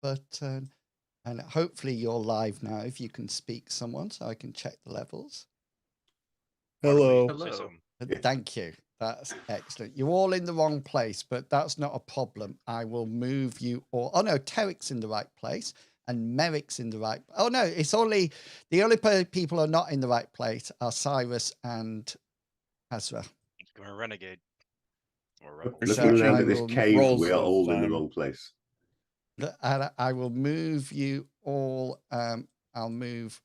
button. And hopefully you're live now if you can speak someone so I can check the levels. Hello. Hello. Thank you. That's excellent. You're all in the wrong place, but that's not a problem. I will move you all. Oh no, Terek's in the right place and Merrick's in the right. Oh no, it's only the only people who are not in the right place are Cyrus and Azra. You're a renegade. Or Looking around at this cave, we are all in the wrong place. And I will move you all. I'll move.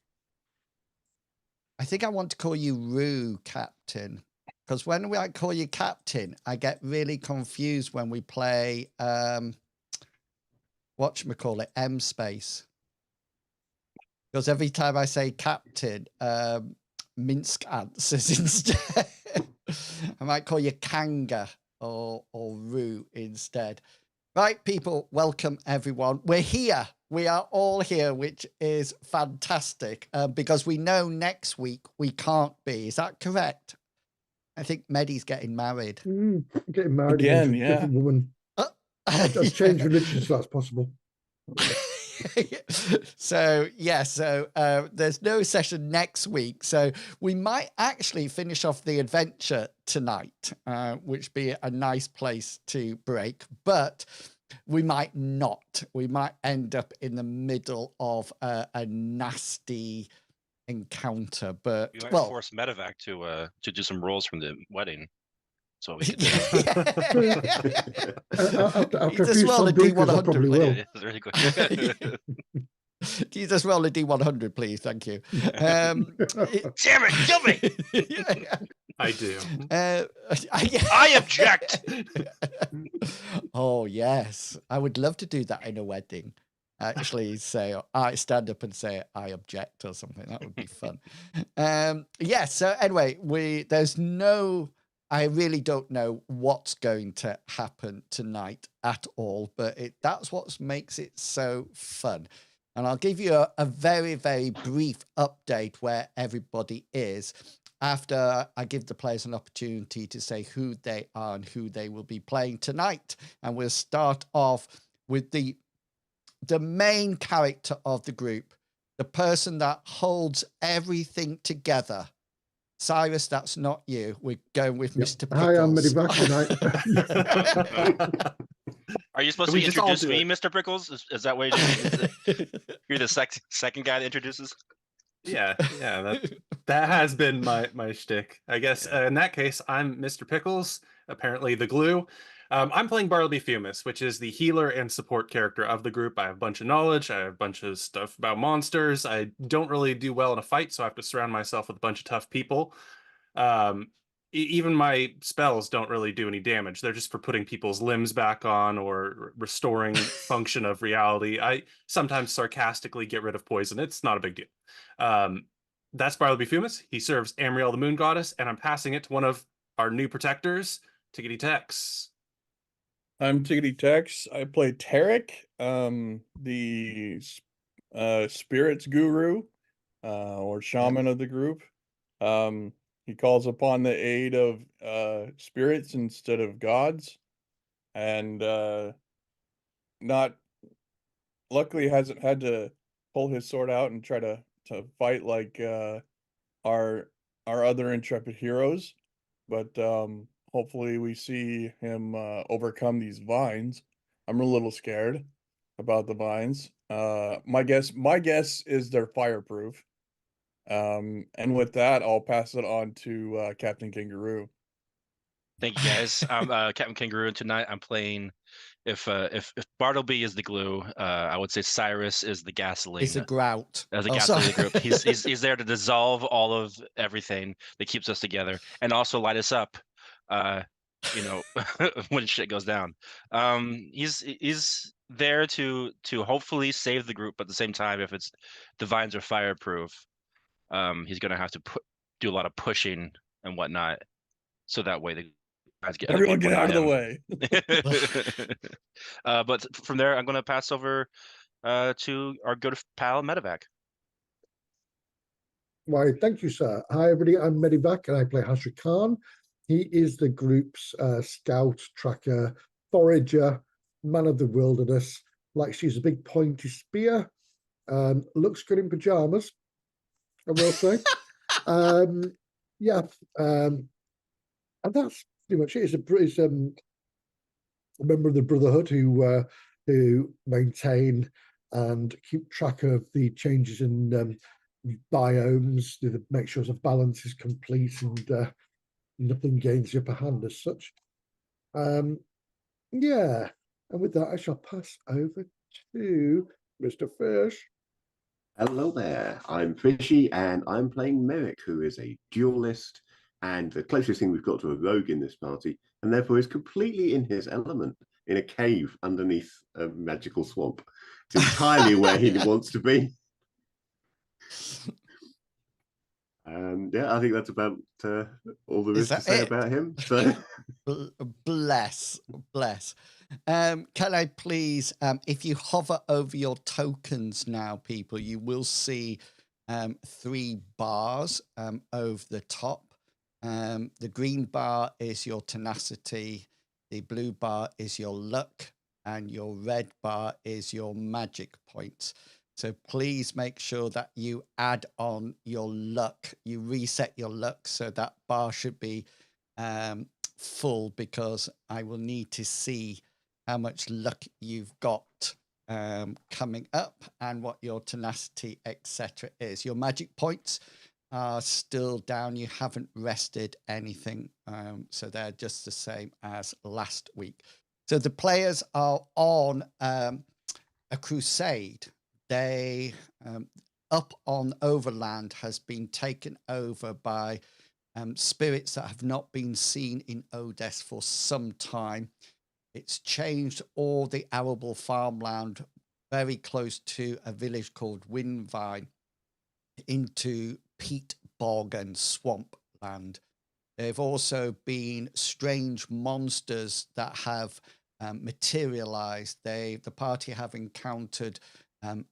I think I want to call you Rue Captain, because when I call you Captain, I get really confused when we play whatchamacallit, M space. Because every time I say Captain, Minsk answers instead. I might call you Kanga or Rue instead. Right, people, welcome everyone. We're here. We are all here, which is fantastic because we know next week we can't be. Is that correct? I think Medi's getting married. Getting married again, to a different woman. I've changed religions, so that's possible. So there's no session next week, so we might actually finish off the adventure tonight, which be a nice place to break, but we might not. We might end up in the middle of a nasty encounter, but you might force Medevac to do some rolls from the wedding. So we can do. After a few D100, I probably will. Yeah, it's really good. Can you just roll a D100, please? Thank you. Damn it, kill me! I do. I object. Oh yes, I would love to do that in a wedding. Actually, say I stand up and say I object or something. That would be fun. Yes. So anyway, there's no. I really don't know what's going to happen tonight at all, but that's what makes it so fun. And I'll give you a very, very brief update where everybody is after I give the players an opportunity to say who they are and who they will be playing tonight. And we'll start off with the main character of the group, the person that holds everything together. Cyrus, that's not you. We're going with Mr. Pickles. Hi, I'm Medevac tonight. Are you supposed to introduce me, Mr. Pickles? Is that way you're the second guy that introduces? Yeah, that has been my shtick. I guess in that case, I'm Mr. Pickles, apparently the glue. I'm playing Bartleby Fumus, which is the healer and support character of the group. I have a bunch of knowledge. I have a bunch of stuff about monsters. I don't really do well in a fight, so I have to surround myself with a bunch of tough people. Even my spells don't really do any damage. They're just for putting people's limbs back on or restoring function of reality. I sometimes sarcastically get rid of poison. It's not a big deal. That's Bartleby Fumus. He serves Amriel, the moon goddess, and I'm passing it to one of our new protectors, Tiggity Tex. I'm Tiggity Tex. I play Tarek, the spirits guru or shaman of the group. He calls upon the aid of spirits instead of gods, and luckily hasn't had to pull his sword out and try to fight like our other intrepid heroes, but hopefully we see him overcome these vines. I'm a little scared about the vines. My guess is they're fireproof. And with that, I'll pass it on to Captain Kangaroo. Thank you, guys. I'm Captain Kangaroo, and tonight I'm playing. If Bartleby is the glue, I would say Cyrus is the gasoline. He's a grout. As a gasoline of the group, he's there to dissolve all of everything that keeps us together, and also light us up. When shit goes down. He's there to hopefully save the group, but at the same time, if the vines are fireproof, he's gonna have to do a lot of pushing and whatnot, so that way the guys everyone get out of the way. But from there, I'm gonna pass over to our good pal Medevac. Why, thank you, sir. Hi, everybody. I'm Medevac, and I play Hashra Khan. He is the group's scout, tracker, forager, man of the wilderness. like she's a big pointy spear. Looks good in pajamas, I will say. Yeah, and that's pretty much it. It's a member of the Brotherhood who maintain and keep track of the changes in biomes to make sure the balance is complete and nothing gains the upper hand as such. Yeah, and with that, I shall pass over to Mr. Fish. Hello there, I'm Fishy, and I'm playing Merrick, who is a duelist and the closest thing we've got to a rogue in this party, and therefore is completely in his element in a cave underneath a magical swamp. It's entirely where he wants to be. Yeah, I think that's about all there is to say about him. So, bless. Can I please, if you hover over your tokens now, people, you will see 3 bars over the top. The green bar is your tenacity, the blue bar is your luck, and your red bar is your magic points. So please make sure that you add on your luck. You reset your luck, so that bar should be full, because I will need to see how much luck you've got coming up and what your tenacity, etc. is. Your magic points are still down. You haven't rested anything, so they're just the same as last week. So the players are on a crusade. They up on Overland has been taken over by spirits that have not been seen in Odess for some time. It's changed all the arable farmland very close to a village called Windvine into peat bog and swamp land. There have also been strange monsters that have materialized. The party have encountered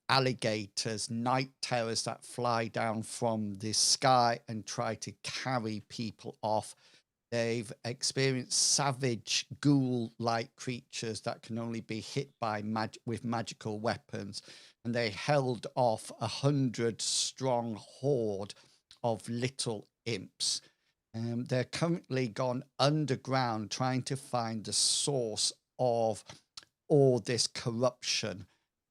alligators, night terrors that fly down from the sky and try to carry people off. They've experienced savage ghoul-like creatures that can only be hit by with magical weapons, and they held off 100-strong horde of little imps. They're currently gone underground trying to find the source of all this corruption.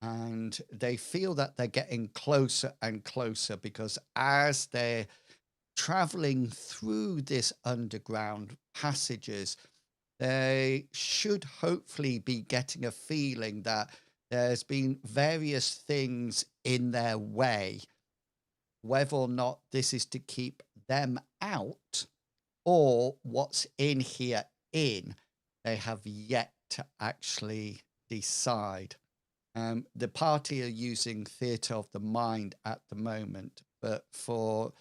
And they feel that they're getting closer and closer, because as they're traveling through this underground passages, they should hopefully be getting a feeling that there's been various things in their way. Whether or not this is to keep them out or what's in here they have yet to actually decide. The party are using theatre of the mind at the moment, but for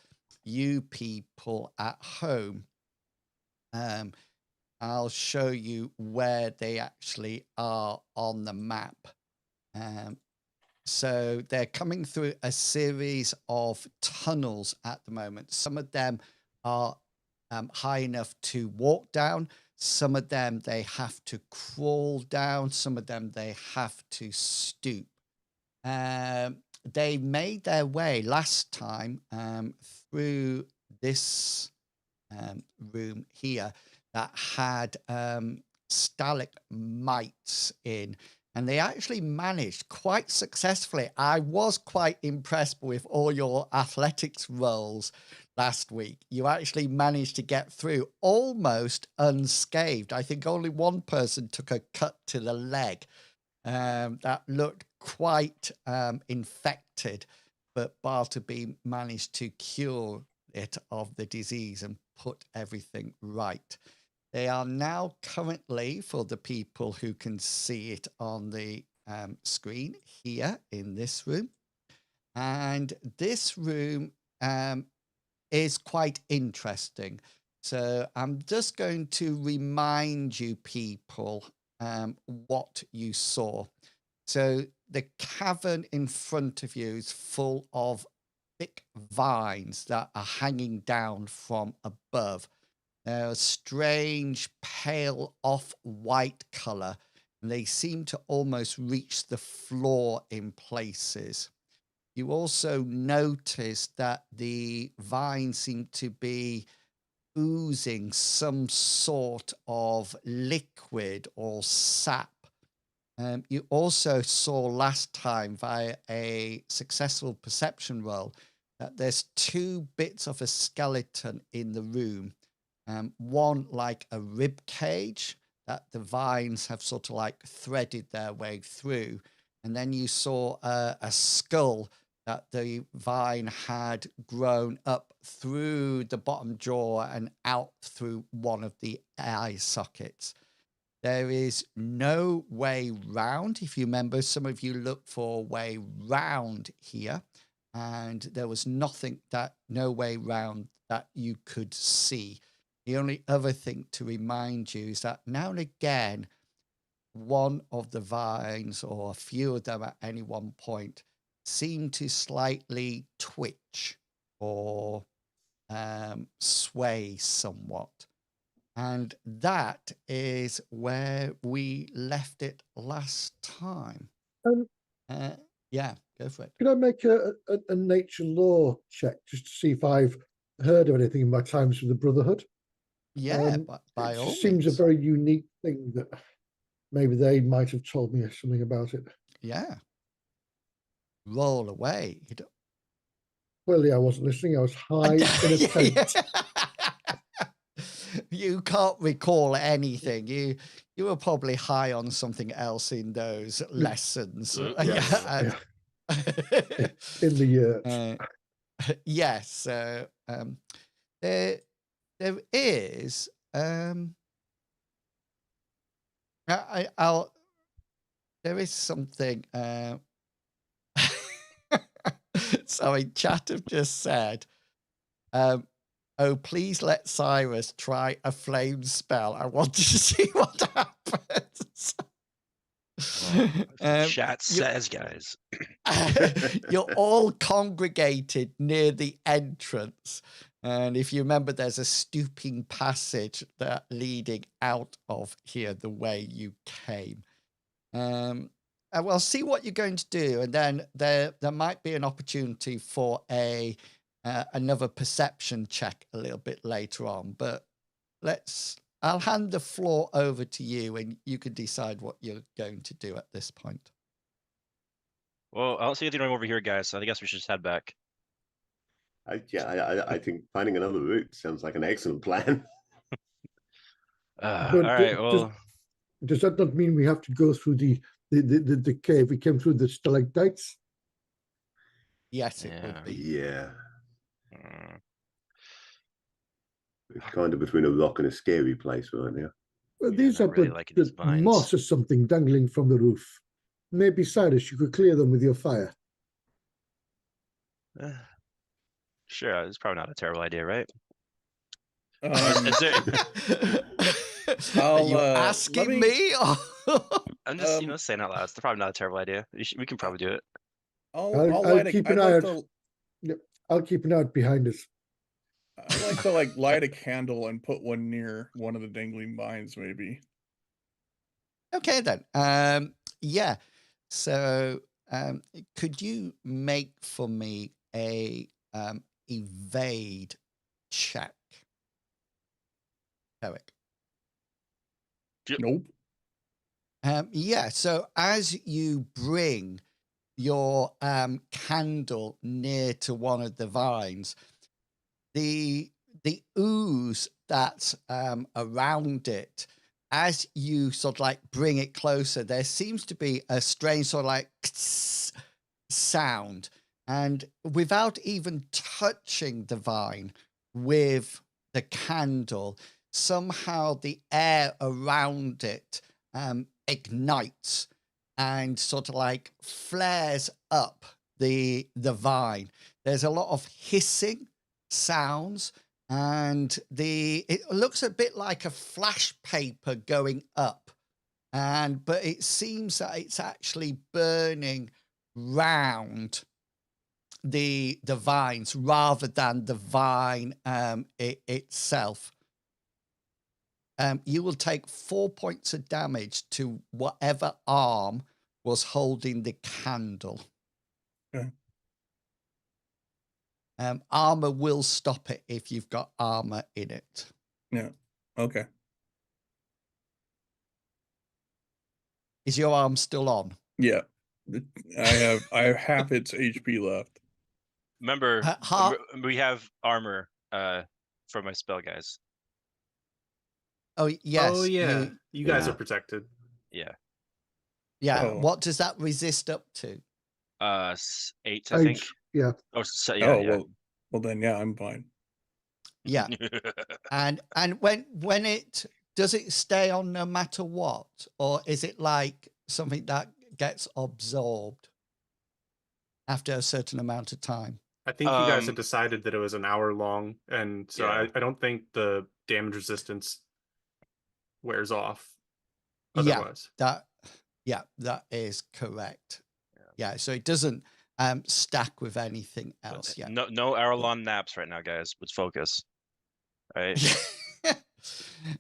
you people at home, I'll show you where they actually are on the map. So they're coming through a series of tunnels at the moment. Some of them are high enough to walk down. Some of them they have to crawl down. Some of them they have to stoop. They made their way last time through this room here that had stalagmites in, and they actually managed quite successfully. I was quite impressed with all your athletics rolls last week. You actually managed to get through almost unscathed. I think only one person took a cut to the leg that looked quite infected, but Bartleby managed to cure it of the disease and put everything right. They are now currently, for the people who can see it on the screen, here in this room. And this room is quite interesting. So I'm just going to remind you people what you saw. So the cavern in front of you is full of thick vines that are hanging down from above. They're a strange pale off-white color. and they seem to almost reach the floor in places. You also notice that the vines seem to be oozing some sort of liquid or sap. You also saw last time via a successful perception roll that there's 2 bits of a skeleton in the room. One like a rib cage that the vines have sort of like threaded their way through. And then you saw a skull that the vine had grown up through the bottom jaw and out through one of the eye sockets. There is no way round. If you remember, some of you looked for a way round here, and there was no way round that you could see. The only other thing to remind you is that now and again, one of the vines, or a few of them at any one point, seem to slightly twitch or sway somewhat. And that is where we left it last time. Um, Yeah, go for it. Could I make a nature law check just to see if I've heard of anything in my times with the Brotherhood? Yeah, by It all just seems a means. very unique thing that maybe they might have told me something about it. Yeah. Roll away. Clearly, I wasn't listening. I was high in a tent. You can't recall anything. You were probably high on something else in those lessons. Yes. In the years. Yes. So there is. There is something. Sorry, chat have just said. Oh, please let Cyrus try a flame spell. I want to see what happens. Chat says, guys. You're all congregated near the entrance. And if you remember, there's a stooping passage that leading out of here the way you came. We'll see what you're going to do. And then there might be an opportunity for another perception check a little bit later on. But I'll hand the floor over to you and you can decide what you're going to do at this point. Well, I don't see anything wrong over here, guys. So I guess we should just head back. I think finding another route sounds like an excellent plan. All right. Well, does that not mean we have to go through the cave? We came through the stalactites. Yes, it would be. Yeah. It's kind of between a rock and a scary place right now. Well, these are really liking these vines. moss or something dangling from the roof. Maybe, Cyrus, you could clear them with your fire. Sure, it's probably not a terrible idea, right? Are you asking me? I'm just saying out loud. It's probably not a terrible idea. We can probably do it. I'll keep an eye out. I'll keep an eye out behind us. I'd like to light a candle and put one near one of the dangling vines, maybe. Okay then. Yeah. So could you make for me a evade check, Eric? Nope. Yeah. So as you bring your candle near to one of the vines, the ooze that's around it, as you sort of like bring it closer, there seems to be a strange sort of like sound. And without even touching the vine with the candle, somehow the air around it ignites and sort of like flares up the vine. There's a lot of hissing sounds, and it looks a bit like a flash paper going up, but it seems that it's actually burning round the vines rather than the vine itself. you will take 4 points of damage to whatever arm was holding the candle. Okay. Armor will stop it if you've got armor in it. Yeah. Okay. Is your arm still on? Yeah. I have half its HP left. Remember, Ha- we have armor for my spell guys. Oh, yes. Oh yeah, you guys Yeah. are protected. Yeah. Yeah. Oh. What does that resist up to? 8, I think. Yeah. Oh, so, yeah, Oh yeah. well then yeah, I'm fine. Yeah. And when it does it stay on no matter what, or is it like something that gets absorbed after a certain amount of time? I think you guys had Um, decided that it was an hour long, and so Yeah. I don't think the damage resistance wears off. Yeah, Otherwise, that is correct. Yeah, so it doesn't stack with anything else. Yeah. no hour-long naps right now, guys. Let's focus. Right.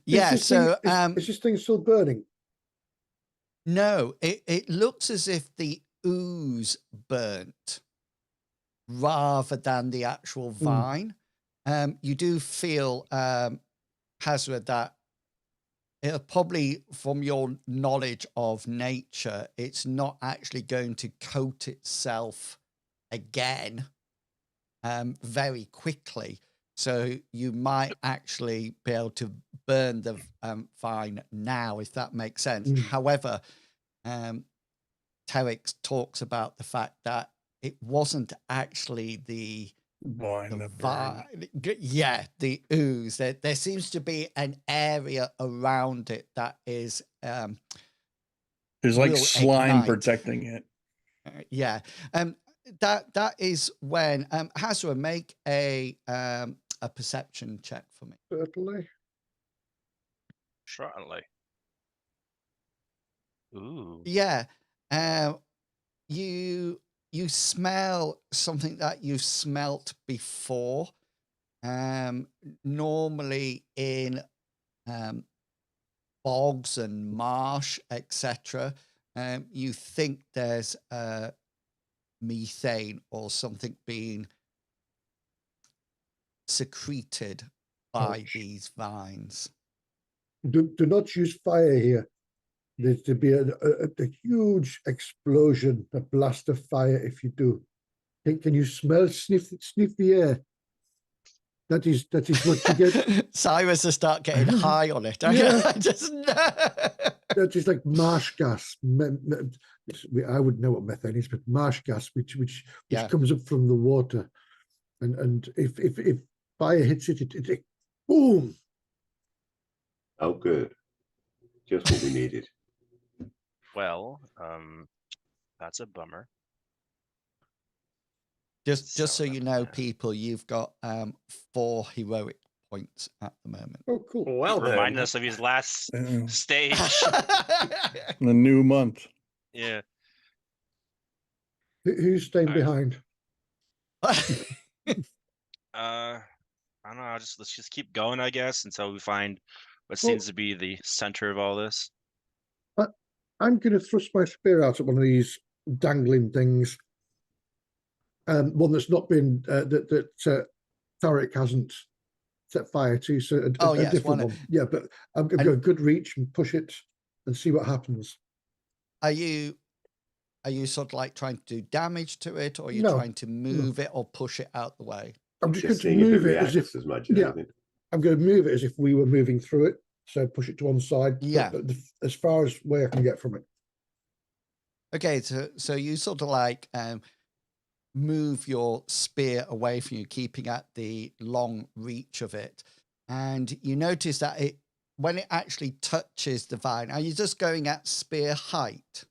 Yeah. Is this So thing, is this thing still burning? no, it looks as if the ooze burnt rather than the actual vine. You do feel, Hazra, that it'll probably, from your knowledge of nature, it's not actually going to coat itself again very quickly. So you might actually be able to burn the vine now, if that makes sense. However, Terex talks about the fact that it wasn't actually the Vine. vine. Yeah, the ooze. There seems to be an area around it that is There's like will slime ignite. protecting it. Yeah. That is when Hazra, make a perception check for me. Certainly. Certainly. Ooh. Yeah. You smell something that you've smelt before. Normally in bogs and marsh, etc. You think there's methane or something being secreted by Ouch. these vines. Do not use fire here. There's to be a huge explosion, a blast of fire if you do. Can you smell, sniff the air? That is what you get. Cyrus will start getting high on it. Yeah. I just know. That is like marsh gas. I wouldn't know what methane is, but marsh gas, which Yeah. comes up from the water, and if fire hits it, it boom. Oh, good. Just what we needed. Well, that's a bummer. Just so you know, yeah. people, you've got 4 heroic points at the moment. Oh, cool. well Remind then, us of his last Yeah. stage. The new month. Yeah. Who's staying All right. behind? I don't know. Let's just keep going, I guess, until we find what Well- seems to be the center of all this. I'm going to thrust my spear out at one of these dangling things. One that's not been that Tarek hasn't set fire to. So Oh, a yes, different one. Yeah, but I'm going to go good reach and push it and see what happens. Are you sort of like trying to do damage to it, or are you No, trying to move it or push it out the way? I'm just going Just to seeing if it move it as reacts if as much as yeah. anything. I'm going to move it as if we were moving through it. So push it to one side. Yeah. As far as where I can get from it. Okay, so you sort of like move your spear away from you, keeping at the long reach of it, and you notice that when it actually touches the vine, are you just going at spear height?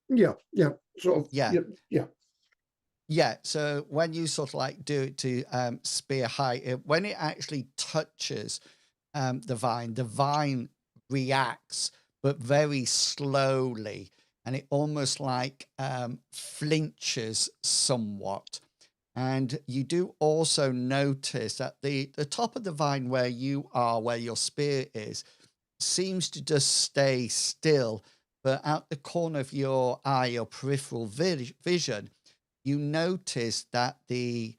Yeah, sort of. Yeah. Yeah. Yeah, so when you sort of like do it to spear height, when it actually touches the vine reacts, but very slowly, and it almost like flinches somewhat. And you do also notice that the top of the vine where your spear is, seems to just stay still, but out the corner of your eye, your peripheral vision, you notice that the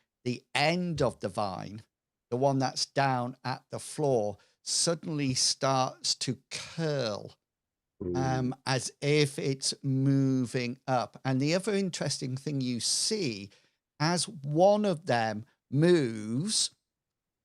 end of the vine, the one that's down at the floor, suddenly starts to curl as if it's moving up. And the other interesting thing you see, as one of them moves,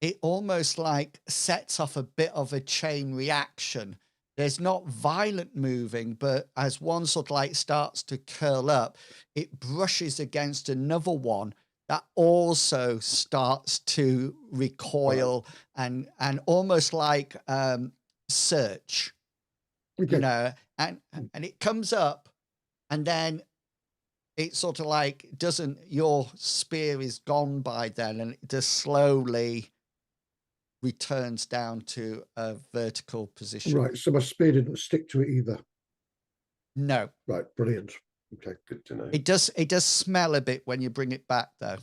it almost like sets off a bit of a chain reaction. There's not violent moving, but as one sort of like starts to curl up, it brushes against another one that also starts to recoil and almost like search, Okay. you know, and it comes up, and then it sort of like doesn't, your spear is gone by then, and it just slowly returns down to a vertical position. Right. So my spear didn't stick to it either. No, Right. Brilliant. Okay. Good to know. it does smell a bit when you bring it back, though.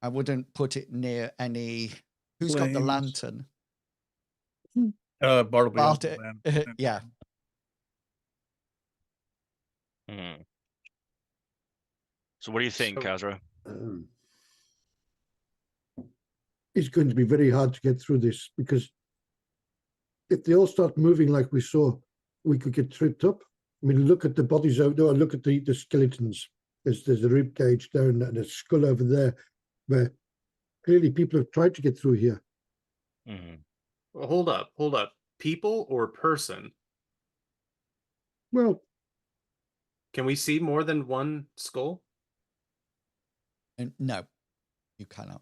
I wouldn't put it near any. Who's got the Flames. lantern? Bartleby. has the Bart- lantern. yeah. So what do you think, So- Kazra? It's going to be very hard to get through this, because if they all start moving like we saw, we could get tripped up. I mean, look at the bodies out there, look at the skeletons. There's a rib cage down and a skull over there, where clearly people have tried to get through here. Well, hold up. People or person? Well, Can we see more than one skull? And no, you cannot.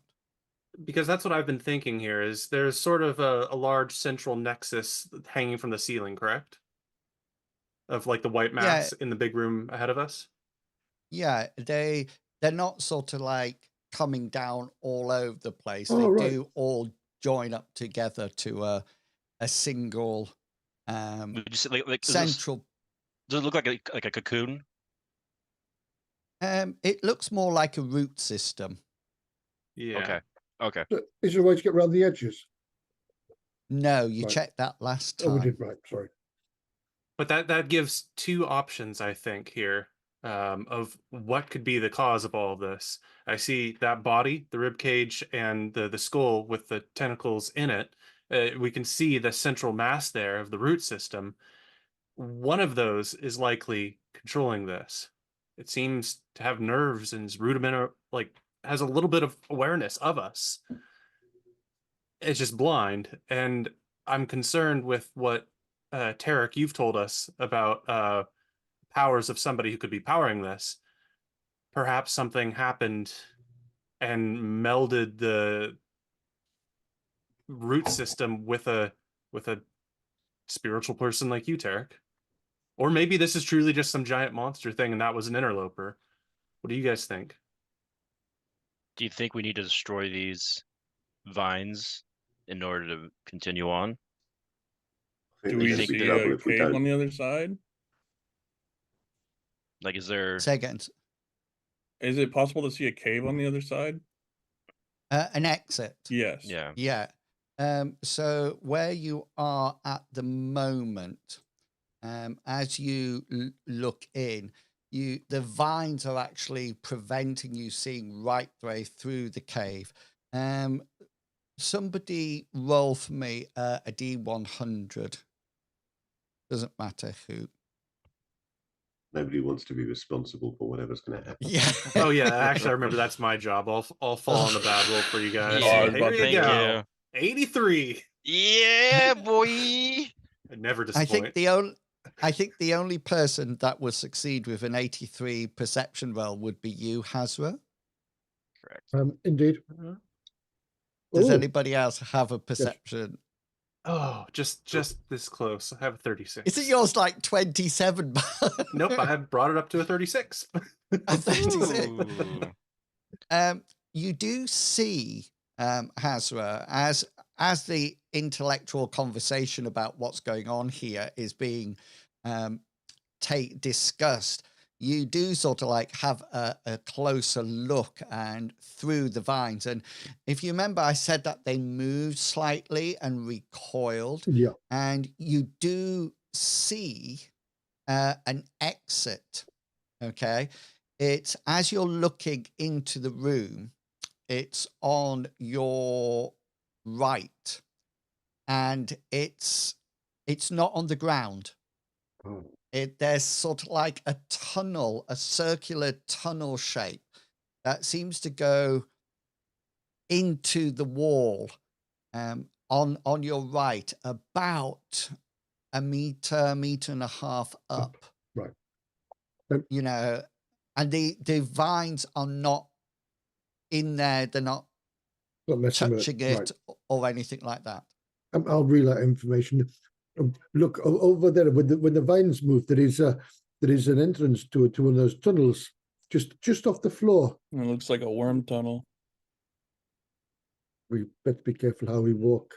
Because that's what I've been thinking here, is there's sort of a large central nexus hanging from the ceiling, correct? Of like the white mass in the big room ahead of us? Yeah, they're not sort of like coming down all over the place. Oh, They right. do all join up together to a single Would you say, like central. does it look like a cocoon? It looks more like a root system. Yeah. Okay. so is there a way to get around the edges? No, you Right. checked that last Oh, we time. did, right. Sorry. But that gives two options, I think, here, of what could be the cause of all of this. I see that body, the rib cage, and the skull with the tentacles in it. We can see the central mass there of the root system. One of those is likely controlling this. It seems to have nerves and is rudimentary, like has a little bit of awareness of us. It's just blind, and I'm concerned with what Tarek, you've told us about powers of somebody who could be powering this. Perhaps something happened and melded the root system with a spiritual person like you, Tarek. Or maybe this is truly just some giant monster thing and that was an interloper. What do you guys think? Do you think we need to destroy these vines in order to continue on? I think Do we there's think see trouble a if we cave on don't. the other side? Like, is there? Say again. Is it possible to see a cave on the other side? An exit. Yes. Yeah. Yeah. So where you are at the moment, as you look in, the vines are actually preventing you seeing right the way through the cave. Somebody roll for me a D100. Doesn't matter who. Nobody wants to be responsible for whatever's going to happen. Yeah. Oh yeah, actually I remember that's my job. I'll fall on the bad roll for you guys. Yeah, I was Here about to you say. go. 83. Yeah, boy. I never I disappoint. think the only person that would succeed with an 83 perception roll would be you, Hazra. Correct. Indeed. Does Oh, anybody else have a perception? Oh, just this close. I have a 36. Isn't yours like 27? Nope, I have brought it up to a 36. A 36. Ooh. You do see, Hazra, as the intellectual conversation about what's going on here is being discussed, you do sort of like have a closer look and through the vines. And if you remember, I said that they moved slightly and recoiled, Yeah. and you do see an exit. Okay. It's as you're looking into the room, it's on your right, and it's not on the ground. Oh. There's sort of like a tunnel, a circular tunnel shape that seems to go into the wall on your right, about a meter and a half up. Right. You know, and the vines are not in there; they're not Not messing with touching it. it Right. or anything like that. I'll relay information. Look over there when the vines move. There is an entrance to one of those tunnels just off the floor. It looks like a worm tunnel. We better be careful how we walk.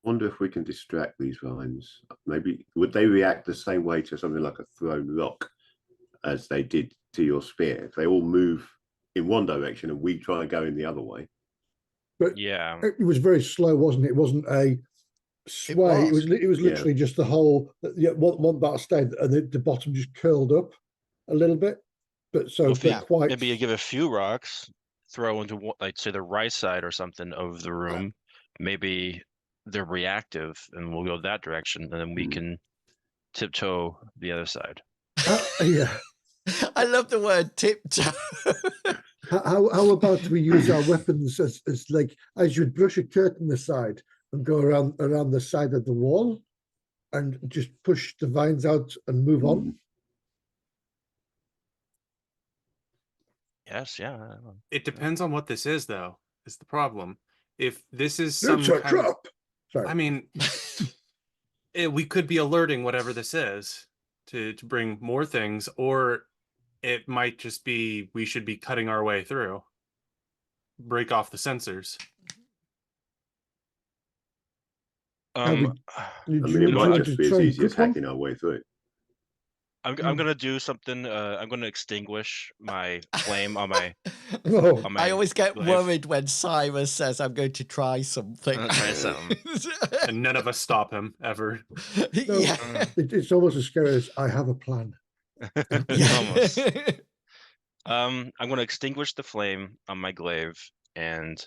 Wonder if we can distract these vines. Maybe would they react the same way to something like a thrown rock as they did to your spear? If they all move in one direction and we try and go in the other way. But Yeah. it was very slow, wasn't it? It wasn't a sway. It was literally just the whole. Yeah, one bar stayed, and the bottom just curled up a little bit. But so quite. Maybe you give a few rocks, throw into like say the right side or something of the room. Maybe they're reactive, and we'll go that direction, and then we can tiptoe the other side. Yeah. I love the word tiptoe. How about we use our weapons as like as you'd brush a curtain aside and go around the side of the wall and just push the vines out and move on? Yes, yeah. It depends on what this is, though, is the problem. If this is It's some a kind of, trap. Sorry. I mean, we could be alerting whatever this is to bring more things, or it might just be we should be cutting our way through. Break off the sensors. I mean, it might just be as easy as hacking our way through. I'm gonna do something. I'm gonna extinguish my flame on my. I always get worried when Cyrus says I'm going to try something. Try something. And none of us stop him ever. No, Yeah. It's almost as scary as I have a plan. Almost. I'm gonna extinguish the flame on my glaive, and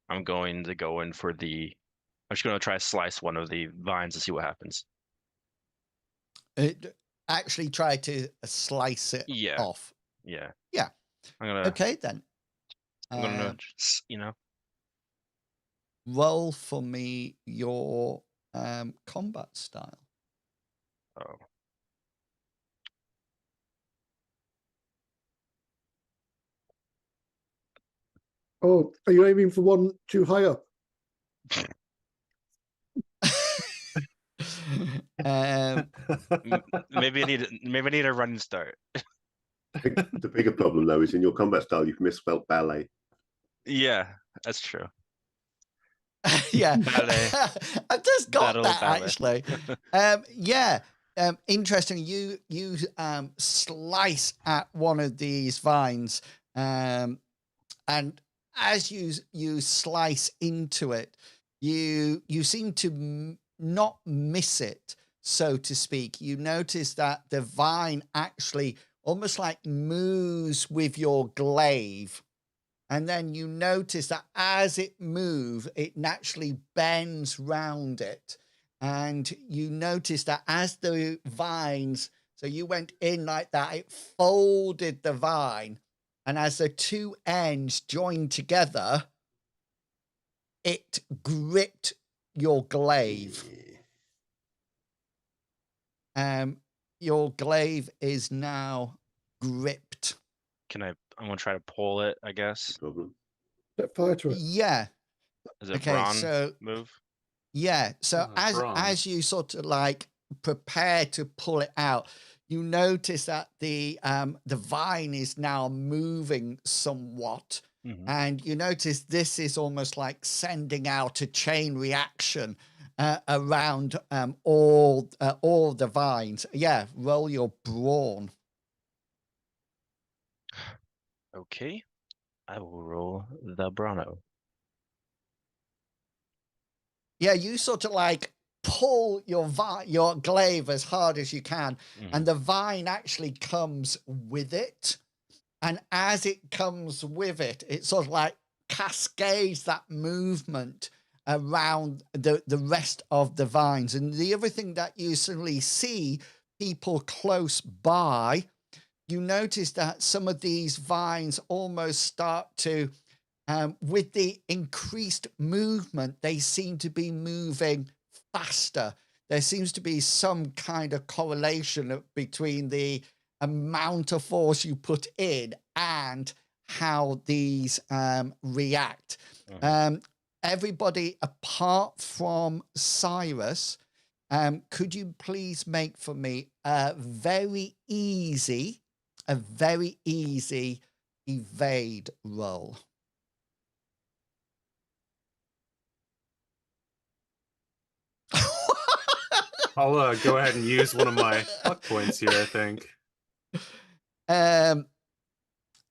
I'm going to go in for the. I'm just gonna try to slice one of the vines to see what happens. Actually try to slice it off. Yeah. Yeah. I'm gonna. Okay then. I'm gonna, you know. Roll for me your combat style. Oh. Oh, are you aiming for one too high up? Maybe I need a running start. The bigger problem though is in your combat style you've misspelt ballet. Yeah, that's true. Yeah. Ballet. I've just got Battle that ballet. actually. Yeah. Interesting. You slice at one of these vines, and as you slice into it, you seem to not miss it, so to speak. You notice that the vine actually almost like moves with your glaive. And then you notice that as it moves, it naturally bends round it. And you notice that as the vines, so you went in like that, it folded the vine. And as the two ends joined together, it gripped your glaive. Your glaive is now gripped. I'm gonna try to pull it, I guess. Set fire to it. Yeah. Is it Okay, brawn move? Yeah. So as you sort of like prepare to pull it out, you notice that the vine is now moving somewhat. And you notice this is almost like sending out a chain reaction around all the vines. Yeah, roll your brawn. Okay, I will roll the Brano. Yeah, you sort of like pull your glaive as hard as you can, and the vine actually comes with it. And as it comes with it, it sort of like cascades that movement around the rest of the vines. And the other thing that you suddenly see, people close by, you notice that some of these vines almost start to, with the increased movement, they seem to be moving faster. There seems to be some kind of correlation between the amount of force you put in and how these react. Everybody apart from Cyrus, could you please make for me a very easy evade roll? I'll go ahead and use one of my luck points here, I think.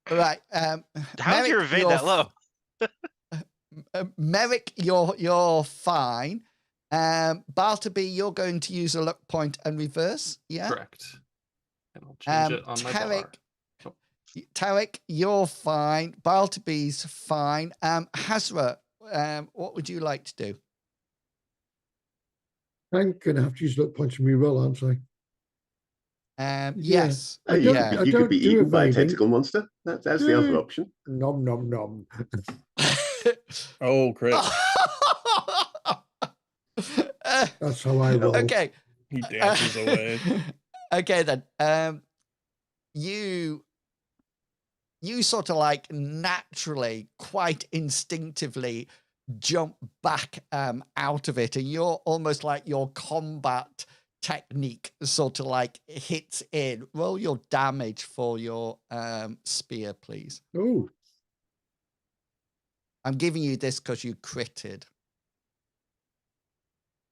Right. How's your evade that low? Merrick, you're fine. Bartleby, you're going to use a luck point and reverse. Yeah. Correct. And I'll change it on my bar. Tarek, you're fine. Bartleby's fine. Hazra, what would you like to do? I'm going to have to use luck points and reroll, aren't I? Yes. You could be eaten by a tentacle monster. That's the other option. Nom nom nom. Oh, crit. That's how I roll. Okay. He dances away. Okay then. You sort of like naturally, quite instinctively jump back out of it, and you're almost like your combat technique sort of like hits in. Roll your damage for your spear, please. Oh, I'm giving you this because you critted,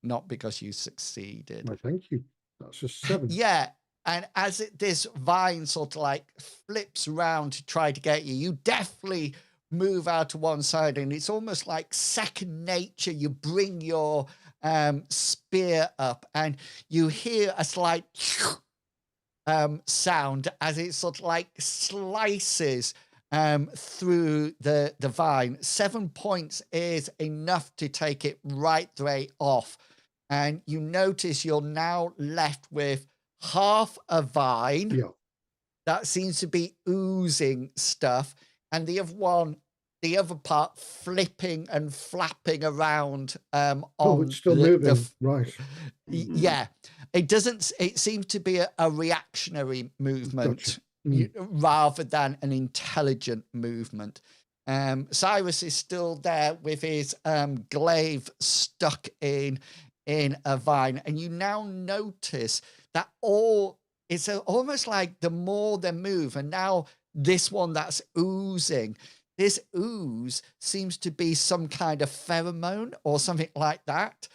not because you succeeded. well, thank you. That's a 7. Yeah. And as this vine sort of like flips around to try to get you, you definitely move out to one side, and it's almost like second nature. You bring your spear up, and you hear a slight sound as it sort of like slices through the vine. 7 points is enough to take it right off. And you notice you're now left with half a vine that seems to be oozing stuff, and the other part flipping and flapping around on it's still moving. Right. Yeah, it seems to be a reactionary movement. Gotcha. Rather than an intelligent movement. Cyrus is still there with his glaive stuck in a vine, and you now notice that it's almost like the more they move, and now this one that's oozing, this ooze seems to be some kind of pheromone or something like that,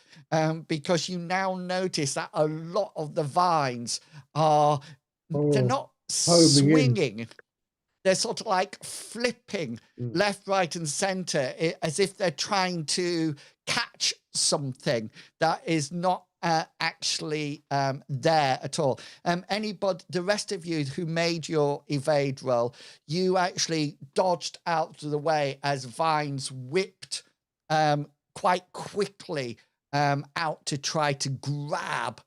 because you now notice that a lot of the vines they're not swinging. They're sort of like flipping left, right, and center as if they're trying to catch something that is not actually there at all. The rest of you who made your evade roll, you actually dodged out of the way as vines whipped quite quickly out to try to grab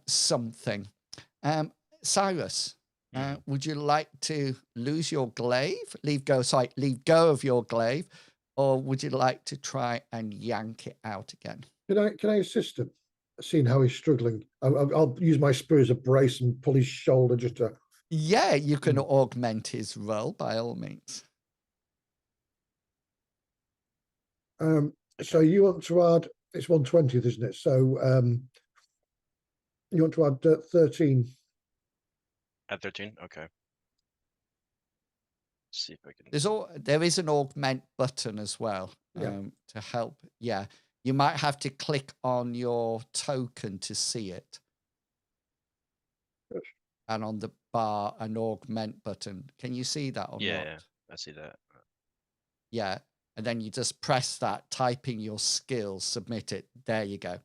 something. Cyrus, would you like to lose your glaive? Leave go of your glaive, or would you like to try and yank it out again? Can I assist him? Seeing how he's struggling, I'll use my spear as a brace and pull his shoulder just to. Yeah, you can augment his roll by all means. So you want to add? It's 120th, isn't it? So you want to add 13. At 13, okay. Let's see if I can. There is an augment button as well Yeah. to help. Yeah, You might have to click on your token to see it. Yes. And on the bar, an augment button. Can you see that or Yeah, not? I see that. Yeah. And then you just press that, type in your skills, submit it. There you go.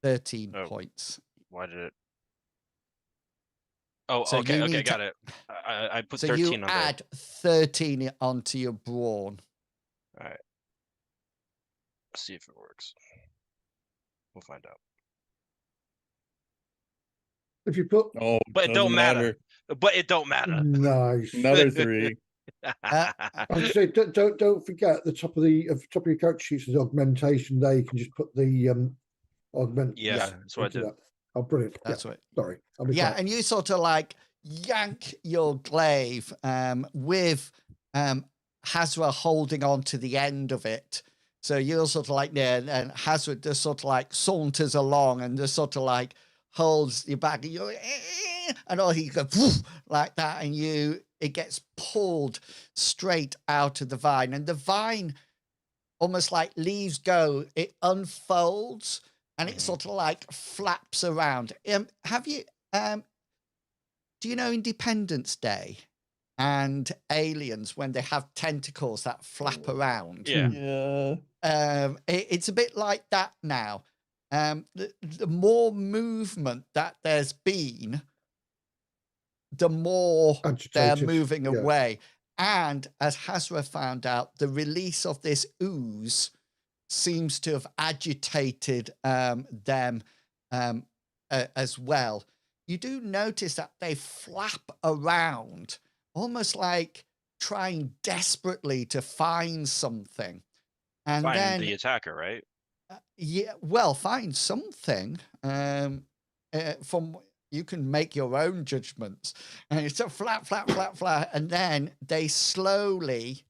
13 Oh. points. Why did it? Oh, So okay, you okay, need got to- it. I put So 13 you on there. add 13 onto your brawn. All right. Let's see if it works. We'll find out. If you put Oh, But it doesn't don't matter. But it don't matter. nice, Another 3. I would say don't forget the top of your character sheets is augmentation. There you can just put the augment. Yeah, that's what I into did. that. Oh, brilliant! That's yeah. what. Sorry, I'll be Yeah, quiet. and you sort of like yank your glaive with Hazra holding on to the end of it. So you're sort of like there, and Hazra just sort of like saunters along and just sort of like holds your back, and you're and all he goes like that, and it gets pulled straight out of the vine, and the vine almost like leaves go, it unfolds, and it sort of like flaps around. Have you do you know Independence Day and Aliens when they have tentacles that flap around? Yeah. Yeah. It's a bit like that now. The more movement that there's been, the more they're Agitated, moving yeah. away. And as Hazra found out, the release of this ooze seems to have agitated them as well. You do notice that they flap around, almost like trying desperately to find something. And Find then the attacker, right? yeah, well, find something. From you can make your own judgments, and it's a flat, flat, flat, flat, and then they slowly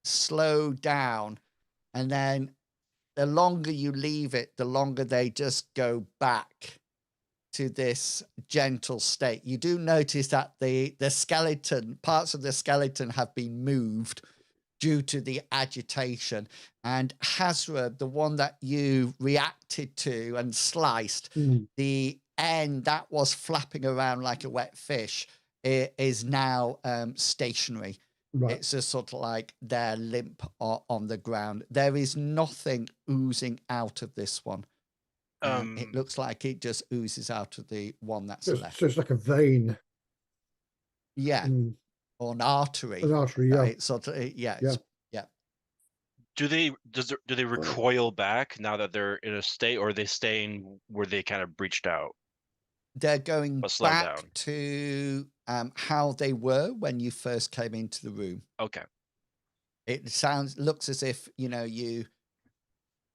slow down, and then the longer you leave it, the longer they just go back to this gentle state. You do notice that the skeleton, parts of the skeleton have been moved due to the agitation. And Hazra, the one that you reacted to and sliced, the end that was flapping around like a wet fish, it is now stationary. Right. It's just sort of like they're limp on the ground. There is nothing oozing out of this one. It looks like it just oozes out of the one that's left. So it's like a vein. Yeah. Or an artery. An artery, yeah. It's sort of, yeah. Yeah. Do they recoil back now that they're in a state, or are they staying where they kind of breached out? They're going But slow back down. to how they were when you first came into the room. Okay. It looks as if,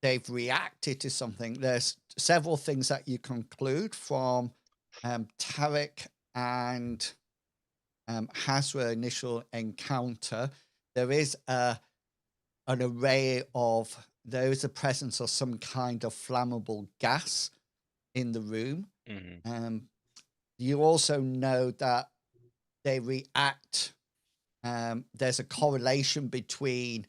they've reacted to something. There's several things that you conclude from Tarek and Hazra initial encounter. There is an array of, there is a presence of some kind of flammable gas in the room. You also know that they react. There's a correlation between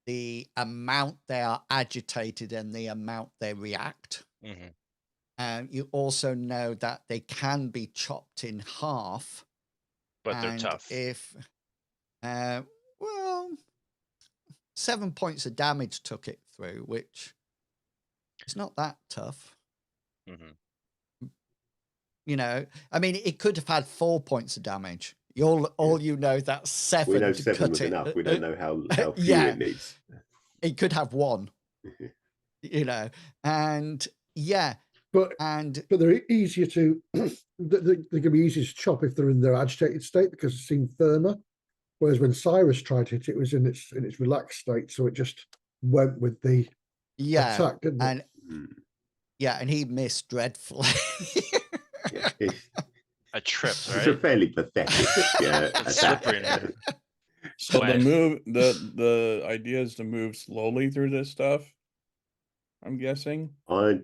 the amount they are agitated and the amount they react. You also know that they can be chopped in half. But they're tough. If, 7 points of damage took it through, which is not that tough. I mean, it could have had 4 points of damage. All you know that 7. We know to 7 cut was it. enough. We don't know how few yeah. it needs. It could have 1. And yeah. But they're easier to they can be easier to chop if they're in their agitated state because it seemed firmer. Whereas when Cyrus tried it was in its relaxed state, so it just went with the attack, didn't it? And he missed dreadfully. I tripped, right? It's a fairly pathetic It's slippery in here. So the idea is to move slowly through this stuff, I'm guessing. I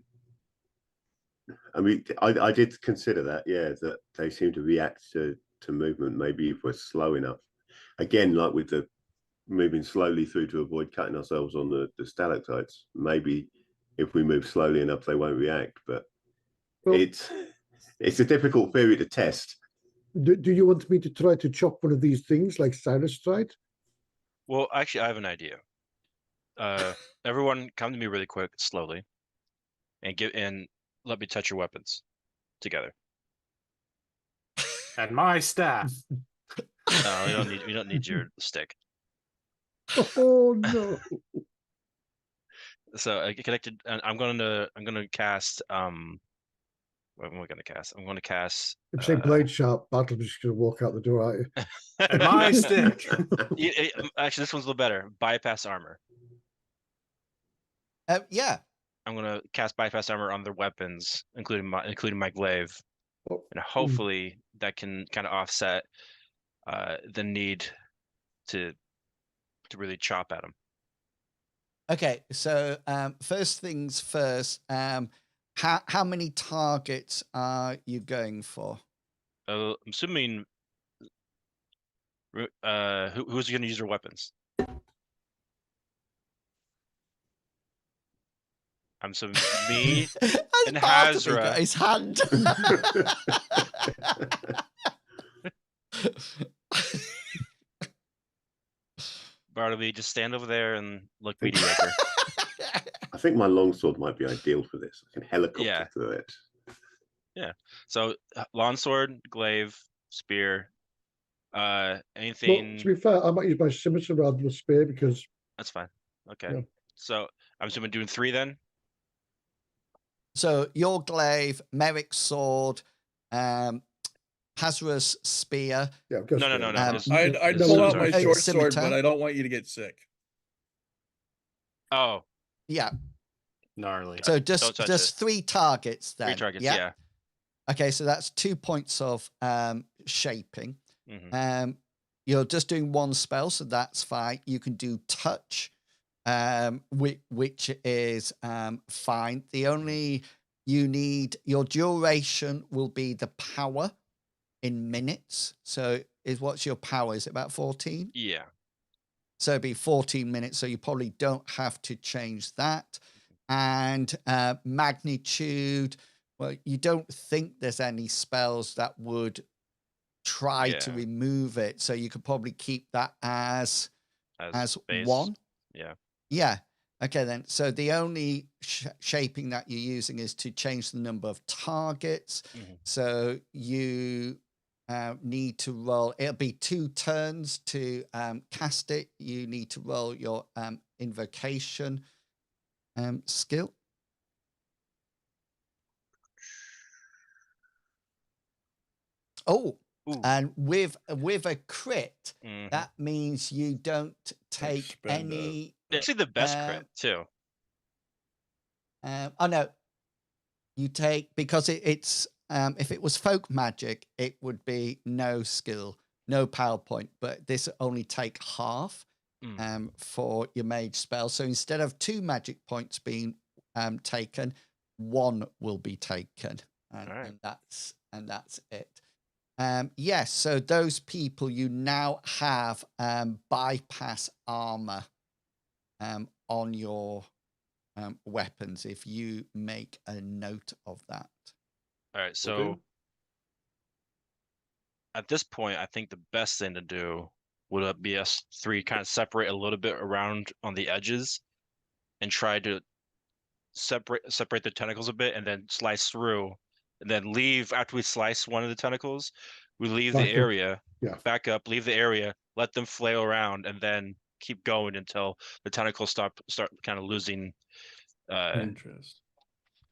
mean, I did consider that, that they seem to react to movement, maybe if we're slow enough. Again, like with the moving slowly through to avoid cutting ourselves on the stalactites. Maybe if we move slowly enough, they won't react. But Well, it's a difficult theory to test. do you want me to try to chop one of these things like Cyrus tried? Well, actually, I have an idea. Everyone, come to me really quick, slowly, and let me touch your weapons together. And my staff. No, we don't need your stick. Oh no! So connected, and I'm gonna cast. What am I gonna cast? I'm gonna cast. If you say blade sharp, Bartle's just going to walk out the door, aren't you? And my stick. Actually, this one's a little better. Bypass armor. Yeah. I'm gonna cast bypass armor on their weapons, including my glaive, Oh, and hopefully that can kind of offset the need to really chop at them. Okay. So first things first. How many targets are you going for? I'm assuming. Who's going to use their weapons? I'm assuming me and Bartleby Hazra. got his hand. Bartleby, just stand over there and look mediocre. I think my longsword might be ideal for this. I can helicopter through it. Yeah. So longsword, glaive, spear, anything. Well, to be fair, I might use my scimitar rather than a spear because That's fine. Okay. Yeah. So I'm assuming doing 3 then. So your glaive, Merrick's sword, Hazra's spear. yeah, go No. I'd No, pull no, out my no. short Scimitar. sword, but I don't want you to get sick. Oh, Yeah. Gnarly. So don't touch just 3 targets then. 3 targets. Yeah. Okay, so that's 2 points of shaping. Mm-hmm. You're just doing 1 spell, so that's fine. You can do touch, which is fine. The only you need your duration will be the power in minutes. So what's your power? Is it about 14? Yeah. So it'd be 14 minutes. So you probably don't have to change that. And magnitude, well, you don't think there's any spells that would try to Yeah. remove it. So you could probably keep that as base. 1. Yeah. Yeah. Okay, then. So the only shaping that you're using is to change the number of targets. Mhm. So you need to roll. It'll be 2 turns to cast it. You need to roll your invocation skill. Oh, Ooh. and with a crit, Mhm. that means you don't take Spend any. Actually, the best crit too. Oh no, you take because it's if it was folk magic, it would be no skill, no PowerPoint, but this only take half for your mage spell. So instead of 2 magic points being taken, 1 will be taken, and that's it. Yes, so those people, you now have bypass armor on your weapons if you make a note of that. All right. So Okay. at this point, I think the best thing to do would be us 3 kind of separate a little bit around on the edges and try to separate the tentacles a bit and then slice through and then leave after we slice one of the tentacles. We leave Back the up. area, Yeah. back up, leave the area, let them flail around, and then keep going until the tentacles start kind of losing Interest.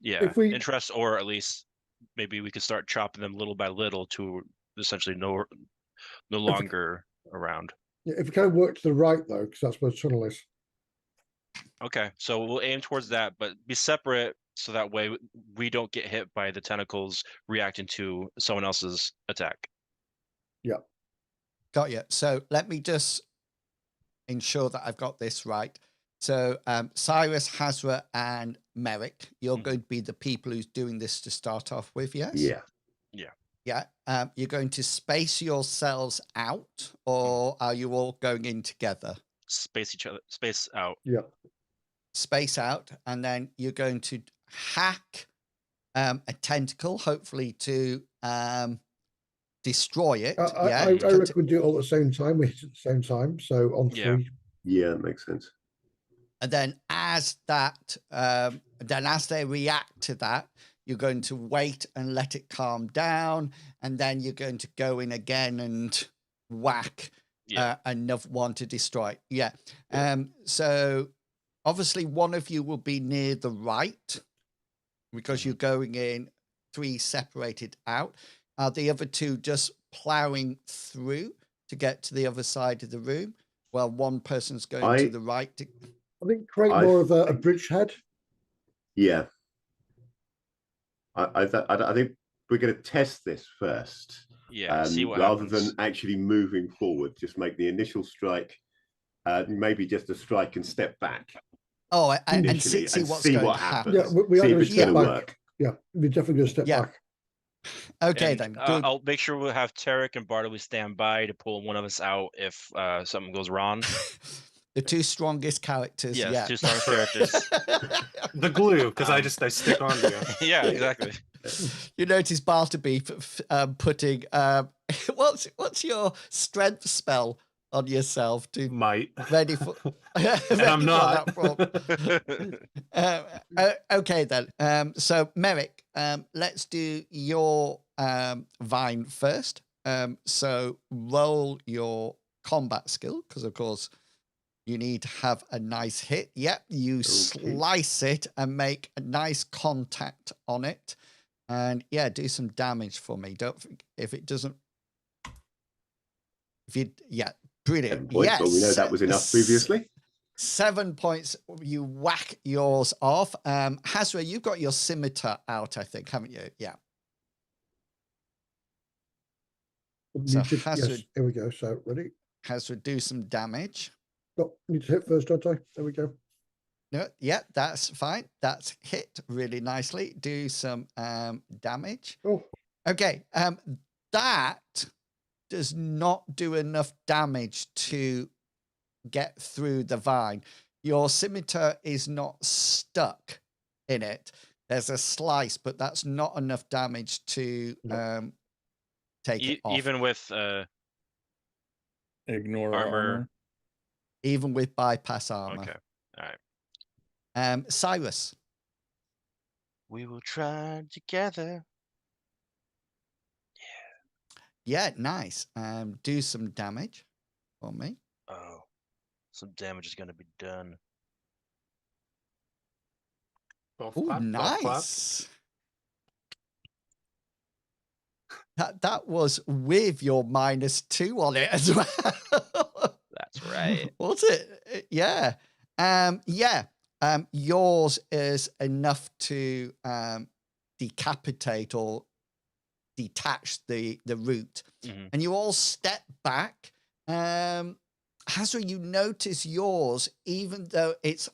If we- interest, or at least maybe we could start chopping them little by little to essentially no longer around. Yeah, if we kind of work to the right though, because that's where the tunnel is. Okay, so we'll aim towards that, but be separate so that way we don't get hit by the tentacles reacting to someone else's attack. Got you. So let me just ensure that I've got this right. So Cyrus, Hazra, and Merrick, you're going to be the people who's doing this to start off with, yes? Yeah. Yeah. You're going to space yourselves out, or are you all going in together? space each other, space out. Yeah. Space out, and then you're going to hack a tentacle, hopefully to destroy it. I reckon we do it all at the same time. We hit it at the same time. So on Yeah. 3. Yeah, that makes sense. And then as they react to that, you're going to wait and let it calm down, and then you're going to go in again and whack another one to destroy. Yeah. So obviously one of you will be near the right because you're going in 3 separated out. Are the other 2 just plowing through to get to the other side of the room? Well, one person's going to the right. I think create more of a bridgehead. Yeah. I think we're going to test this first. Yeah. See what rather happens. than actually moving forward. Just make the initial strike. Maybe just a strike and step back. Oh, and see what's going to happen. Yeah, we are see going if to it's going step to back. work. Yeah, we're definitely going to step back. Okay, And, then. Good. I'll make sure we'll have Tarek and Bartleby stand by to pull one of us out if something goes wrong. The 2 strongest characters. Yes, Yeah. 2 strongest characters. The glue, because I stick on to you. Yeah, exactly. You notice Bartleby putting what's your strength spell on yourself to Might. ready for And I'm not. Okay then. So Merrick, let's do your vine first. So roll your combat skill, because of course you need to have a nice hit. Yep, you slice it and make a nice contact on it. And yeah, do some damage for me. Don't if it doesn't. Brilliant. 7 points. Yes, Well, we know that was enough previously. 7 points. You whack yours off. Hazra, you've got your scimitar out, I think, haven't you? Yeah. So Hazra, yes, here we go. So ready? Hazra, do some damage. No, need to hit first, don't I? There we go. No, yeah, that's fine. That's hit really nicely. Do some damage. Oh, okay. That does not do enough damage to get through the vine. Your scimitar is not stuck in it. There's a slice, but that's not enough damage to take it off. Even with Ignore armor. armor. Even with bypass armor. Okay. All right. Cyrus. We will try together. Yeah, nice. Do some damage for me. Oh, some damage is going to be done. Oh, nice. That was with your -2 on it as well. That's right. Was it? Yeah. Yours is enough to decapitate or detach the root. Mhm. And you all step back. Hazra, you notice yours, even though it's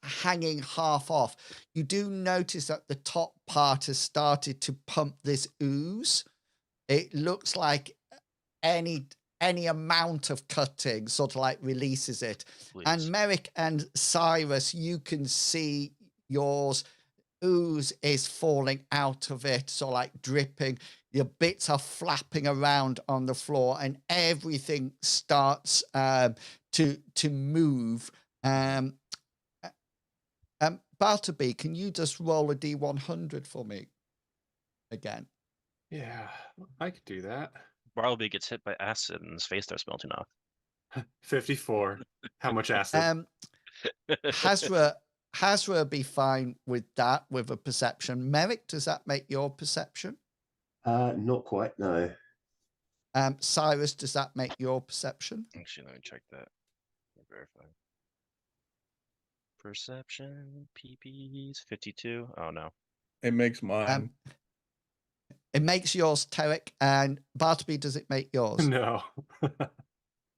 hanging half off, you do notice that the top part has started to pump this ooze. It looks like any amount of cutting sort of like releases it. Please. And Merrick and Cyrus, you can see yours ooze is falling out of it, so like dripping. Your bits are flapping around on the floor, and everything starts to move. Bartleby, can you just roll a D100 for me again? Yeah, I could do that. Bartleby gets hit by acid and his face starts melting off. 54. How much acid? Hazra be fine with that with a perception. Merrick, does that make your perception? Not quite, no. Cyrus, does that make your perception? Actually, let me check that. Verify. Perception, PP's 52. Oh no. It makes mine. It makes yours, Tarek, and Bartleby, does it make yours? No.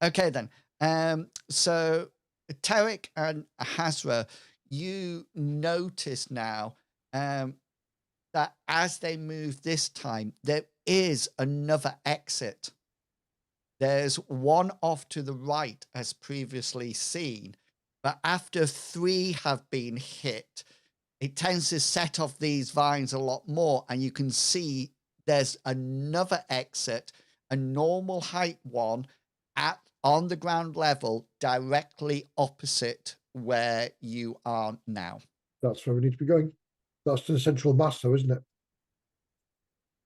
Okay, then. So Tarek and Hazra, you notice now that as they move this time, there is another exit There's one off to the right, as previously seen, but after 3 have been hit, it tends to set off these vines a lot more, and you can see there's another exit, a normal height one, on the ground level, directly opposite where you are now. That's where we need to be going. That's the central mass, though, isn't it?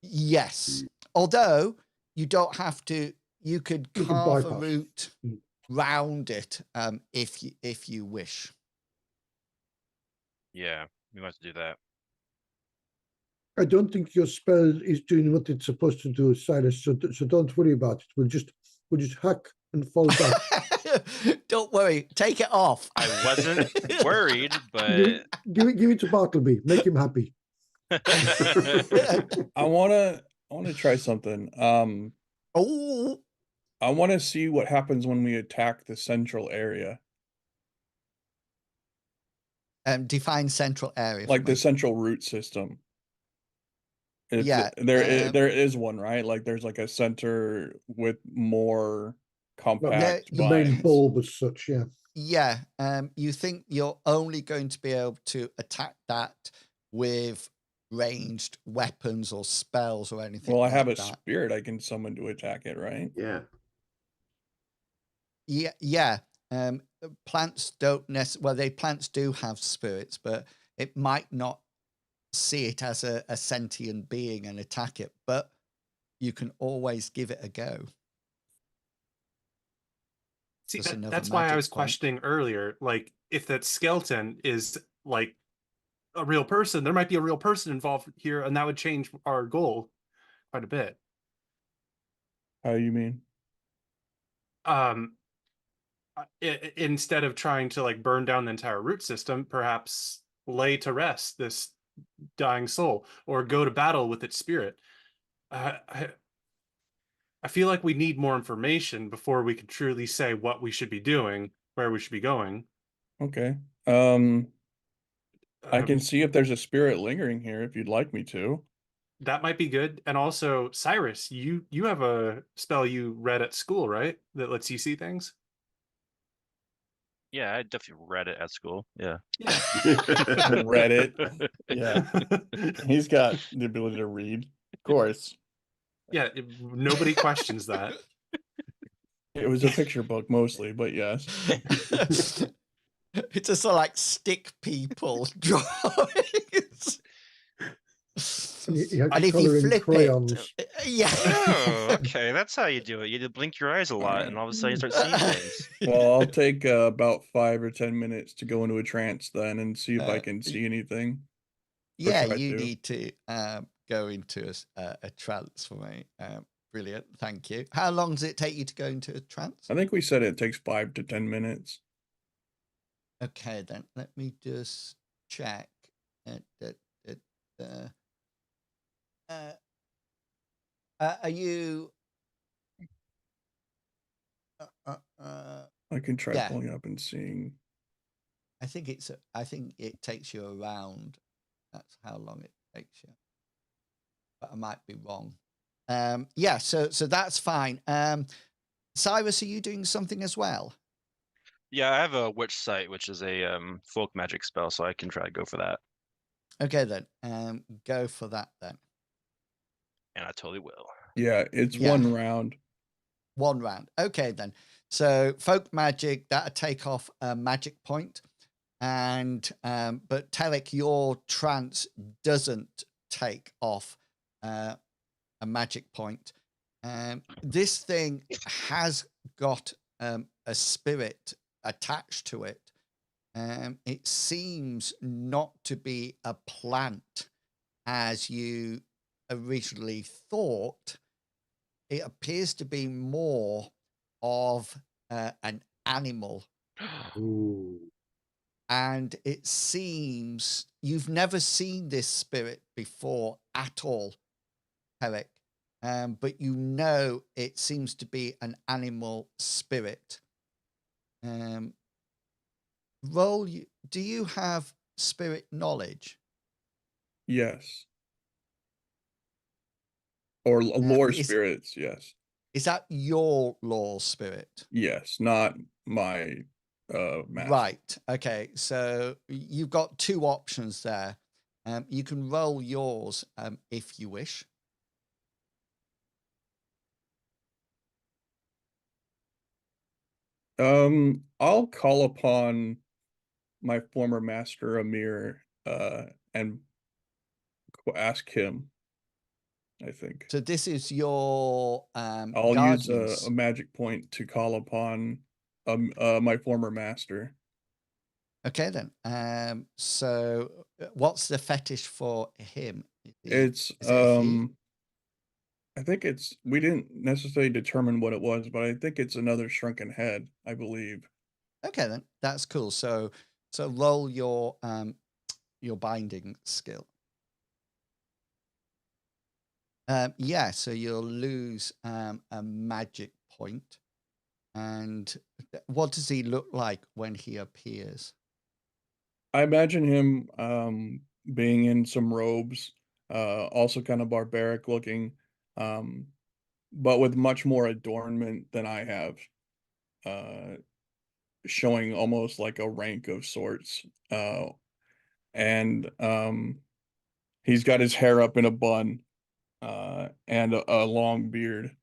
Yes, although you don't have to. You could You can carve a bypass. route round it if you wish. Yeah, we might have to do that. I don't think your spell is doing what it's supposed to do, Silas. So don't worry about it. We'll just hack and fall back. Don't worry, take it off. I wasn't worried, but give it to Bartleby. Make him happy. I wanna try something. Oh, I wanna see what happens when we attack the central area. define central area. Like for the me. central root system. Yeah, there is one, right? Like there's like a center with more compact The main vines. bulb as such, yeah. Yeah, you think you're only going to be able to attack that with ranged weapons or spells or anything. Well, I like have a that. spirit I can summon to attack it, right? Yeah. Yeah. Plants don't necessarily. Plants do have spirits, but it might not see it as a sentient being and attack it. But you can always give it a go. See, Just another that's why I magic was point. questioning earlier, like if that skeleton is like a real person, there might be a real person involved here, and that would change our goal quite a bit. How do you mean? Instead of trying to like burn down the entire root system, perhaps lay to rest this dying soul or go to battle with its spirit. I feel like we need more information before we can truly say what we should be doing, where we should be going. Okay. I can see if there's a spirit lingering here if you'd like me to. That might be good. And also, Cyrus, you have a spell you read at school, right? That lets you see things? yeah, I definitely read it at school. Yeah. Yeah. Read it. Yeah. He's got the ability to read. Of course. Yeah, nobody questions that. It was a picture book mostly, but yes. It's just like stick people drawings. You have And to if you colour in flip crayons. it, yeah. Oh, okay. That's how you do it. You blink your eyes a lot, and all of a sudden you start seeing things. Well, I'll take about 5 or 10 minutes to go into a trance then and see if I can y- see anything. Yeah, try you to. need to go into a trance for me. Brilliant, thank you. How long does it take you to go into a trance? I think we said it takes 5 to 10 minutes. Okay, then let me just check. Are you? I can try Yeah. pulling up and seeing. I think it takes you around. That's how long it takes you. But I might be wrong. Yeah, so that's fine. Cyrus, are you doing something as well? Yeah, I have a witch sight, which is a folk magic spell, so I can try to go for that, Okay then. Go for that then. and I totally will. Yeah, it's Yeah. 1 round. 1 round. Okay then. So folk magic, that'll take off a magic point. And but Tarek, your trance doesn't take off a magic point. This thing has got a spirit attached to it. It seems not to be a plant as you originally thought. It appears to be more of an animal. Ooh. And it seems you've never seen this spirit before at all, Eric. But you know it seems to be an animal spirit. Do you have spirit knowledge? Yes. Or lore is- spirits, yes. Is that your law spirit? Yes, not my master. Right. Okay. So you've got two options there. You can roll yours if you wish. I'll call upon my former master Amir and ask him, I think. So this is your I'll use a guardians. magic point to call upon my former master. Okay then. So what's the fetish for him? It's Is it a he? I think it's we didn't necessarily determine what it was, but I think it's another shrunken head, I believe. Okay then. That's cool. So roll your binding skill. Yeah, so you'll lose a magic point. And what does he look like when he appears? I imagine him being in some robes, also kind of barbaric looking, um, but with much more adornment than I have, uh, showing almost like a rank of sorts. And he's got his hair up in a bun, and a long beard.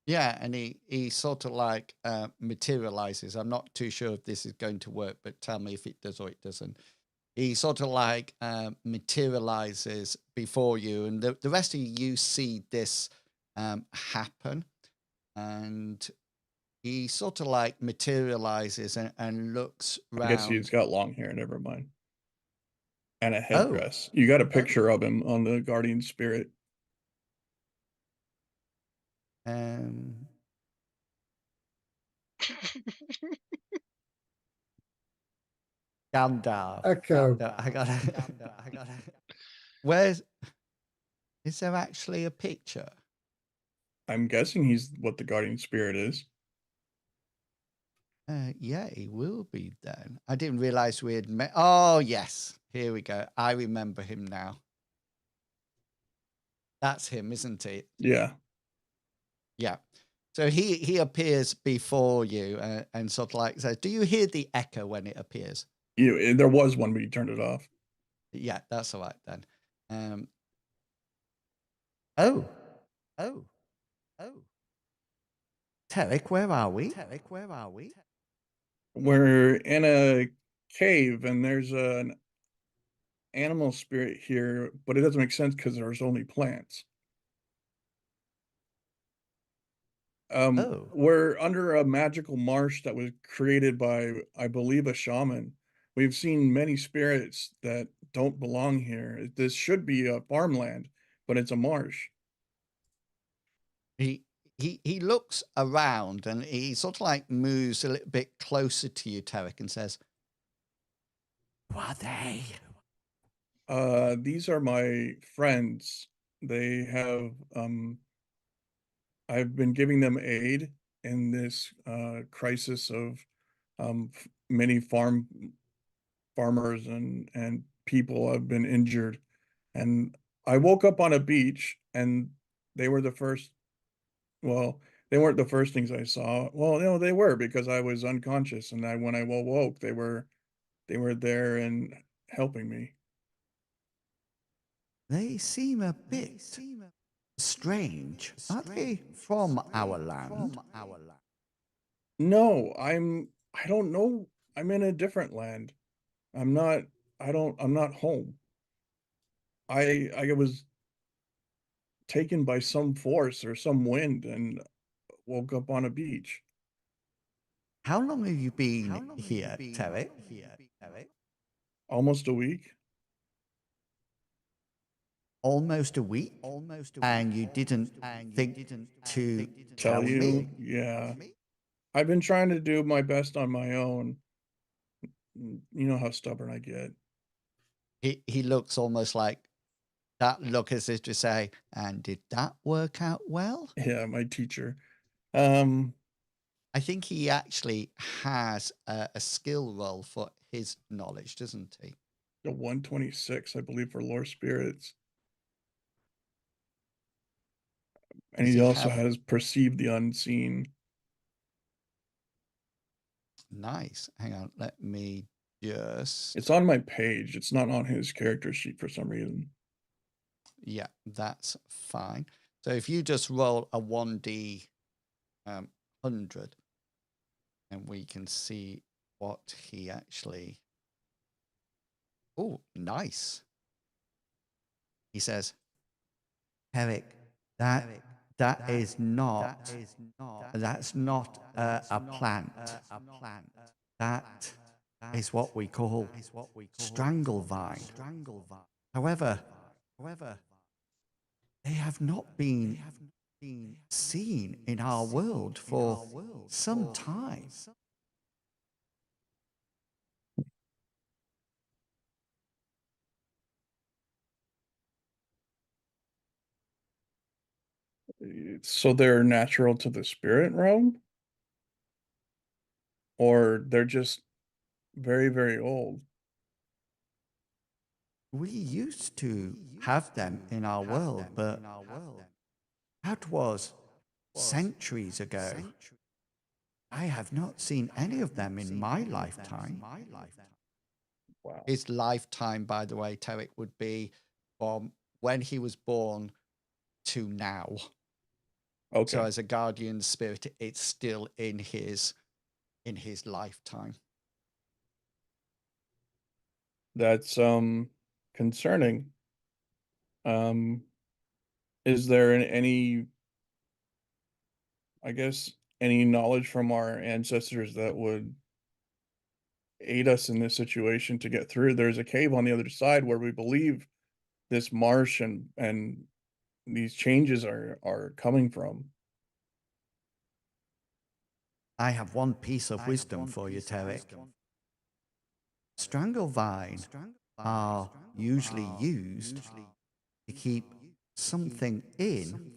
Yeah, and he sort of like materializes. I'm not too sure if this is going to work, but tell me if it does or it doesn't. He sort of like materializes before you, and the rest of you see this happen. And he sort of like materializes and looks I guess he's round. got long hair, never mind. And a Oh, headdress. You got a picture of him on the Guardian Spirit. um, Gandalf. Echo. No, I got Where's is there actually a picture? I'm guessing he's what the Guardian Spirit is. Yeah, he will be then. I didn't realize we had met. Oh, yes. Here we go. I remember him now. That's him, isn't it? Yeah. Yeah. So he appears before you and sort of like says, "Do you hear the echo when it appears?" There was one, but you turned it off. Yeah, that's all right then. Oh, oh, oh. Tarek, where are we? We're in a cave and there's an animal spirit here, but it doesn't make sense because there's only plants. Oh. We're under a magical marsh that was created by, I believe, a shaman. We've seen many spirits that don't belong here. This should be a farmland, but it's a marsh. He looks around and he sort of like moves a little bit closer to you, Tarek, and says, "Who are they?" These are my friends. They have I've been giving them aid in this crisis of many farmers and people have been injured. And I woke up on a beach and they were the first, well, they weren't the first things I saw. Well, no, they were because I was unconscious and when I woke, they were there and helping me. They seem a bit strange. Are they from our land? No, I don't know. I'm in a different land. I'm not I'm not home. I was taken by some force or some wind and woke up on a beach. How long have you been here, Tarek? Almost a week. Almost a week? And you didn't think to tell Tell you, me? yeah. I've been trying to do my best on my own. You know how stubborn I get. He looks almost like that look as if to say, "And did that work out well?" Yeah, my teacher. Um, I think he actually has a skill roll for his knowledge, doesn't he? the 126, I believe, for lore spirits. And Does he he also have- has perceived the unseen. Nice. Hang on, let me just. It's on my page. It's not on his character sheet for some reason. Yeah, that's fine. So if you just roll a 1d 100, and we can see what he actually. Oh, nice. He says, Eric, that is not. That's not a plant. That is what we call stranglevine. However, they have not been seen in our world for some time. So they're natural to the spirit realm? Or they're just very, very old? We used to have them in our world, but that was centuries ago. I have not seen any of them in my lifetime. Wow. His lifetime, by the way, Tarek, would be from when he was born to now. Okay. So as a guardian spirit, it's still in his lifetime. That's concerning. Is there any, I guess, any knowledge from our ancestors that would aid us in this situation to get through? There's a cave on the other side where we believe this marsh and these changes are coming from. I have one piece of wisdom for you, Tarek. Stranglevine are usually used to keep something in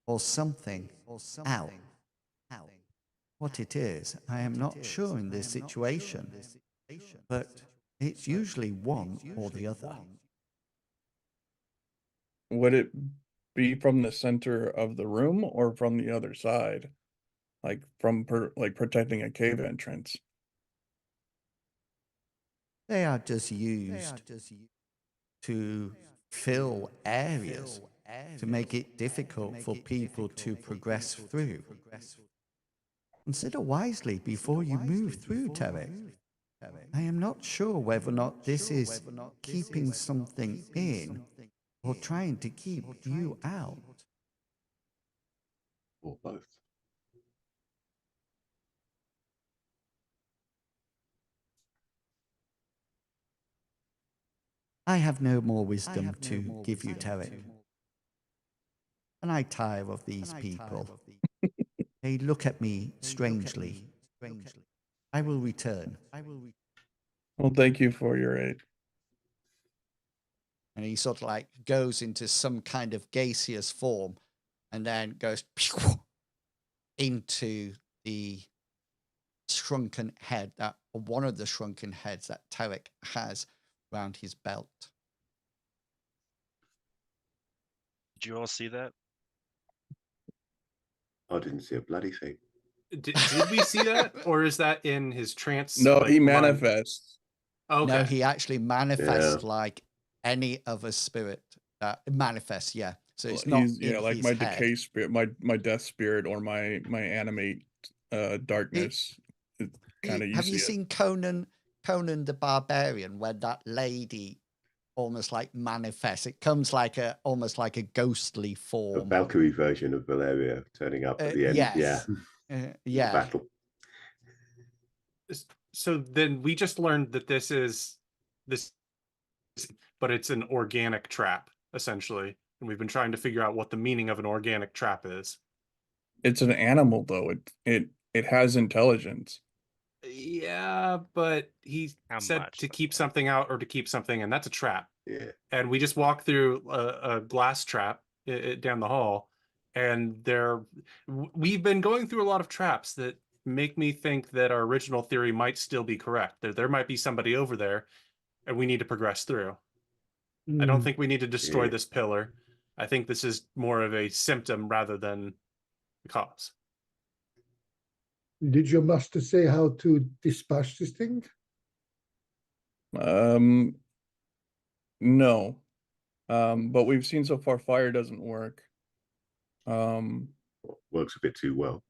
or something out. What it is, I am not sure in this situation, but it's usually one or the other. Would it be from the center of the room or from the other side? Like from protecting a cave entrance? They are just used to fill areas to make it difficult for people to progress through. Consider wisely before you move through, Tarek. I am not sure whether or not this is keeping something in or trying to keep you out. Or both. I have no more wisdom to give you, Tarek. And I tire of these people. They look at me strangely. I will return. Well, thank you for your aid. And he sort of like goes into some kind of gaseous form and then goes into the shrunken head, that one of the shrunken heads that Tarek has around his belt. Did you all see that? I didn't see a bloody thing. Did we see that, or is that in his trance? No, like, he mind? manifests. Okay. No, he actually manifests Yeah. like any other spirit that manifests. Yeah, so it's He's not in like his my head. decay spirit, my death spirit, or my animate darkness. Kind of Have you seen Conan the Barbarian, where that lady almost like manifests? It comes like almost like a ghostly A form. Valkyrie version of Valeria turning up at the end. Yes. Yeah. Yeah. Battle. So then we just learned that this, but it's an organic trap essentially, and we've been trying to figure out what the meaning of an organic trap is. It's an animal though. It has intelligence. Yeah, but he How said much, to though? keep something out or to keep something, and that's a trap. Yeah. And we just walked through a glass trap down the hall, and we've been going through a lot of traps that make me think that our original theory might still be correct. There might be somebody over there, and we need to progress through. I don't think we need to destroy Yeah. this pillar. I think this is more of a symptom rather than the cause. Did your master say how to dispatch this thing? No. But we've seen so far fire doesn't work. Works a bit too well.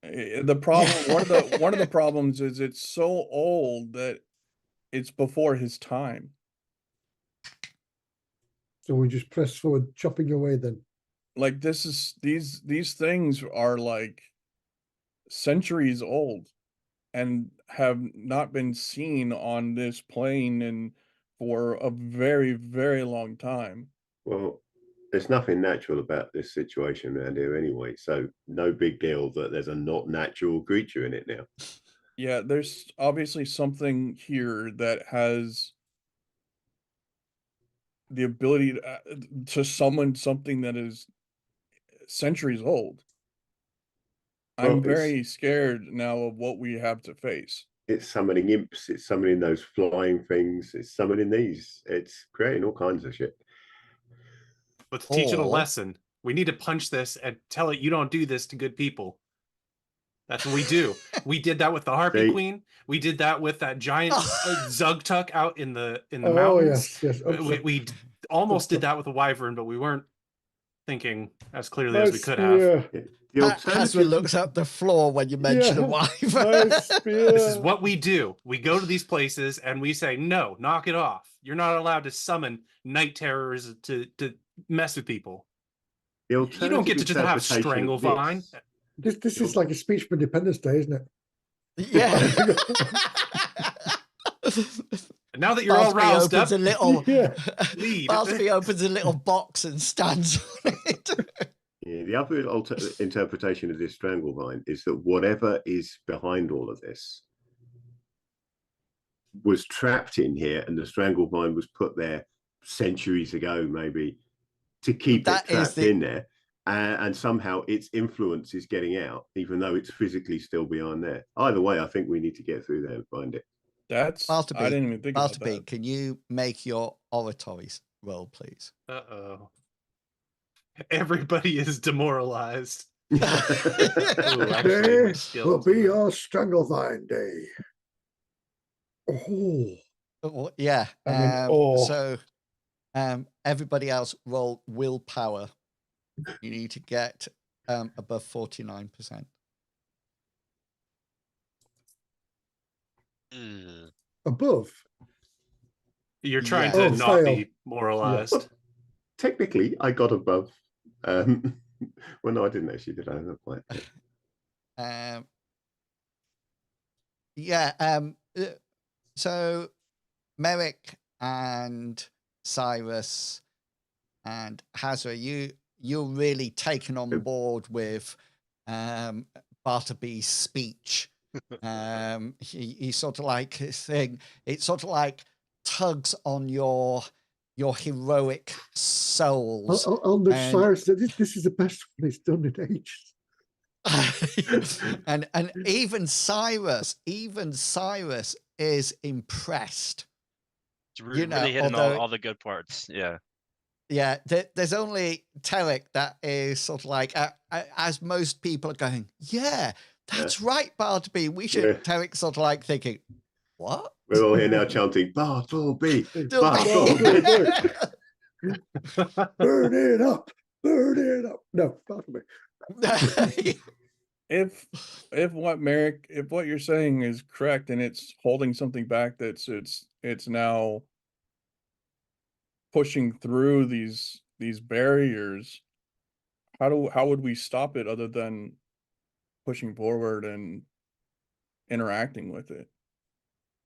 The problem, one of the problems is it's so old that it's before his time. So we just press forward, chopping away then. Like these things are like centuries old and have not been seen on this plane and for a very, very long time. Well, there's nothing natural about this situation around here anyway, so no big deal that there's a not natural creature in it now. Yeah, there's obviously something here that has the ability to summon something that is centuries old. Well, I'm very scared now of what we have to face. It's summoning imps, it's summoning those flying things, it's summoning these, it's creating all kinds of shit. Let's teach it a Or- lesson. We need to punch this and tell it you don't do this to good people. That's what we do. We did that with the Harpy See? Queen. We did that with that giant Zugtuk out in the Oh mountains. yes, yes. We almost did that with a Wyvern, but we weren't thinking as clearly My as we could have. spear. The Hasra alternative, looks up the floor when you mention a Yeah, wife. my spear. This is what we do. We go to these places and we say, no, knock it off. You're not allowed to summon night terrors to mess with people. the You don't get to just have interpretation of Stranglevine. This is like a speech for Independence Day, isn't it? Yeah. Now that you're all Bartleby roused up, opens a little. Yeah. lead. Bartleby opens a little box and stands on it. Yeah, the other interpretation of this Stranglevine is that whatever is behind all of this was trapped in here, and the Stranglevine was put there centuries ago, maybe, to keep That it is trapped in there. And somehow its influence is getting out, even though it's physically still behind there. Either way, I think we need to get through there and find it. That's Bartleby, I didn't even think about Bartleby, that. can you make your oratories roll, please? Uh-oh. Everybody is demoralized. Ooh, actually, my Today will skills be are- your Stranglevine day. Oh, Oh, yeah. I mean, So everybody else roll willpower. You need to get above 49%. Ugh. above. You're trying Yeah. to Oh, not fail. be moralized. Well, technically, I got above. Well, no, I didn't actually, did I? Not quite. Yeah. So Merrick and Cyrus and Hazra, you're really taken on board with Bartleby's speech. He sort of like saying it sort of like tugs on your heroic souls. On the and- Cyrus, this is the best one he's done in ages. and even Cyrus is impressed. It's really know, hitting although- all the good parts. Yeah. Yeah, there's only Tarek that is sort of like, as most people are going, yeah, that's right, Bartleby. We should. Yeah. Tarek's sort of like thinking, what? We're all here now chanting, Bartleby, Bartleby. Bartleby. Burn it up, burn it up. No, Bartleby. If what you're saying is correct and it's holding something back, it's now pushing through these barriers, how would we stop it other than pushing forward and interacting with it?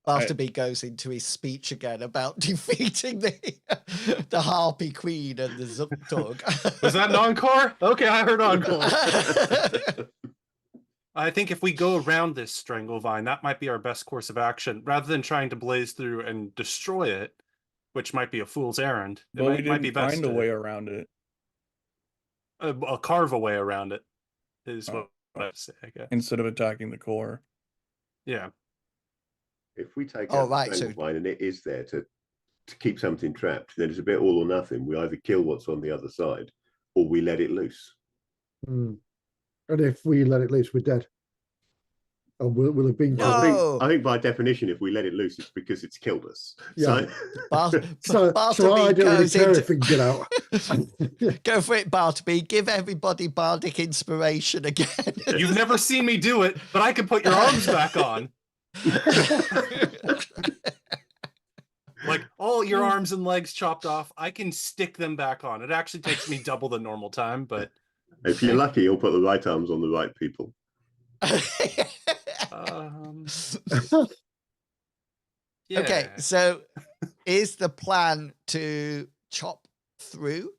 Bartleby goes into his speech again about defeating the Harpy Queen and the Zugtug. Was that an encore? Okay, I heard encore. I think if we go around this Stranglevine, that might be our best course of action, rather than trying to blaze through and destroy it, which might be a fool's errand. But we didn't find a way around it. A carve a way around it is what I say, I guess. Instead of attacking the core. Yeah. If we take Oh, out right, the so- Stranglevine and it is there to to keep something trapped, then it's a bit all or nothing. We either kill what's on the other side, or we let it loose. And if we let it loose, we're dead. Or we'll have been killed. No. I think by definition, if we let it loose, it's because it's killed us. Yeah. So So I don't really care if we can get out. Go for it, Bartleby. Give everybody bardic inspiration again. You've never seen me do it, but I can put your arms back on. Like all your arms and legs chopped off, I can stick them back on. It actually takes me double the normal time, but if you're lucky, you'll put the right arms on the right people. Yeah. Okay, so is the plan to chop through?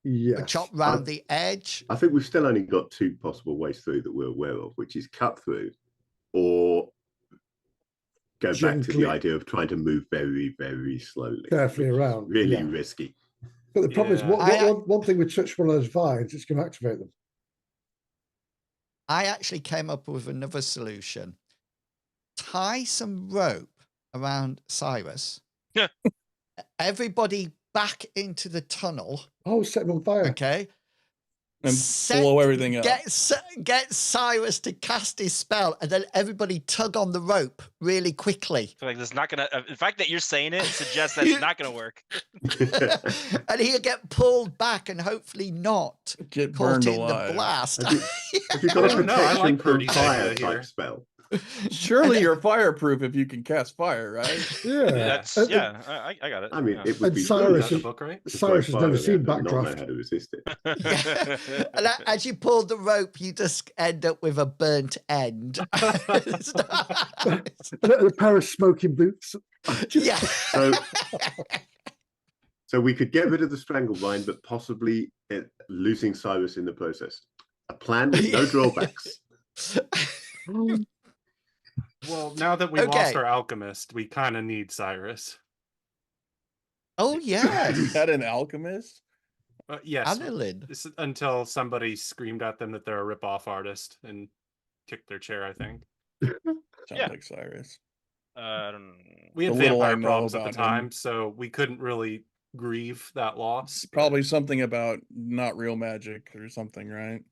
Yes. Chop round the edge? I think we've still only got 2 possible ways through that we're aware of, which is cut through or go back to Gently. the idea of trying to move very, very slowly. Carefully which is around, Really yeah. risky. But the problem is, Yeah. one thing with touch one of those vines, it's going to activate them. I actually came up with another solution. Tie some rope around Cyrus. Yeah. Everybody back into the tunnel. Oh, set them on fire. Okay. And blow everything up. Get Cyrus to cast his spell, and then everybody tug on the rope really quickly. I feel like this is not gonna. The fact that you're saying it suggests that it's not gonna work. And he'll get pulled back and hopefully not Get caught burned in alive. the blast. Have you got a I don't know, I protection like from Birdie's fire idea type here. spell? Surely you're fireproof if you can cast fire, right? Yeah. That's And- I got it. I mean, yeah. it would And be Is Cyrus that the is- book, right? Cyrus has never seen Not know backdraft. how to resist it. And as you pull the rope, you just end up with a burnt end. It's not- And a pair of smoking boots. yeah. So we could get rid of the stranglevine, but possibly losing Cyrus in the process. A plan with no drawbacks. Well, now that we Okay. lost our alchemist, we kind of need Cyrus. Oh, yeah. Is that an alchemist? Yes, Annalyn. this is until somebody screamed at them that they're a rip-off artist and kicked their chair, I think. Sounds Yeah. like Cyrus. I don't know. We had The little I vampire know problems at the about him. time, so we couldn't really grieve that loss. but- Probably something about not real magic or something, right?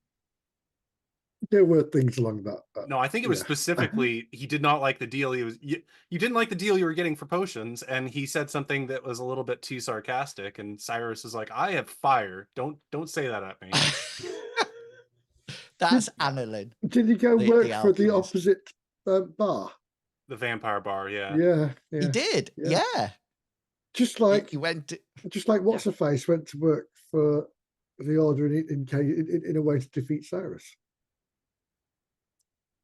There were things along that. No, I think it was Yeah. specifically he did not like the deal. You didn't like the deal you were getting for potions, and he said something that was a little bit too sarcastic. And Cyrus is like, "I have fire. Don't say that at me." That's Annalyn. Did he go The work for the alchemist. opposite bar? The vampire bar, yeah. Yeah. He did. Yeah. Yeah. Just like He went to, what's her face went to work for the Order in a way to defeat Cyrus.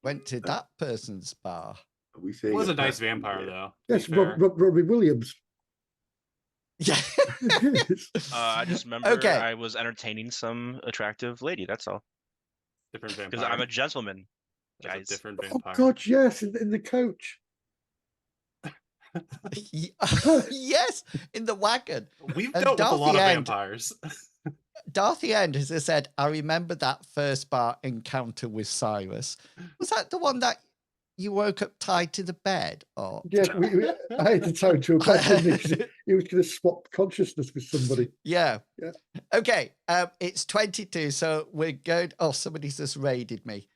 that person's bar. Are we He seeing was a nice pattern vampire, here? though. to Yes, be fair. Robbie Williams. Yeah. I just remember Okay. I was entertaining some attractive lady. That's all. Different Because vampire. I'm a gentleman, That's a guys. different Oh vampire. God, yes, in the coach. Yes, in the wagon. We've And dealt with a lot of Darth End- vampires. Dorothy End has said, I remember that first bar encounter with Cyrus. Was that the one that you woke up tied to the bed? Or Yeah, I had to tell him to a bed because he was going to swap consciousness with somebody. yeah. Yeah. Okay. It's 22, so we're good. Oh, somebody's just raided me.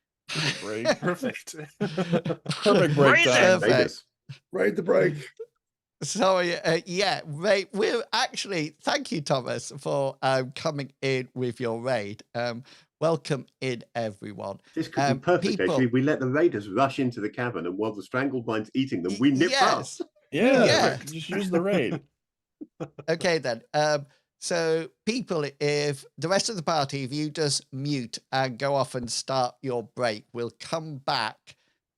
Break. Perfect. Perfect break Raise it! time. Perfect. Vegas. Raid the break. Sorry, yeah, Ray, we're actually, thank you, Thomas, for coming in with your raid. Welcome in, everyone. This could be perfect, people- actually. We let the raiders rush into the cavern, and while the stranglevine's eating them, we nip past. Yeah, Yeah. just use the raid. Okay, then. So, people, if the rest of the party, if you just mute and go off and start your break, we'll come back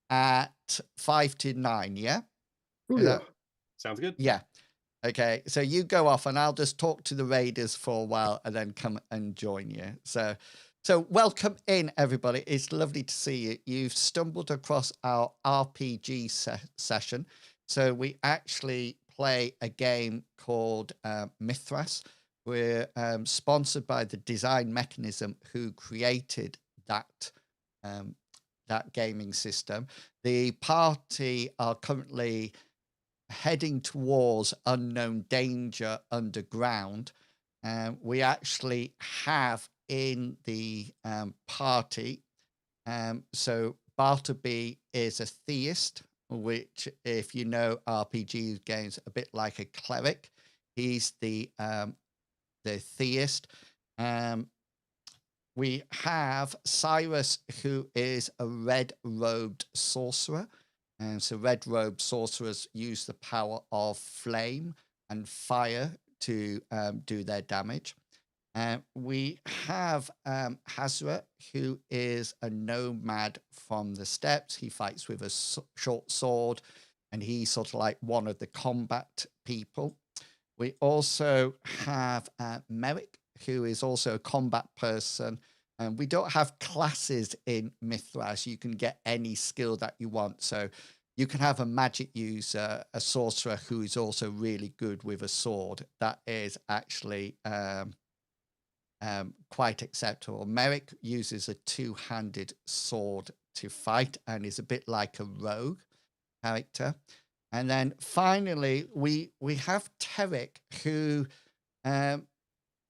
at 5 to 9, yeah? Oh, Is yeah. that- Sounds good. Yeah. Okay. So you go off and I'll just talk to the raiders for a while and then come and join you. So welcome in, everybody. It's lovely to see you. You've stumbled across our RPG session. So we actually play a game called Mythras. We're sponsored by the Design Mechanism, who created that that gaming system. The party are currently heading towards unknown danger underground, we actually have in the party. So Bartleby is a theist, which, if you know RPG games, a bit like a cleric. He's the theist. We have Cyrus, who is a red-robed sorcerer. And so red-robed sorcerers use the power of flame and fire to do their damage. We have Hazra, who is a nomad from the steppes. He fights with a short sword, and he's sort of like one of the combat people. We also have Merrick, who is also a combat person. And we don't have classes in Mythras. You can get any skill that you want. So you can have a magic user, a sorcerer who is also really good with a sword. That is actually quite acceptable. Merrick uses a two-handed sword to fight and is a bit like a rogue character. And then finally, we have Terrick, who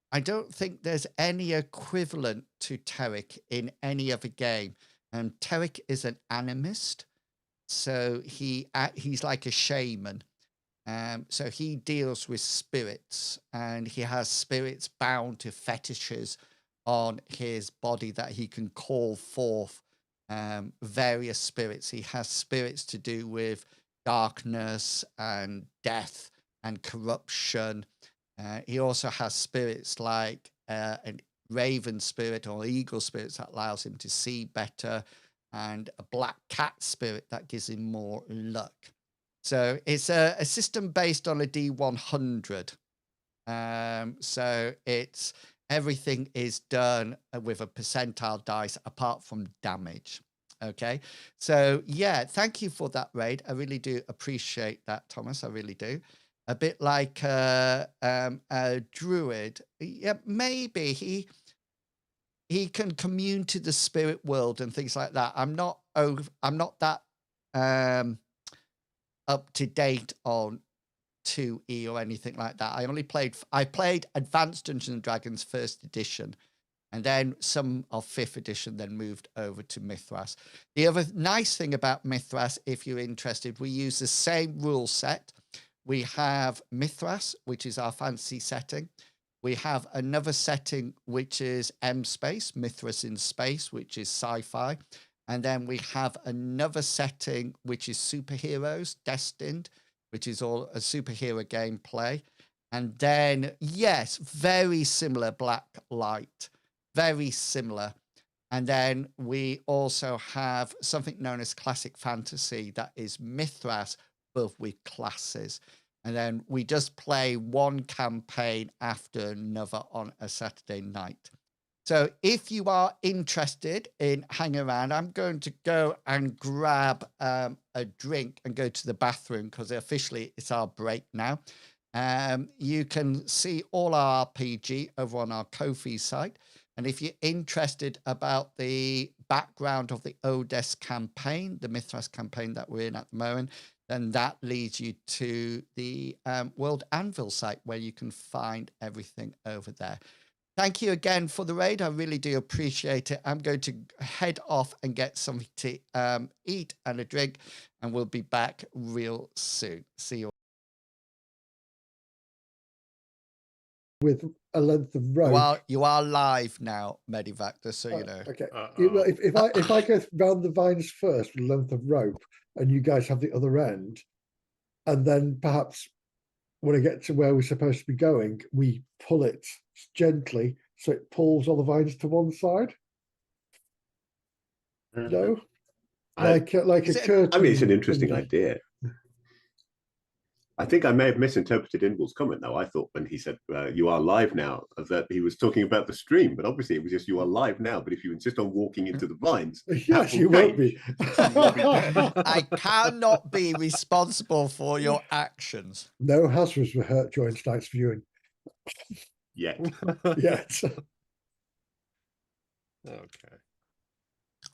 I don't think there's any equivalent to Terrick in any other game. And Terrick is an animist, so he's like a shaman. So he deals with spirits, and he has spirits bound to fetishes on his body that he can call forth various spirits. He has spirits to do with darkness and death and corruption. He also has spirits like a raven spirit or eagle spirit that allows him to see better, and a black cat spirit that gives him more luck. So it's a system based on a D100. So it's everything is done with a percentile dice apart from damage. Okay, so yeah, thank you for that raid. I really do appreciate that, Thomas. I really do. A bit like a druid. Yeah, maybe he can commune to the spirit world and things like that. I'm not that up to date on 2E or anything like that. I played Advanced Dungeons and Dragons first edition, and then some of 5th edition, then moved over to Mythras. The other nice thing about Mythras, if you're interested, we use the same rule set. We have Mythras, which is our fantasy setting. We have another setting, which is M-Space, Mythras in Space, which is sci-fi. And then we have another setting, which is superheroes, Destined, which is all a superhero gameplay. And then, yes, very similar Black Light, very similar. And then we also have something known as classic fantasy, that is Mythras, but with classes. And then we just play one campaign after another on a Saturday night. So if you are interested in hanging around, I'm going to go and grab a drink and go to the bathroom, because officially it's our break now. You can see all our RPG over on our Ko-fi site. And if you're interested about the background of the Odes campaign, the Mythras campaign that we're in at the moment, then that leads you to the World Anvil site, where you can find everything over there. Thank you again for the raid. I really do appreciate it. I'm going to head off and get something to eat and a drink, and we'll be back real soon. See you. With a length of rope. You are live now, Medivac, just so you know. Okay. Well, if I go round the vines first with a length of rope, and you guys have the other end, and then perhaps when I get to where we're supposed to be going, we pull it gently so it pulls all the vines to one side. No, like a curtain. I mean, it's an interesting idea. I think I may have misinterpreted Inble's comment, though. I thought when he said you are live now, that he was talking about the stream, but obviously it was just you are live now. But if you insist on walking into the vines, yes, you won't be. I cannot be responsible for your actions. No Hasras were hurt during tonight's viewing. Yet. Yet.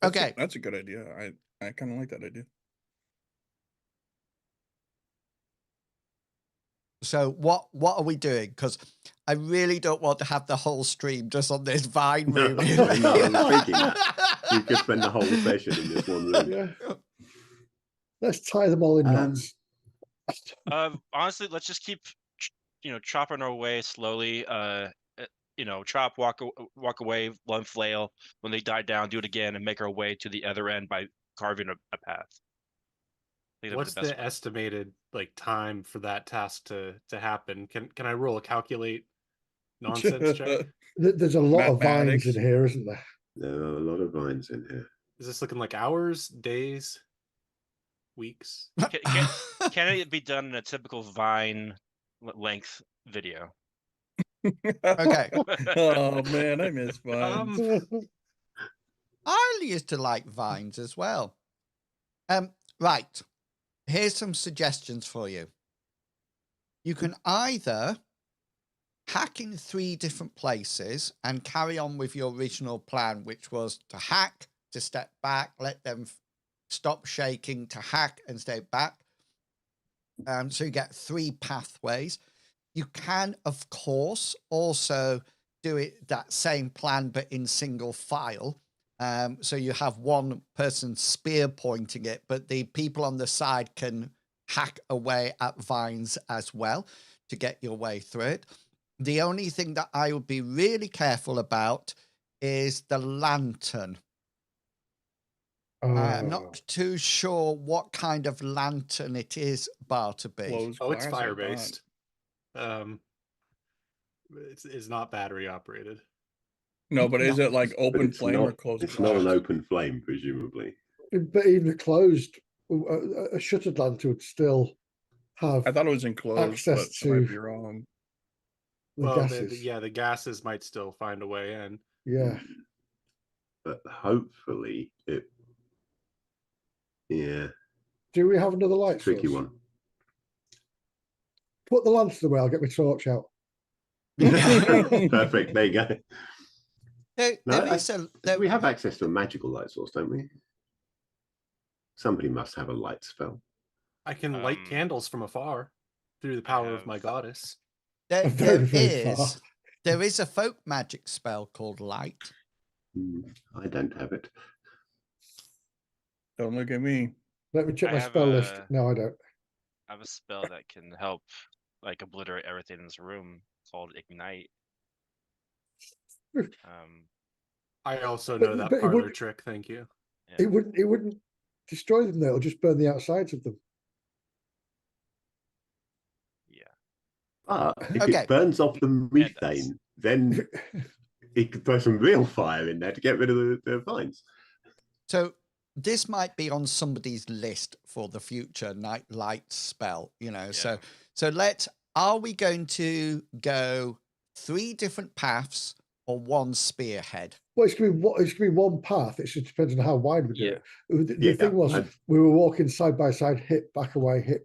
Okay. That's a good idea. I kind of like that idea. So what are we doing? Because I really don't want to have the whole stream just on this vine No, room. no, I was thinking that. We could spend the whole session in this one room. Yeah. Let's tie them all in knots. Honestly, let's just keep, chopping our way slowly. Chop, walk away, one flail. When they die down, do it again, and make our way to the other end by carving a path. I think that'd be What's the best the way. estimated time for that task to happen? Can I roll a calculate nonsense check? There's a lot of vines Mathematics. in here, isn't there? There are a lot of vines in here. Is this looking like hours, days, weeks? Can it be done in a typical Vine length video? Okay. Oh man, I miss vines. I used to like vines as well. Right. Here's some suggestions for you. You can either hack in 3 different places and carry on with your original plan, which was to hack, to step back, let them stop shaking, to hack and stay back. So you get 3 pathways. You can, of course, also do it that same plan, but in single file. So you have one person spear pointing it, but the people on the side can hack away at vines as well to get your way through it. The only thing that I would be really careful about is the lantern. I'm not too sure what kind of lantern it is, Bartleby. Closed Oh, it's glass, I fire thought. based. It's not battery operated. No, but is it like But open it's flame not, or closed it's glass? not an open flame, presumably. But even a closed, a shuttered lantern would still have I thought it was enclosed, access but I might to be wrong. the Well, gases. the gases might still find a way in. Yeah. But hopefully it. Yeah, Do we have another light tricky source? one. Put the lantern away. I'll get my torch out. Perfect. There you go. We have access to a magical light source, don't we? Somebody must have a light spell. I can light candles from afar through the power of my goddess. There Very far. is a folk magic spell called light. I don't have it. Don't look at me. Let me check I my have spell list. No, I don't. I have a spell that can help, obliterate everything in this room called Ignite. I also know that but it parlor would- trick. Thank you. It wouldn't destroy them though. It'll just burn the outsides of them. But if Okay. it burns off the methane, then it could throw some real fire in there to get rid of the vines. So this might be on somebody's list for the future night light spell, So are we going to go 3 different paths or 1 spearhead? Well, it's gonna be one path. It just depends on how wide we do it. The thing was, and- we were walking side by side, hit back away,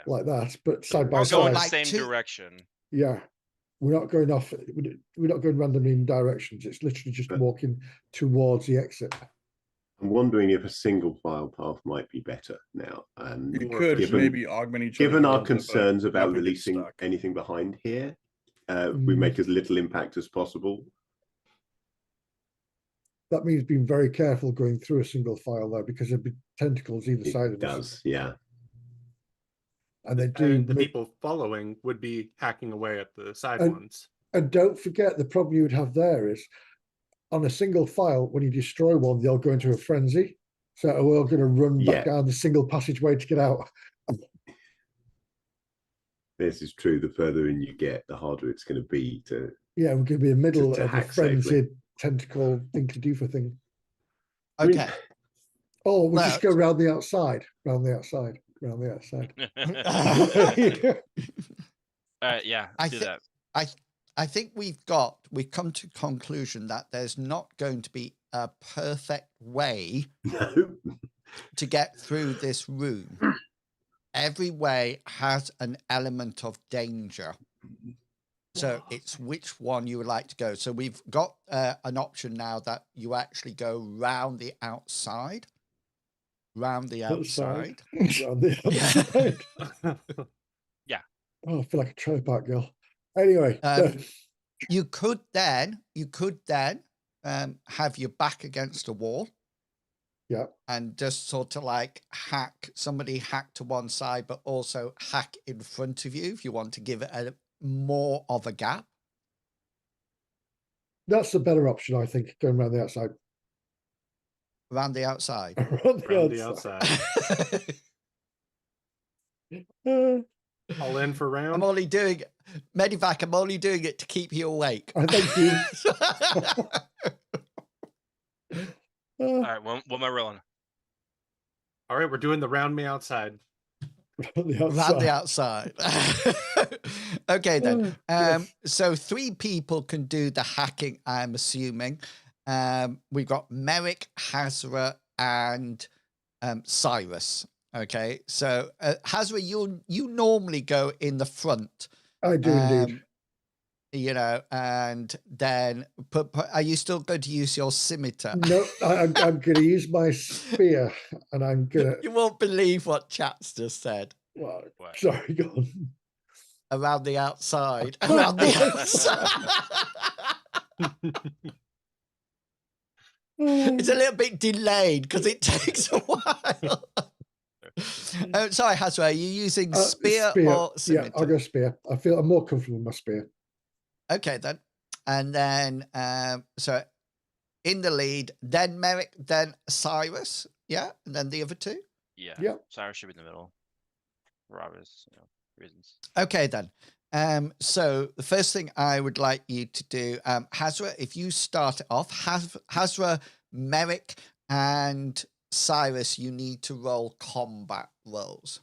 like that. But side by We're going the side, same 2 direction. yeah, we're not going off. We're not going randomly in directions. It's literally just But- walking towards the exit. I'm wondering if a single file path might be better now. You could given- maybe augment each other. Given a our little bit, but concerns about nothing gets releasing stuck. anything behind here, we make as little impact as possible. That means being very careful going through a single file though, because there'd be tentacles either side It of us, does, yeah. and they do. And the people following would be hacking away at the side ones. And don't forget, the problem you would have there is on a single file, when you destroy one, they'll go into a frenzy. So we're all going to run back down the single passageway to get out. This is true. The further in you get, the harder it's going to be to. Yeah, we're going to be in the middle to of a hack safely. frenzied tentacle thing to do for thing. Okay. Oh, we'll just go But- round the outside, round the outside. Yeah, I do thi- that. I think we've come to conclusion that there's not going to be a perfect way No. to get through this room. Every way has an element of danger. So it's which one you would like to go. So we've got an option now that you actually go round the outside. Round the outside. Round the outside. Yeah. Oh, I feel like a trailer park girl. Anyway, You could then have your back against a wall. Yeah. And just sort of like hack to one side, but also hack in front of you if you want to give it a more of a gap. That's the better option, I think, going around the outside. Around the outside. Around the outside. All in for round. I'm only doing Medivac, I'm only doing it to keep you awake. Thank you. All right, what am I rolling? All right, we're doing the round me outside. Around the Around the outside. outside. Okay, then. Yes. So 3 people can do the hacking, I'm assuming. We've got Merrick, Hazra, and Cyrus. Okay, so Hazra, you normally go in the front. I do indeed. You know, and then, but are you still going to use your scimitar? No, I'm going to use my spear, and I'm going to. You won't believe what Chat's just said. Well, What? sorry, go on. Around the outside. Around the outside. It's a little bit delayed because it takes a while. Sorry, Hazra, are you using spear or scimitar? Yeah, I'll go spear. I'm more comfortable with my spear. Okay, then. And then, so in the lead, then Merrick, then Cyrus. Yeah. And then the other 2. Yeah. Yeah. Cyrus should be in the middle. For obvious, reasons. Okay, then. So the first thing I would like you to do, Hazra, if you start it off, Hazra, Merrick, and Cyrus, you need to roll combat rolls.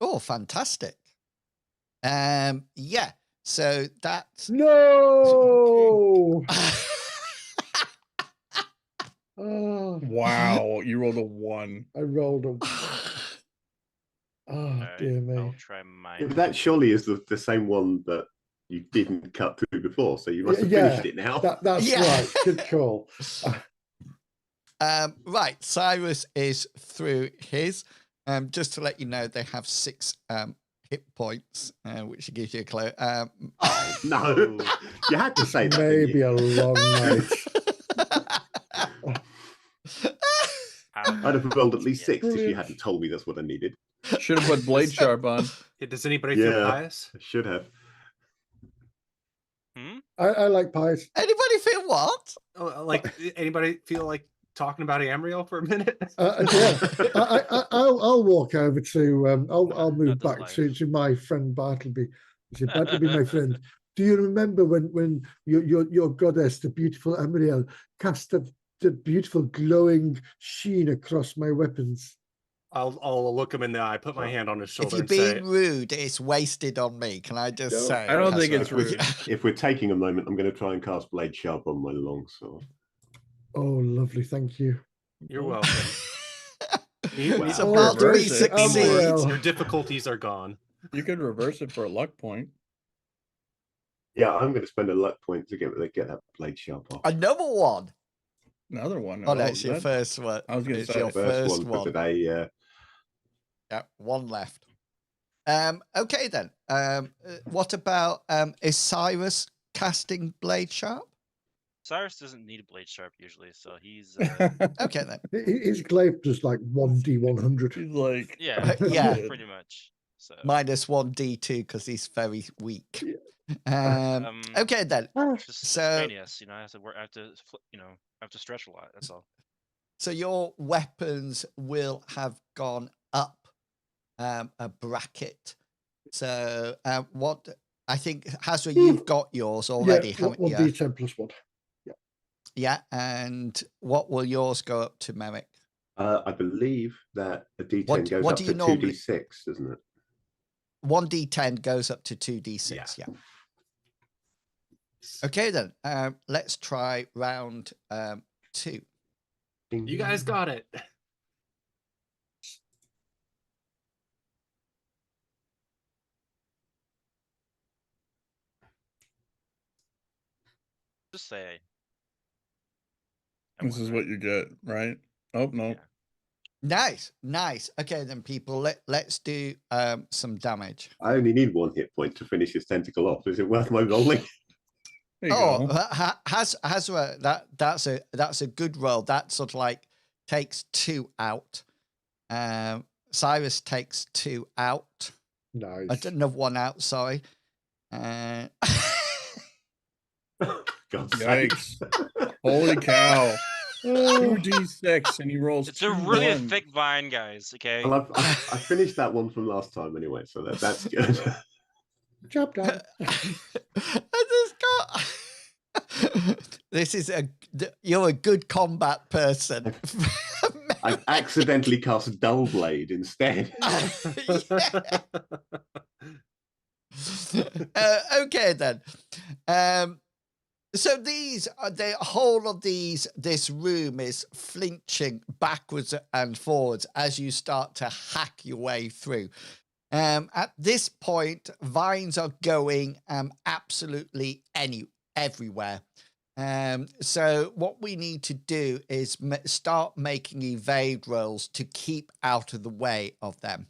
Oh, fantastic. Yeah. So that's No. Oh, Wow, you rolled a 1. I rolled a. Oh, Alright, dear me. I'll try mine. Yeah, but that surely is the same one that you didn't cut through before, so you must have Yeah, finished it now. That's Yeah. right. Good call. Right. Cyrus is through his. Just to let you know, they have 6 hit points, which gives you a clue. Oh, no. You had to say that, didn't Maybe you? a long night. I'd have rolled at least Yeah. 6 if you Brilliant. hadn't told me that's what I needed. Should have put Blade Sharp on. Does anybody feel Yeah. pious? I should have. I like pies. Anybody feel what? Oh, like anybody feel like talking about Amriel for a minute? Yeah, I'll walk over to. I'll move Not this back life. to my friend Bartleby. I said, Bartleby, my friend. Do you remember when your goddess, the beautiful Amriel, cast the beautiful glowing sheen across my weapons? I'll look him in the eye, put my hand on his If shoulder, you're and say, being rude, it's wasted on me. Can I just No, say? I don't think Hazra? it's rude. If we're taking a moment, I'm going to try and cast Blade Sharp on my longsword. Oh, lovely, thank you. "You're welcome." It's Wow. about to be Reverse it. succeed. Amriel. Your difficulties are gone. You could reverse it for a luck point. Yeah, I'm going to spend a luck point to get that Blade Sharp off. Another one. Another one. Oh, no, it's your that- first one. I was gonna It's say, your First first one for today, yeah. Yeah, 1 left. Okay then. What about is Cyrus casting Blade Sharp? Cyrus doesn't need a blade sharp usually, so he's Okay then. His glaive does like 1d100. He's like, yeah, Yeah. pretty much. So Minus 1d2 because he's very weak. Okay then. just So- Manius, I have to work. I have to, I have to stretch a lot. That's all. So your weapons will have gone up a bracket. So what I think, Hazra, you've got yours already, Yeah, haven't you? 1d10 plus 1. Yeah, and what will yours go up to, Merrick? I believe that a D10 What- goes what up do to you normally- 2d6, doesn't it? 1d10 goes up to 2d6. Yeah. Okay then. Let's try round 2. You guys got it. Just say This is what you get, right? Oh no. Yeah. Nice. Okay, then people, let's do some damage. I only need 1 hit point to finish his tentacle off. Is it worth my rolling? There you Oh, go. Hazra, that's a good roll. That sort of like takes 2 out. Cyrus takes 2 out. Nice. I didn't have 1 out. Sorry. God's sake. Yikes. Holy cow. 2d6 and he rolls It's a 2 really ones. thick vine, guys. Okay. Well, I finished that one from last time anyway, so that's good. Job done. I just got. You're a good combat person. I accidentally cast Dull Blade instead. Okay then. So the whole of this room is flinching backwards and forwards as you start to hack your way through. At this point, vines are going absolutely everywhere. So what we need to do is start making evade rolls to keep out of the way of them.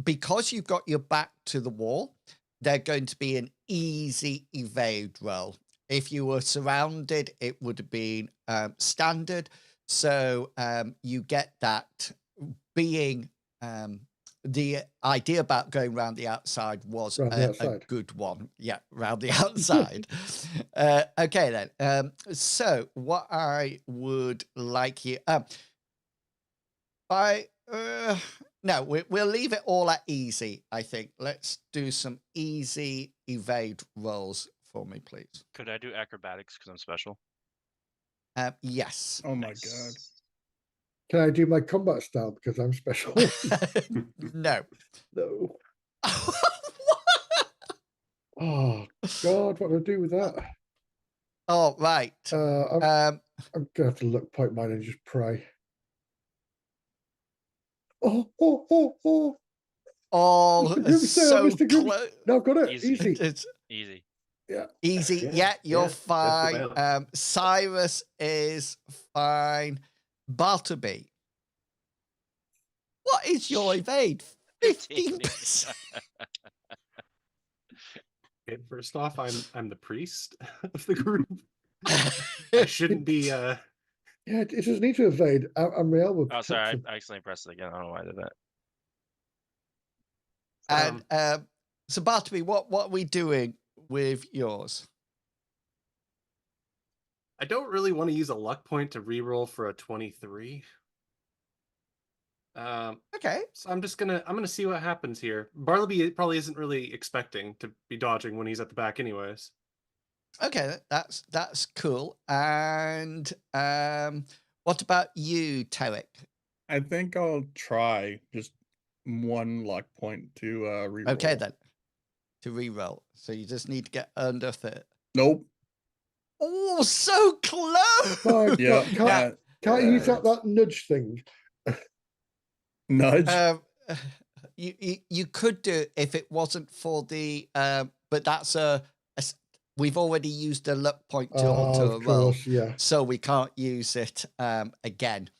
Because you've got your back to the wall, they're going to be an easy evade roll. If you were surrounded, it would have been standard. So you get that. Being the idea about going around the outside was a good one. Yeah, round the outside. Okay, then. So what I would like you... no, we'll leave it all at easy, I think. Let's do some easy evade rolls for me, please. Could I do acrobatics because I'm special? Yes. Oh my Nice. Can I do my combat style because I'm special? No. No. Oh God, what do I do with that? Oh, right. I'm gonna have to look point mine and just pray. Oh. All Mr. Grimsdale, so Mr. Grimsdale. close. No, got it. Easy. Easy. It's Easy. Yeah. easy. Yeah, Yeah, you're yeah, just fine. about. Cyrus is fine. Bartleby, what is your evade? 15%. Okay, first off, I'm the priest of the group. I shouldn't be. Yeah, it doesn't need to evade. I'm real with Oh, sorry. protection. I accidentally pressed it again. I don't know why I did that. And so Bartleby, what are we doing with yours? I don't really want to use a luck point to reroll for a 23. Okay. So I'm gonna see what happens here. Bartleby probably isn't really expecting to be dodging when he's at the back, anyways. Okay, that's cool. And what about you, Tarek? I think I'll try just 1 luck point to reroll. Okay, then. To reroll. So you just need to get under 30. Nope. Oh, so close! My Yeah. God, can't you use that nudge thing? Nudge. You could do it if it wasn't for the but that's we've already used a luck point to onto a Of roll, course, yeah. so we can't use it again.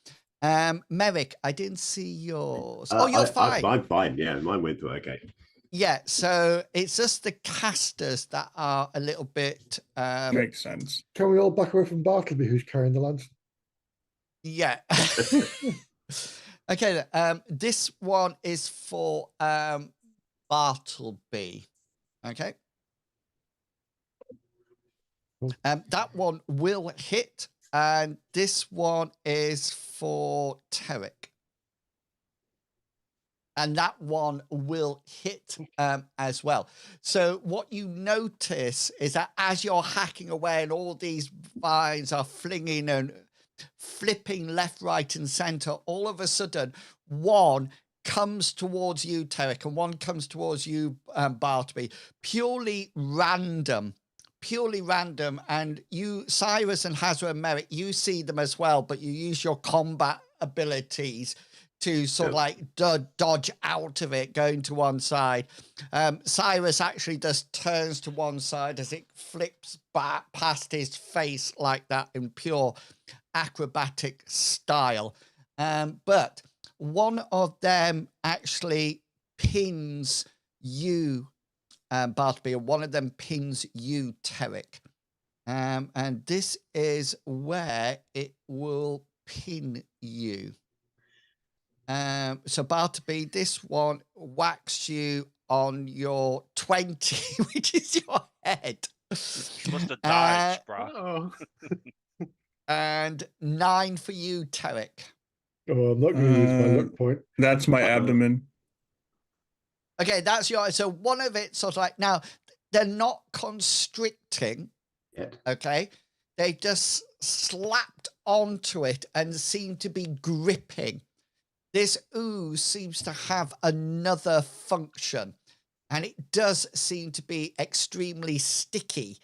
Merrick, I didn't see yours. Oh, you're fine. I'm fine. Yeah, mine went through okay. Yeah, so it's just the casters that are a little bit Makes sense. Can we all back away from Bartleby, who's carrying the lantern? yeah. Okay, this one is for Bartleby. Okay. That one will hit, and this one is for Tarek. And that one will hit as well. So what you notice is that as you're hacking away and all these vines are flinging and flipping left, right, and center, all of a sudden, one comes towards you, Tarek, and one comes towards you, Bartleby. Purely random. And you, Cyrus and Hazra and Merrick, you see them as well, but you use your combat abilities to sort of like dodge out of it, going to one side. Cyrus actually just turns to one side as it flips back past his face like that in pure acrobatic style. But one of them actually pins you, Bartleby, and one of them pins you, Terrick. And this is where it will pin you. So Bartleby, this one whacks you on your 20, which is your head. You must have dodged, bro. Oh. And 9 for you, Terrick. Oh, I'm not going to use my luck point. That's my abdomen. Okay, that's your. So one of it sort of like, now they're not constricting. Yet. Okay, they just slapped onto it and seem to be gripping. This ooze seems to have another function, and it does seem to be extremely sticky.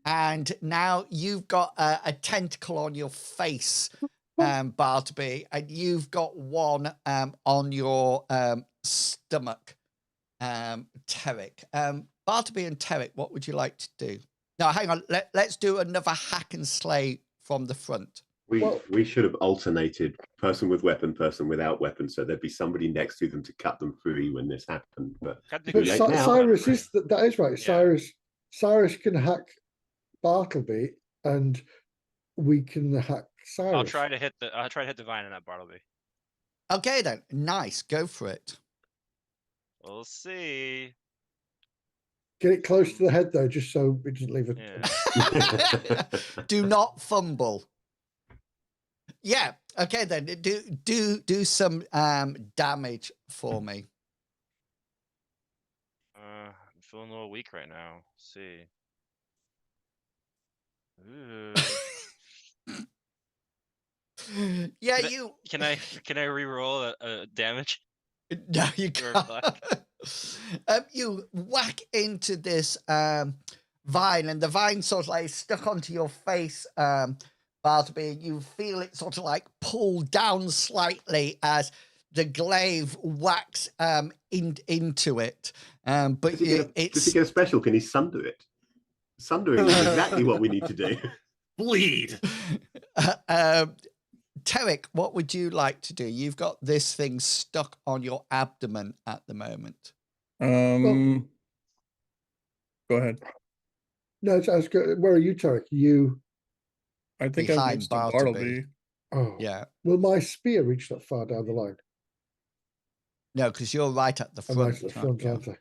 And now you've got a tentacle on your face, Bartleby, and you've got one on your stomach, Terrick. Bartleby and Terrick, what would you like to do? No, hang on. Let's do another hack and slay from the front. We should have alternated person with weapon, person without weapon, so there'd be somebody next to them to cut them free when this happened. But Technically, too late But now. Cyrus is that is right. Yeah. Cyrus can hack Bartleby, and we can hack Cyrus. I'll try to hit Divine in that Bartleby. Okay, then. Nice. Go for it. We'll see. Get it close to the head though, just so it doesn't leave it. Yeah. Do not fumble. Yeah. Okay, then. Do some damage for me. I'm feeling a little weak right now. Let's see. Ooh. Yeah, Can I re-roll a damage? No, you You're can't. You whack into this vine, and the vine sort of like stuck onto your face, Bartleby, and you feel it sort of like pull down slightly as the glaive whacks into it. But Does he get a special? Can he sunder it? Sundering is exactly what we need to do. Bleed. Terrick, what would you like to do? You've got this thing stuck on your abdomen at the moment. Go ahead. No, I was good. Where are you, Tarek? You. I think I'm Behind next to Bartleby. Bartleby. Oh, Yeah. Will my spear reach that far down the line? No, because you're right at the I'm front. right at the front, aren't I?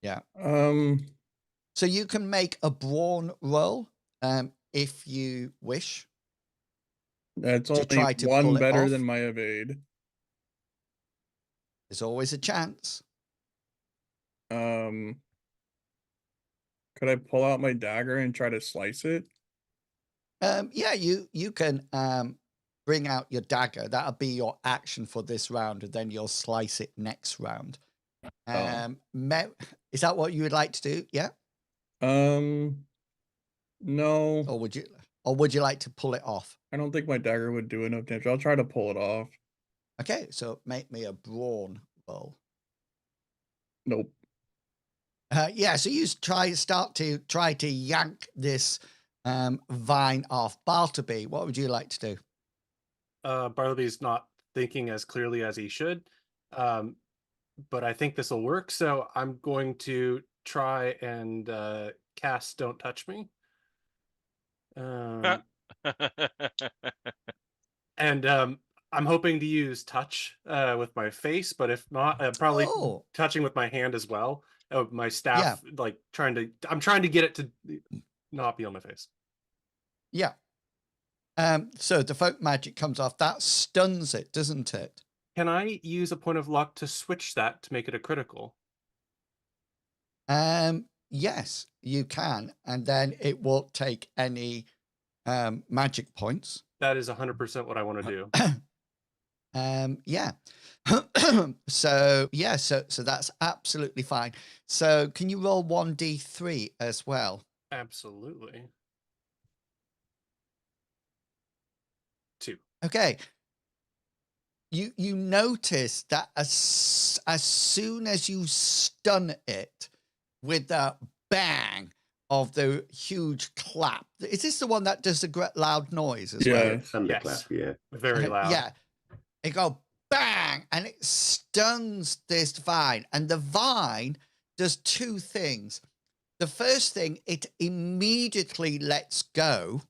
Yeah. So So you can make a brawn roll if you wish. that's to only try to pull one it better off. than my evade. There's always a chance. Could I pull out my dagger and try to slice it? Yeah, you can bring out your dagger. That'll be your action for this round, and then you'll slice it next round. Is that what you would like to do? Yeah. No, Or would you like to pull it off? I don't think my dagger would do enough damage. I'll try to pull it off. Okay, so make me a brawn roll. Nope. Yeah, so you start to yank this vine off. Bartleby, what would you like to do? Bartleby's not thinking as clearly as he should, but I think this will work. So I'm going to try and cast Don't Touch Me. And I'm hoping to use touch with my face, but if not, probably touching with my hand as well. My staff, like I'm trying to get it to not be on my face. Yeah. So the folk magic comes off. That stuns it, doesn't it? Can I use a point of luck to switch that to make it a critical? Yes, you can, and then it won't take any magic points. That is 100% what I want to do. Yeah. So that's absolutely fine. So can you roll 1d3 as well? Absolutely. 2. Okay. You notice that as soon as you stun it with a bang, of the huge clap. Is this the one that does the loud noise as well? Yeah. Yeah, thunderclap, yeah. Very loud. Yeah. It go bang, and it stuns this vine. And the vine does two things. The first thing, it immediately lets go.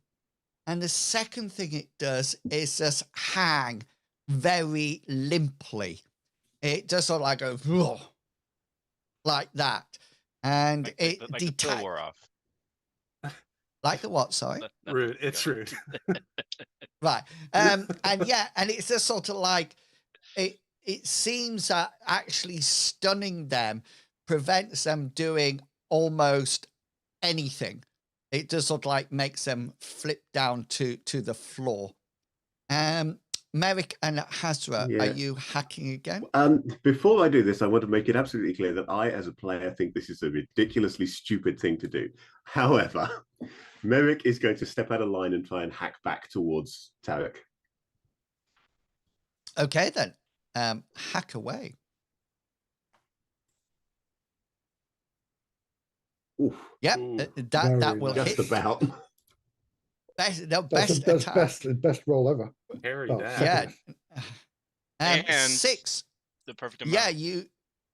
And the second thing it does is just hang very limply. It just sort of like goes like that. And Like, it like the pill wore off. Like the what? Sorry. Rude. It's rude. Right. And yeah, and it's just sort of like it seems that actually stunning them prevents them doing almost anything. It just sort of like makes them flip down to the floor. Merrick and Hazra, Yeah. are you hacking again? Before I do this, I want to make it absolutely clear that I, as a player, think this is a ridiculously stupid thing to do. However, Merrick is going to step out of line and try and hack back towards Tarek. Okay, then. Hack away. Oof, Yep, Ooh. that Very will nice. hit. just about. Best attack. Best roll ever. Carry Oh, that. Yeah. And 6. The perfect amount. Yeah,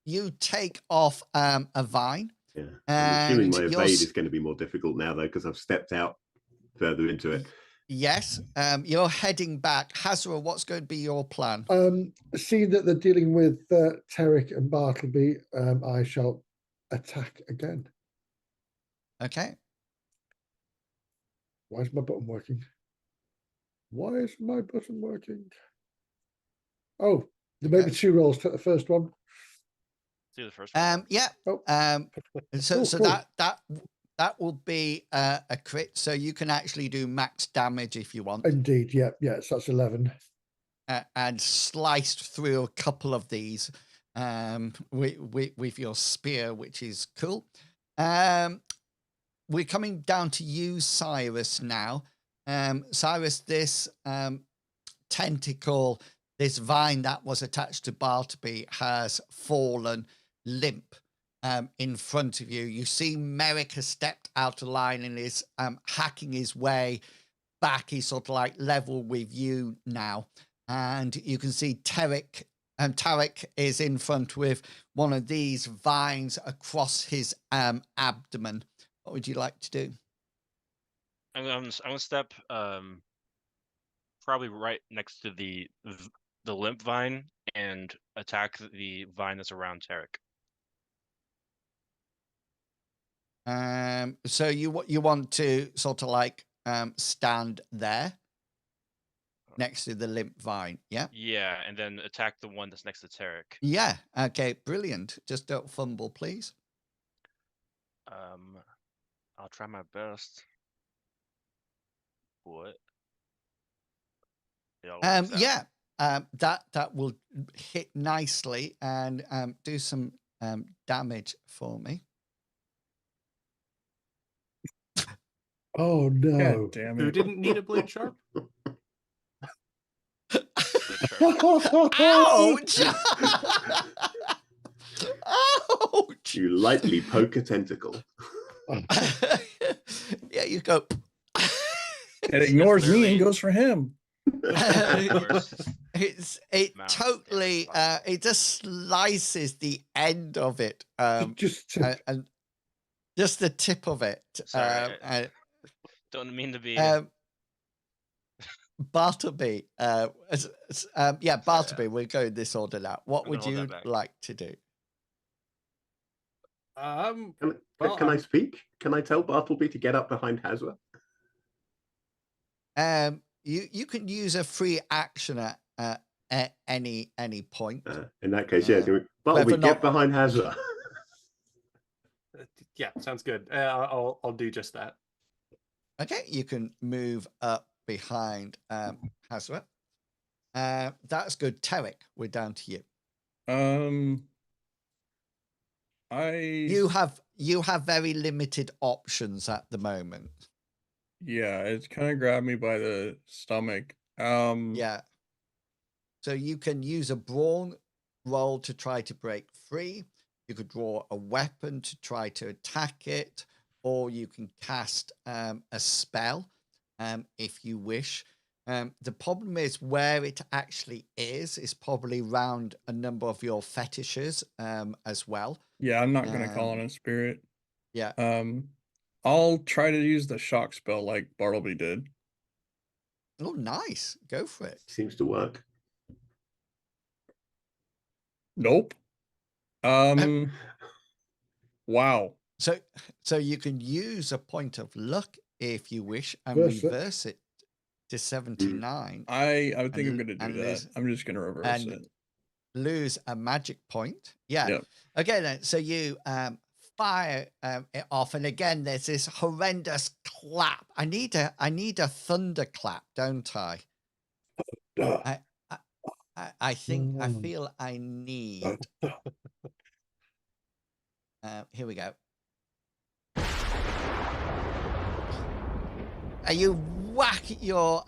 you take off a vine. Yeah. I'm assuming my And evade is going to be more difficult now, though, because I've stepped out further into it. Yes, you're heading back. Hazra, what's going to be your plan? Seeing that they're dealing with Tarek and Bartleby, I shall attack again. Okay. Why is my button working? Why is my button working? Oh, there may be 2 rolls. Take the first one. Do the first one. Yeah. Oh. So Cool. that will be a crit. So you can actually do max damage if you want. Indeed, yeah. So that's 11. And sliced through a couple of these with your spear, which is cool. We're coming down to you, Cyrus, now. Cyrus, this tentacle, this vine that was attached to Bartleby has fallen limp in front of you. You see Merrick has stepped out of line and is hacking his way back. He's sort of like level with you now. And you can see Tarek is in front with one of these vines across his abdomen. What would you like to do? I'm gonna step probably right next to the limp vine and attack the vine that's around Tarek. So you want to sort of like stand there next to the limp vine, yeah? Yeah, and then attack the one that's next to Tarek. Yeah. Okay, brilliant. Just don't fumble, please. I'll try my best. What? Yeah. That will hit nicely and do some damage for me. Oh no! God damn Who it. didn't need a blade sharp? Ouch! Ouch! You lightly poke a tentacle. Yeah, you go. It ignores me really- and goes for him. It Mount totally and it just slices the end of it Just and just the tip of it. Sorry, don't mean to be. Bartleby, yeah, Bartleby, we're going this order now. What I'm would gonna hold you that back. like to do? Can I speak? Can I tell Bartleby to get up behind Hazra? You can use a free action at any point. In that case, yeah. whether Bartleby, or not- get behind Hazra. Yeah, sounds good. I'll do just that. Okay, you can move up behind Hazra. That's good. Tarek, we're down to you. You have very limited options at the moment. Yeah, it's kind of grabbed me by the stomach. Yeah. So you can use a brawn roll to try to break free. You could draw a weapon to try to attack it, or you can cast a spell if you wish. The problem is where it actually is probably around a number of your fetishes as well. Yeah, I'm not gonna call on a spirit. Yeah. I'll try to use the shock spell like Bartleby did. Oh, nice. Go for it. Seems to work. Nope. Wow. So you can use a point of luck if you wish and Reverse it. reverse it to 79 I think I'm And- gonna do and that. lose- I'm just gonna reverse and it. lose a magic point. Yeah. Yep. Okay, then. So you fire it off, and again, there's this horrendous clap. I need a thunder clap, don't I? I think I feel I need. Here we go. You whack your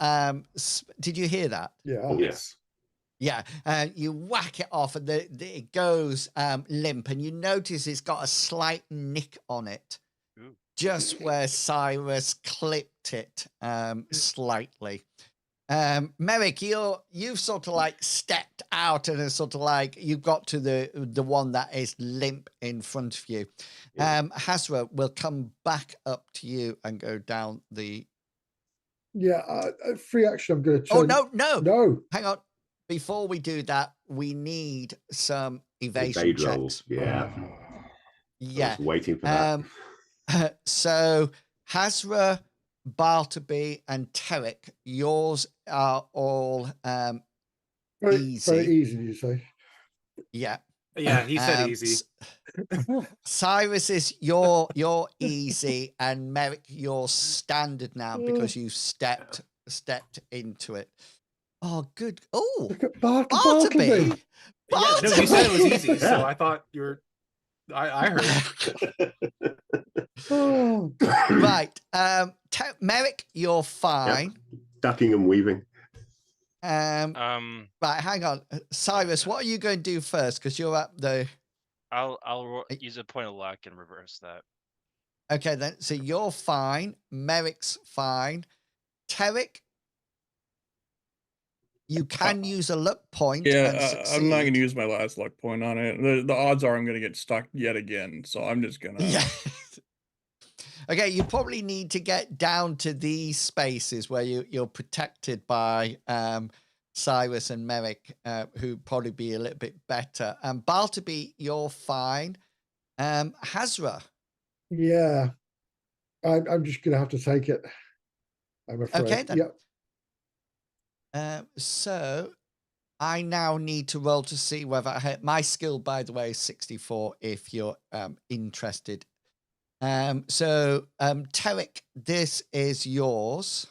did you hear that? Yeah. Oh, yes. Yeah, you whack it off, and it goes limp, and you notice it's got a slight nick on it, Ooh. just where Cyrus clipped it slightly. Merrick, you've sort of like stepped out, and it's sort of like you've got to the one that is limp in front of you. Yeah. Hazra will come back up to you and go down the. Yeah. Free action. I'm going to. Oh no! No. Hang on. Before we do that, we need some evasion Evade checks. rolls. Yeah. I Yeah. was waiting for that. So Hazra, Bartleby, and Terek, yours are all Very easy. Very easy, you say. Yeah. Yeah, he said easy. Cyrus is your easy, and Merrick your standard now because you stepped into it. Oh, good. Oh, Look at Bartleby. Bartleby. Yeah, no, you said it was easy, Yeah. so I thought you were. I heard. Oh. Right. Merrick, you're fine. Ducking and weaving. Right, hang on. Cyrus, what are you going to do first? Because you're at the. I'll use a point of luck and reverse that. Okay, then. So you're fine. Merrick's fine. Terek, you can use a luck point and Yeah, succeed. I'm not gonna use my last luck point on it. The odds are I'm gonna get stuck yet again, so I'm just gonna. Yeah. Okay, you probably need to get down to these spaces where you're protected by Cyrus and Merrick, who probably be a little bit better. Bartleby, you're fine. Hazra. Yeah. I'm just going to have to take it. I'm afraid. Okay, then. Yep. So I now need to roll to see whether I hit. My skill, by the way, is 64 if you're interested. So Terek, this is yours.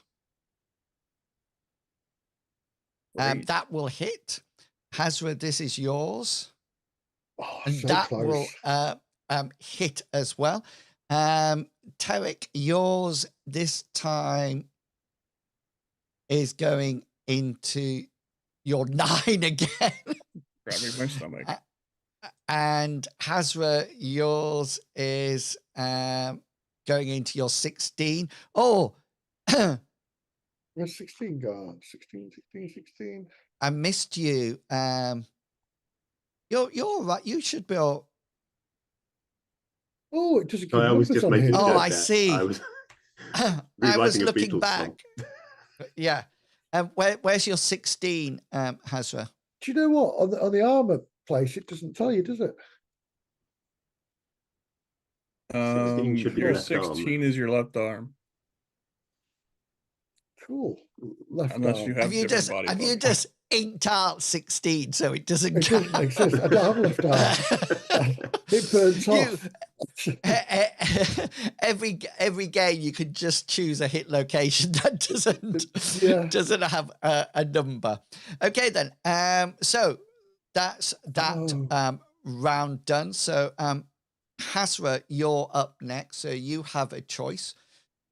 Great. That will hit. Hazra, this is yours. Oh, And so that close. will hit as well. Terek, yours this time is going into your 9 again. Grabbing my stomach. And Hazra, yours is going into your 16. Oh, Where's 16 gone? 16. I missed you. You're all right. You should be all. Oh, it doesn't So give I was numbers just on making here. Oh, sure I that see. I was I was rewriting a looking Beatles back. song. Yeah. Where's your 16, Hazra? Do you know what? On the armor place, it doesn't tell you, does it? 16 should be Your left arm. 16 is your left arm, Cool. Left unless arm. you have Have you different body. have you parts. just inked out 16 so it doesn't It doesn't count? exist. I don't have a left arm. It burns off. Every game you can just choose a hit location that Yeah. doesn't have a number. Okay then. So that's that round done. So Hazra, you're up next. So you have a choice.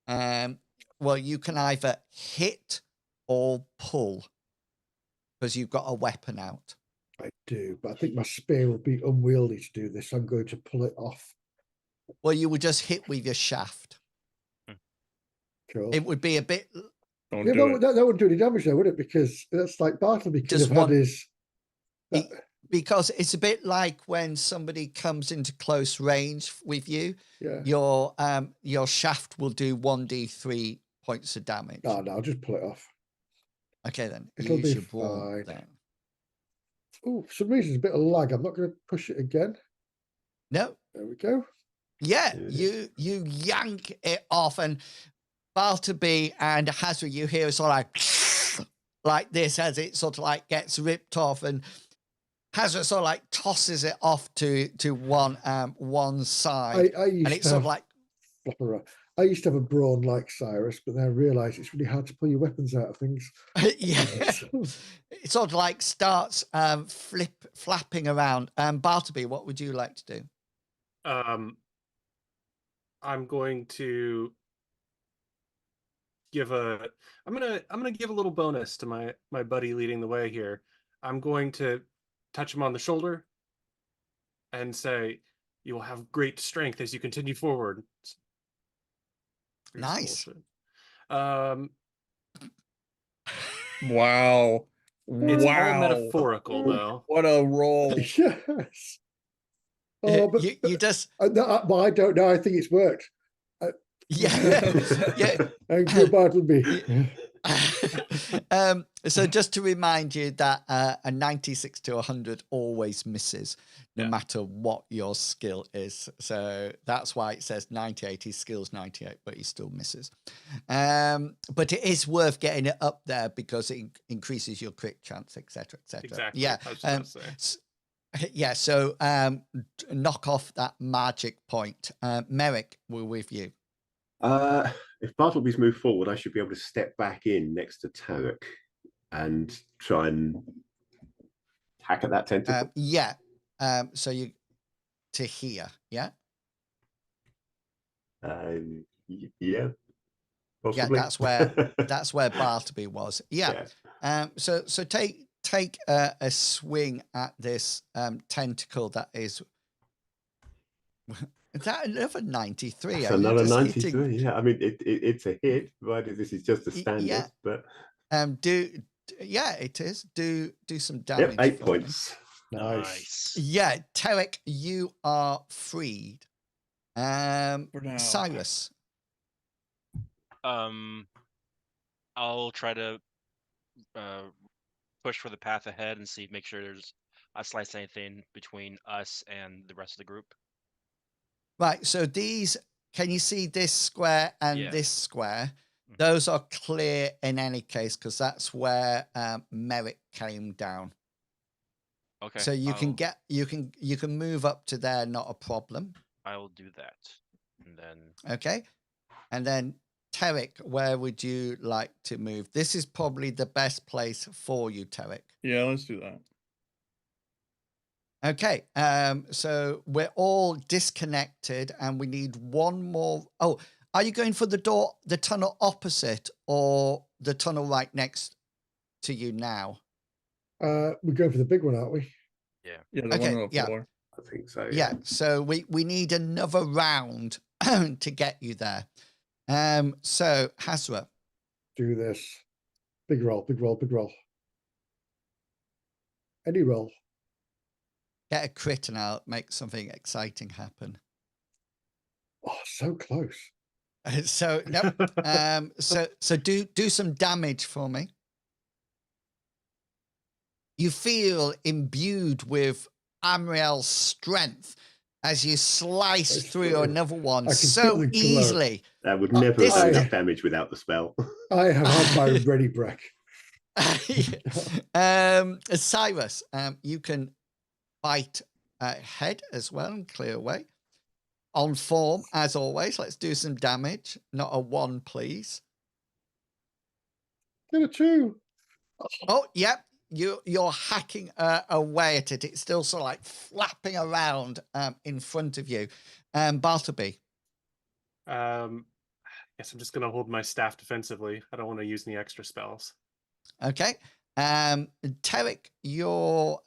Well, you can either hit or pull because you've got a weapon out. I do, but I think my spear would be unwieldy to do this. I'm going to pull it off. Well, you would just hit with your shaft. Cool. It would be a bit Don't Yeah, do but it. that wouldn't do any damage though, would it? Because that's like Bartleby could Just have had one- his. It- because it's a bit like when somebody comes into close range with you, Yeah. your shaft will do 1d3 points of damage. No, I'll just pull it off. Okay, then It'll use be your brawn fine. then. Oh, for some reason, there's a bit of lag. I'm not going to push it again. No, There we go. yeah, There it you yank it off, and Bartleby and Hazra, you hear sort of like this as it sort of like gets ripped off, and Hazra sort of like tosses it off to one side, I used and to it's sort have of like flop around. I used to have a brawn like Cyrus, but then I realised it's really hard to pull your weapons out of things. yeah, it sort of like starts flapping around. Bartleby, what would you like to do? I'm going to give a I'm gonna give a little bonus to my buddy leading the way here. I'm going to touch him on the shoulder and say, "You will have great strength as you continue forward." Nice. Um, Wow. it's all Wow. metaphorical though. What a roll. Yes. Oh, but you just but I don't know. I think it's worked. yeah yeah. And good Bartleby. So just to remind you that a 96 to 100 always misses, no Yeah. matter what your skill is. So that's why it says 98. His skill's 98, but he still misses. But it is worth getting it up there because it increases your crit chance, etc., etc. Exactly. Yeah. I was just gonna say. Yeah. So knock off that magic point. Merrick, we're with you. If Bartleby's moved forward, I should be able to step back in next to Tarek and try and hack at that tentacle. Yeah. So you to here, yeah. Yeah, possibly. Yeah, that's where Bartleby was. Yeah. Yeah. So take a swing at this tentacle that is. Is that another 93? That's Are you another just 93. hitting- Yeah, I mean it's a hit, provided this is just a standard. yeah. But Yeah, it is. Do some damage. yep, 8 for me. points. Nice. Yeah, Tarek, you are freed. For now. Cyrus. I'll try to push for the path ahead and see, make sure there's I slice anything between us and the rest of the group. Right, so these, can you see this square and Yeah. this square? Mhm. Those are clear in any case because that's where Merrick came down. Okay. So you can I'll- get you can move up to there, not a problem. I will do that, and then Okay, and then Tarek, where would you like to move? This is probably the best place for you, Tarek. Yeah, let's do that. Okay, so we're all disconnected and we need one more. Oh, are you going for the tunnel opposite or the tunnel right next to you now? We're going for the big one, aren't we? Yeah, the Okay, one on the yeah. floor. I think so. Yeah, so we need another round to get you there. So Hazra, Do this. Big roll, big roll, big roll. Any roll. get a crit and I'll make something exciting happen. Oh, so close. So nope. So do some damage for me. You feel imbued with Amriel's strength as you slice It's through true. another one I can so feel the glow. easily. That would never this have is done the- enough damage without the spell. I have had my ready break. Cyrus, you can fight ahead as well and clear away. On form, as always, let's do some damage. Not a 1, please. Get a 2. Oh, yep. You're hacking away at it. It's still sort of like flapping around in front of you. Bartleby. Guess I'm just gonna hold my staff defensively. I don't want to use any extra spells. Okay. Tarek, you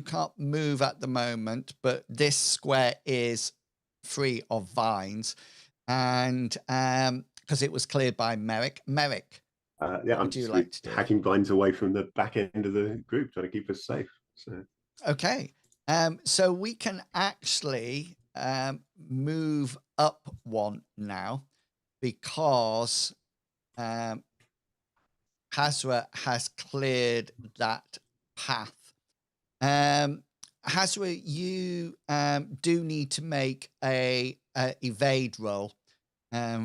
can't move at the moment, but this square is free of vines, and because it was cleared by Merrick. Merrick, Yeah, what I'm would you just like to do? hacking vines away from the back end of the group, trying to keep us safe. So Okay. So we can actually move up one now because Hazra has cleared that path. Hazra, you do need to make a evade roll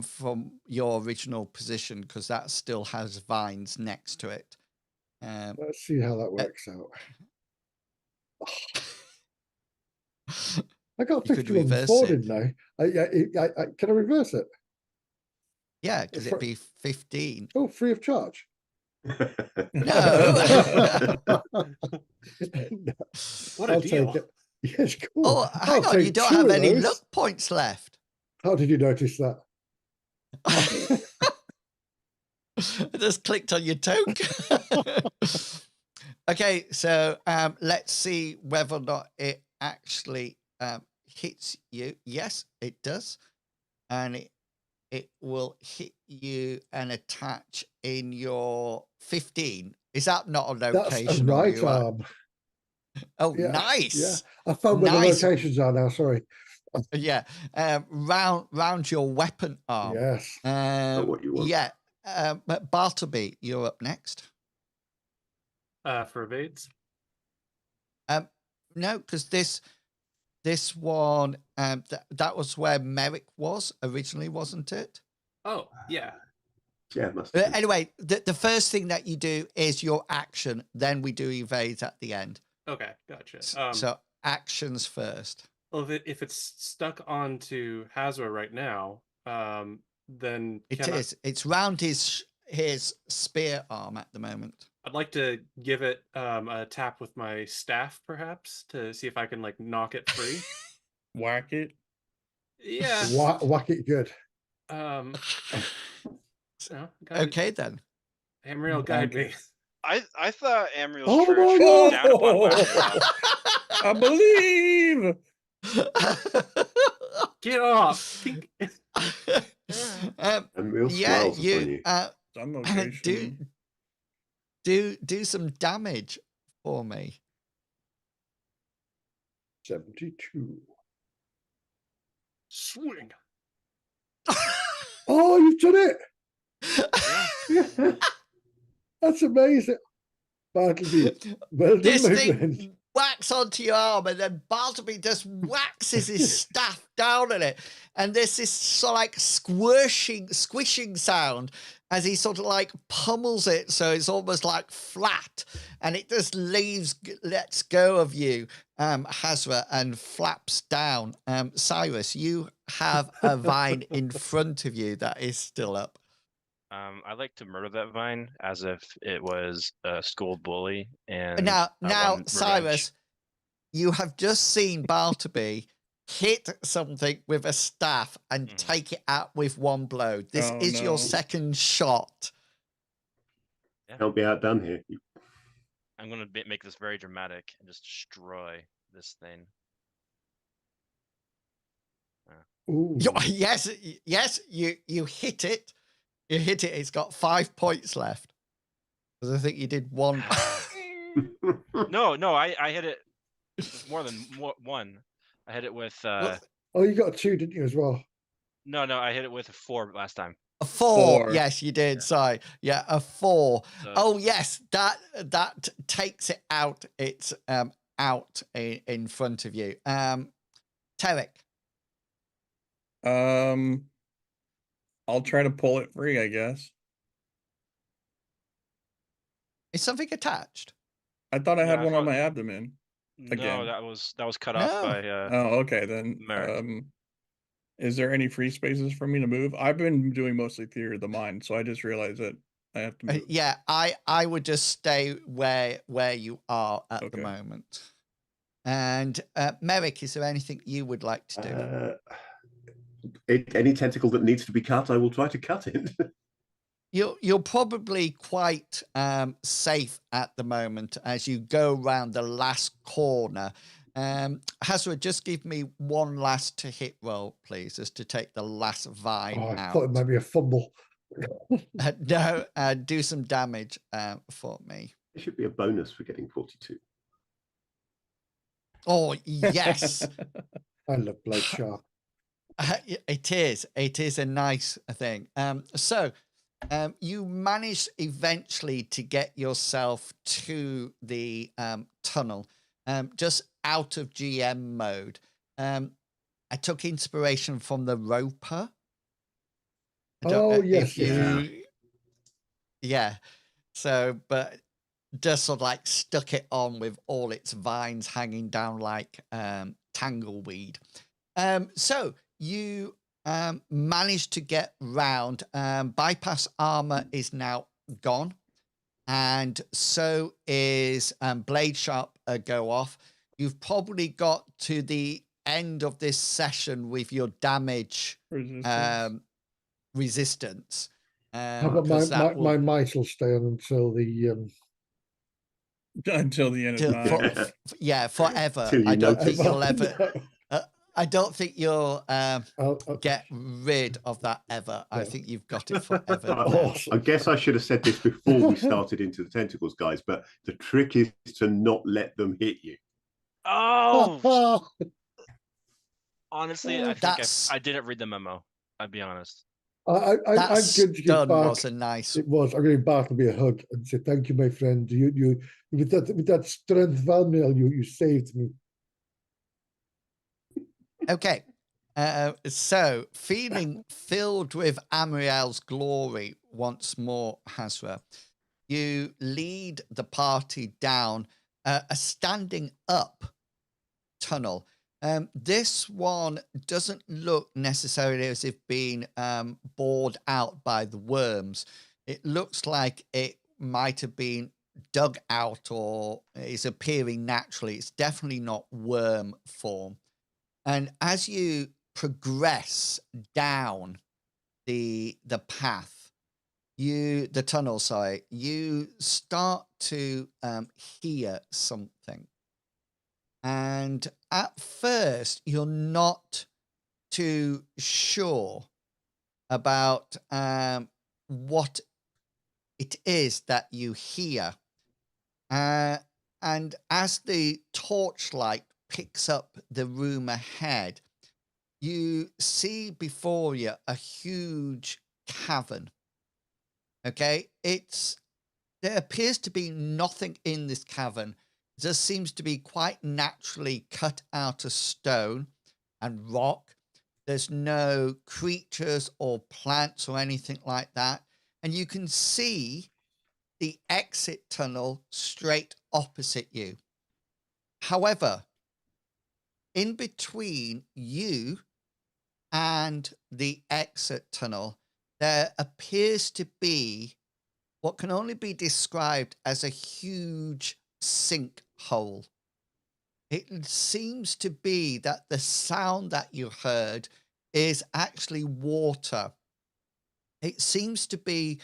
from your original position because that still has vines next to it. Let's see how that works out. I got You could 51 reverse before, it. didn't I? Can I reverse it? Yeah, because it'd be 15. Oh, free of charge. No. What a I'll deal. take it. Yes, cool. Oh, hang I'll on, you take don't 2 have of any those. luck points left. How did you notice that? I just clicked on your token. Okay, so let's see whether or not it actually hits you. Yes, it does. And it will hit you and attach in your 15. Is that not a That's a location? or right you are- arm. Oh, Yeah, nice. Yeah, I found where the Nice. locations are now. Sorry. Yeah, round your weapon arm. Yes. Not what you want. Yeah, but Bartleby, you're up next. For evades. No, because this one, that was where Merrick was originally, wasn't it? Oh, yeah. Yeah, it must have been. Anyway, the first thing that you do is your action. Then we do evades at the end. Okay, gotcha. So actions first. Well, if it's stuck onto Hazra right now, then It is. It's round his spear arm at the moment. I'd like to give it a tap with my staff, perhaps, to see if I can like knock it free. Whack it. Yeah. Whack it good. No, Okay then. Amriel, guide me. I thought Amriel's Oh church my was God. down upon whack. I believe. Get off. And Will Yeah, smiles upon you. Some location. do some damage for me. 72. Swing. Oh, you've done it. Yeah. That's amazing. Bartleby. Well done, This my thing friend. whacks onto your arm, and then Bartleby just waxes his staff down on it, and there's this sort of like squishing sound as he sort of like pummels it, so it's almost like flat, and it just lets go of you, Hazra, and flaps down. Cyrus, you have a vine in front of you that is still up. I'd like to murder that vine as if it was a school bully. And Now, one Cyrus, revenge. you have just seen Bartleby hit something with a staff and take it out with one blow. This Oh, is your no. second shot. Can't be outdone here. I'm gonna make this very dramatic and just destroy this thing. Ooh. Yes, you hit it. You hit it. It's got 5 points left. Because I think you did one. No, I hit it with more than one. I hit it with Well, Oh, you got 2, didn't you, as well? no, I hit it with a 4 last time. a 4. 4. Yes, you did. Yeah. Sorry. Yeah, a 4. So, Oh yes, that takes it out. It's out in front of you. Tarek. I'll try to pull it free, I guess. Is something attached? I thought I Yeah, had I one on thought- my abdomen. no, again. that was cut off No. by Oh, okay then. Merrick. Is there any free spaces for me to move? I've been doing mostly theory of the mind, so I just realized that I have to move. Yeah, I would just stay where you are at the Okay. moment. And Merrick, is there anything you would like to do? Any tentacle that needs to be cut, I will try to cut it. You're probably quite safe at the moment as you go around the last corner Hazra, just give me one last to hit roll, please, as to take the last vine Oh, I out. thought it might be a fumble. No, do some damage for me. It should be a bonus for getting 42. Oh, yes. I love Blade Sharp. It is. It is a nice thing. So you manage eventually to get yourself to the tunnel, just out of GM mode. I took inspiration from the Roper. I don't Oh, know yes, if you, yes. yeah. So, but just sort of like stuck it on with all its vines hanging down like tangleweed. So you managed to get round. Bypass armor is now gone, and so is blade sharp go off. You've probably got to the end of this session with your damage Resistance. resistance. How about 'Cause that will my might will stay on until the Until the end of time. yeah, forever. Till you I don't think notice. you'll ever. I don't think you'll I'll get rid of that ever. I No. think you've got it forever. now. Awesome. I guess I should have said this before we started into the tentacles, guys, but the trick is to not let them hit you. Oh, honestly, I think That's- I didn't read the memo. I'll be honest. I'm That going to give stun Bark. was a nice. It was. I'm going to give Bartleby a hug and say thank you, my friend. You with that strength Valmail, you saved me. Okay. So feeling filled with Amriel's glory once more, Hazra, you lead the party down a standing up tunnel. This one doesn't look necessarily as if being bored out by the worms. It looks like it might have been dug out or is appearing naturally. It's definitely not worm form. And as you progress down the path, the tunnel, sorry, you start to hear something. And at first, you're not too sure about what it is that you hear. And as the torchlight picks up the room ahead, you see before you a huge cavern. Okay, there appears to be nothing in this cavern. It just seems to be quite naturally cut out of stone and rock. There's no creatures or plants or anything like that. And you can see the exit tunnel straight opposite you. However, in between you and the exit tunnel, there appears to be what can only be described as a huge sinkhole. It seems to be that the sound that you heard is actually water. It seems to be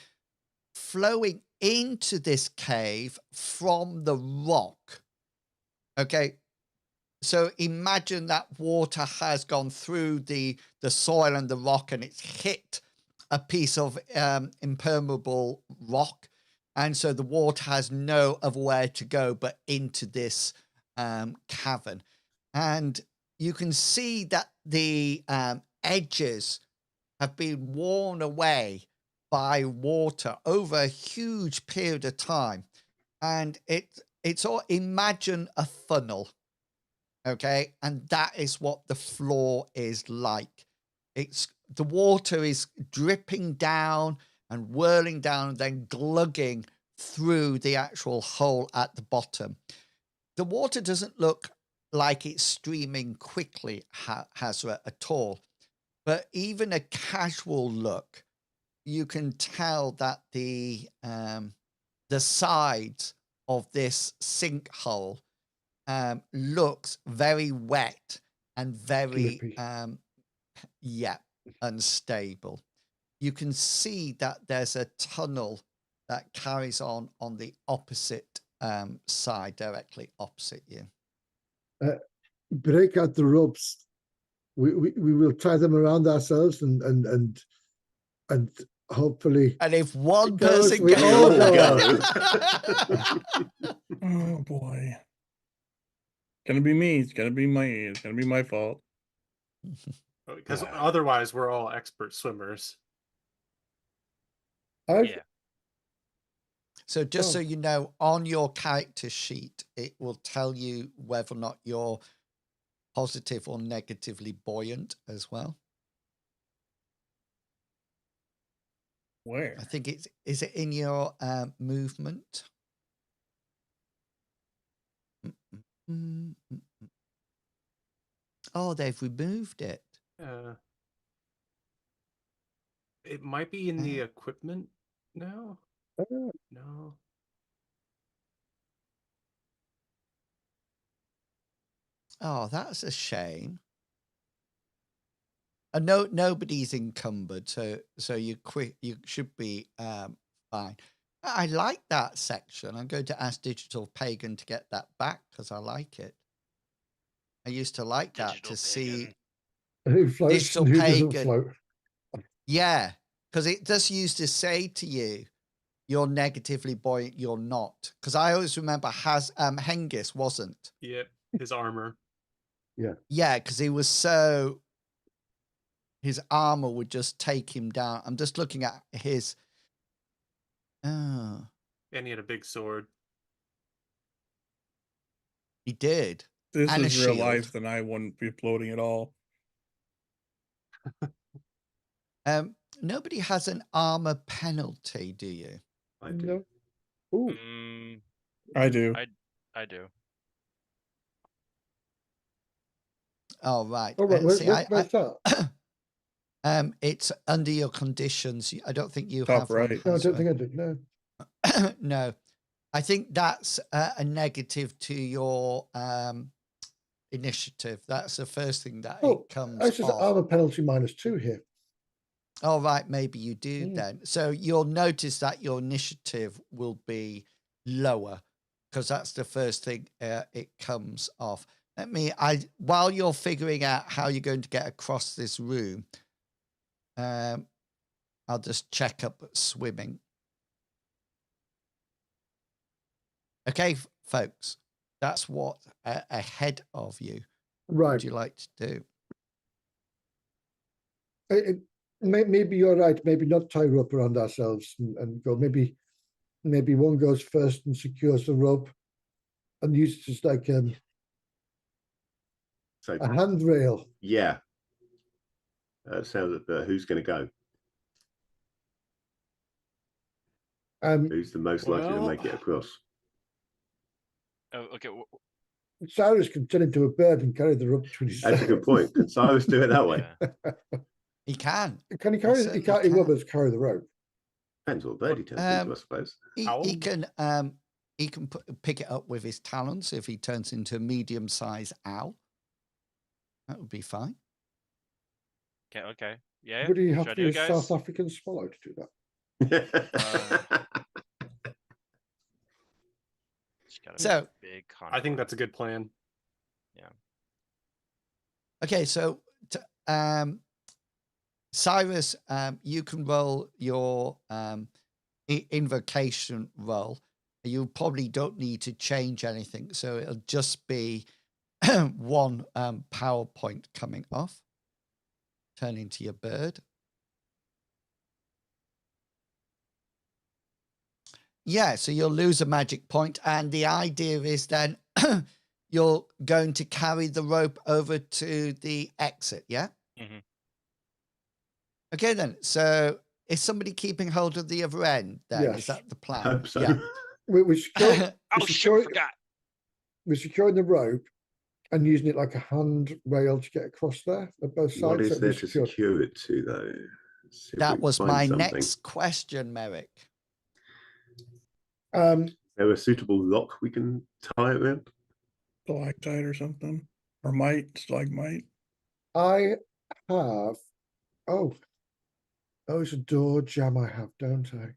flowing into this cave from the rock. Okay. So imagine that water has gone through the soil and the rock and it's hit a piece of impermeable rock. And so the water has no other way to go but into this cavern. And you can see that the edges have been worn away by water over a huge period of time. And it's all, imagine a funnel. Okay, and that is what the floor is like. The water is dripping down and whirling down and then glugging through the actual hole at the bottom. The water doesn't look like it's streaming quickly, Hazra, at all. But even a casual look, you can tell that the sides of this sinkhole looks very wet and very unstable. You can see that there's a tunnel that carries on the opposite side, directly opposite you. break out the ropes. We will tie them around ourselves and hopefully. And if one It goes, person we gets all away, Oh boy. Gonna be me. It's gonna be my fault. Because otherwise, we're all expert swimmers. Yeah. so just so you know, on your character sheet, it will tell you whether or not you're positive or negatively buoyant as well. Where? I think is it in your movement? Oh, they've removed it. It might be in the equipment now. No. Oh, that's a shame. No, nobody's encumbered, so you should be fine. I like that section. I'm going to ask Digital Pagan to get that back because I like it. I used to like that Digital to see Pagan. Who floats Digital and who doesn't Pagan. float? Yeah, because it just used to say to you, you're negatively buoyant, you're not. Because I always remember Hengist wasn't. Yep, his armor. Yeah, because he was his armor would just take him down. I'm just looking at his. Oh, And he had a big sword. he did. This And a is real shield. life, then I wouldn't be floating at all. Nobody has an armor penalty, do you? I do. No. Ooh. I do. I do. Oh, right. Oh, right. See, Where's that? it's under your conditions. I don't think you Top have right. one. No, I has don't one. think I did. No. No, I think that's a negative to your initiative. That's the first thing that it comes It's just off. armor penalty -2 here. Oh, right. Maybe you do then. So you'll notice that your initiative will be lower because that's the first thing it comes off. While you're figuring out how you're going to get across this room, I'll just check up swimming. Okay, folks, that's what ahead of you. Right. What would you like to do? Maybe you're right. Maybe not tie rope around ourselves and go. Maybe one goes first and secures the rope and uses just like So a handrail. yeah. So who's going to go? Who's the most likely to make it across? Oh, okay. Cyrus can turn into a bird and carry the rope between his That's a good point. Can Cyrus do it that way? Yeah. He can. Can he carry? He can't. He won't be able to carry the rope. Depends what bird he turns into, I suppose. He can pick it up with his talons if he turns into a medium-sized owl. That would be fine. Okay. Yeah. Would he have Should to I be do a it, South guys? African swallow to do that? It's gotta be So big I think that's a good plan. Yeah. okay, so Cyrus, you can roll your invocation roll. You probably don't need to change anything, so it'll just be one PowerPoint coming off. Turn into your bird. Yeah, so you'll lose a magic point, and the idea is then you're going to carry the rope over to the exit, yeah? Mm-hmm. Okay, then. So is somebody keeping hold of the other end then? Yes. Is that the plan? Hope so. Yeah. We secure, Oh shit! I forgot. we're securing the rope and using it like a handrail to get across there at both sides. What is so there we're to secured. secure it to, though? See if we That can was find my something. next question, Merrick. Is there a suitable lock we can tie it with? Stalactite or something. Or stalagmite. I have. Oh, it's a door jam I have, don't I?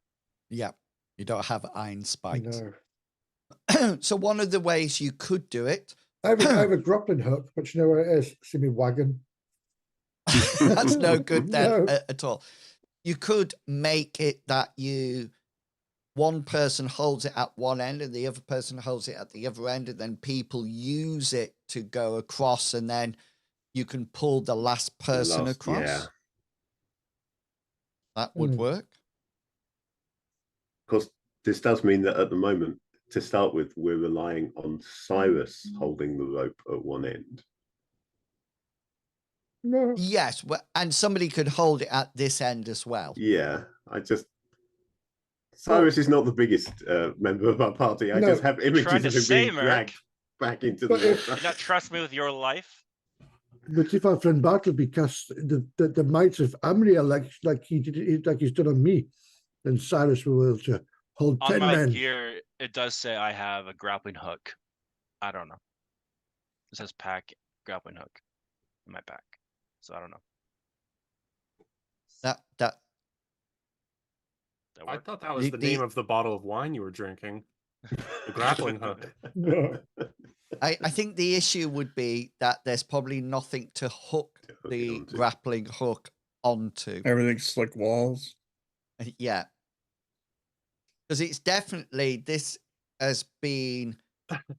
Yeah, you don't have iron spikes. No. So one of the ways you could do it, I have a grappling hook, but you know where it is? It's in my wagon. That's no good then No. at all. You could make it that one person holds it at one end and the other person holds it at the other end, and then people use it to go across, and then you can pull the last person across. Yeah. That would work. Of course, this does mean that at the moment, to start with, we're relying on Cyrus holding the rope at one end. No. Yes, and somebody could hold it at this end as well. Yeah, Cyrus is not the biggest member of our party. I just have images Trying to of him say, being Merrick. dragged back into But the if- water. You not trust me with your life? But if our friend Bartleby casts the might of Amriel like he's done on me, then Cyrus will be able to hold On 10 my men. gear, it does say I have a grappling hook. I don't know. It says pack grappling hook in my pack, so I don't know. That That I work? thought that was the name of the bottle of wine you were drinking. The grappling hook. No. I think the issue would be that there's probably nothing to hook To hook it the onto. grappling hook onto. Everything's slick walls. Yeah. Because it's definitely, this has been,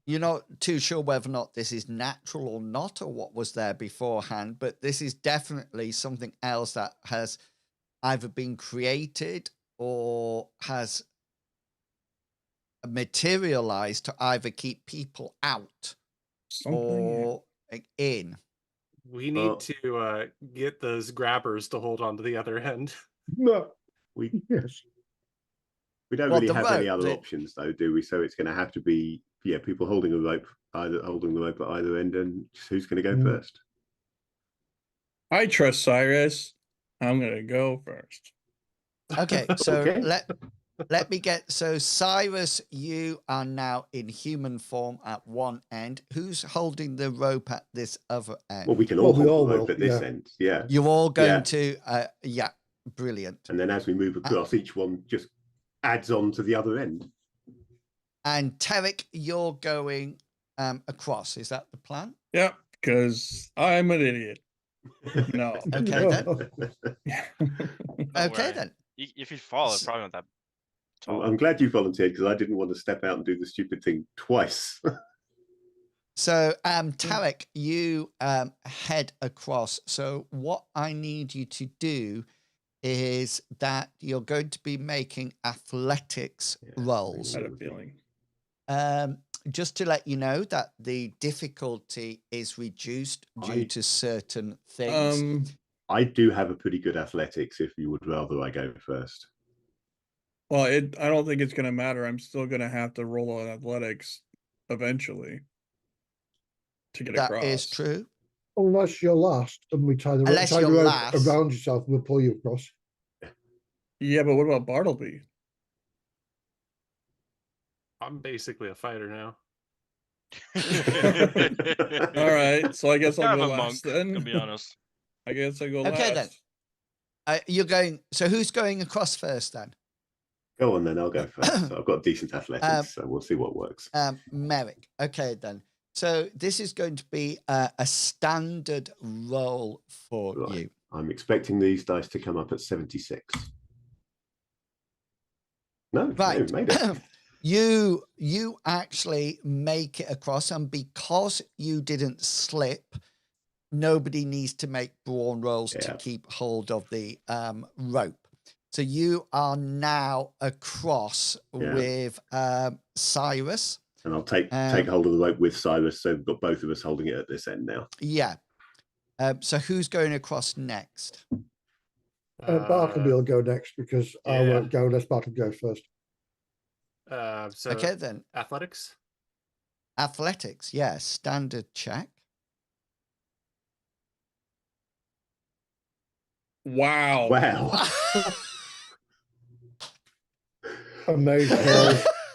you're not too sure whether or not this is natural or not, or what was there beforehand, but this is definitely something else that has either been created or has materialized to either keep people out Something. or in. We need to get those grabbers to hold on to the other end. No. We Yes. don't Well, really the have any rope, other options, though, do we? So it's going to have to be people holding a rope, either holding the rope at either end, and who's going to go first? I trust Cyrus. I'm gonna go first. Okay, so Okay. let me get, so Cyrus, you are now in human form at one end. Who's holding the rope at this other end? Well, we can Well, all we hold all the rope will, at this yeah. end, yeah. You're all going Yeah. to, yeah, brilliant. And then as we move across, each one just adds on to the other end. And Tarek, you're going across. Is that the plan? Yep, because I'm an idiot. No. Okay, No. then. Don't Okay, worry. then. If you fall, it's probably not that tall. I'm glad you volunteered, because I didn't want to step out and do the stupid thing twice. So, Tarek, you head across. So what I need you to do is that you're going to be making athletics rolls. I had a feeling. Just to let you know that the difficulty is reduced due to certain things. I do have a pretty good athletics, if you would rather I go first. Well, I don't think it's gonna matter. I'm still gonna have to roll on athletics eventually to get That across. is true. Unless you're last and we tie the Unless tie you're the rope last. around yourself, we'll pull you across. Yeah, but what about Bartleby? I'm basically a fighter now. All right, so I guess I'll Kind go of a last monk, then. to be honest. I guess I go Okay, last. then. You're going. So who's going across first then? Go on then, I'll go first. I've got decent athletics, so we'll see what works. Merrick. Okay, then. So this is going to be a standard roll for Right. you. I'm expecting these dice to come up at 76. No, Right. no, made it. You actually make it across, and because you didn't slip, nobody needs to make brawn rolls to keep hold of the rope. So you are now across with Cyrus. And I'll take hold of the rope with Cyrus, so we've got both of us holding it at this end now. Yeah. So who's going across next? Bartleby will go next because I won't go unless Bartleby goes first. So Okay, then. athletics. Athletics, yeah, standard check. Wow. Wow. Amazing.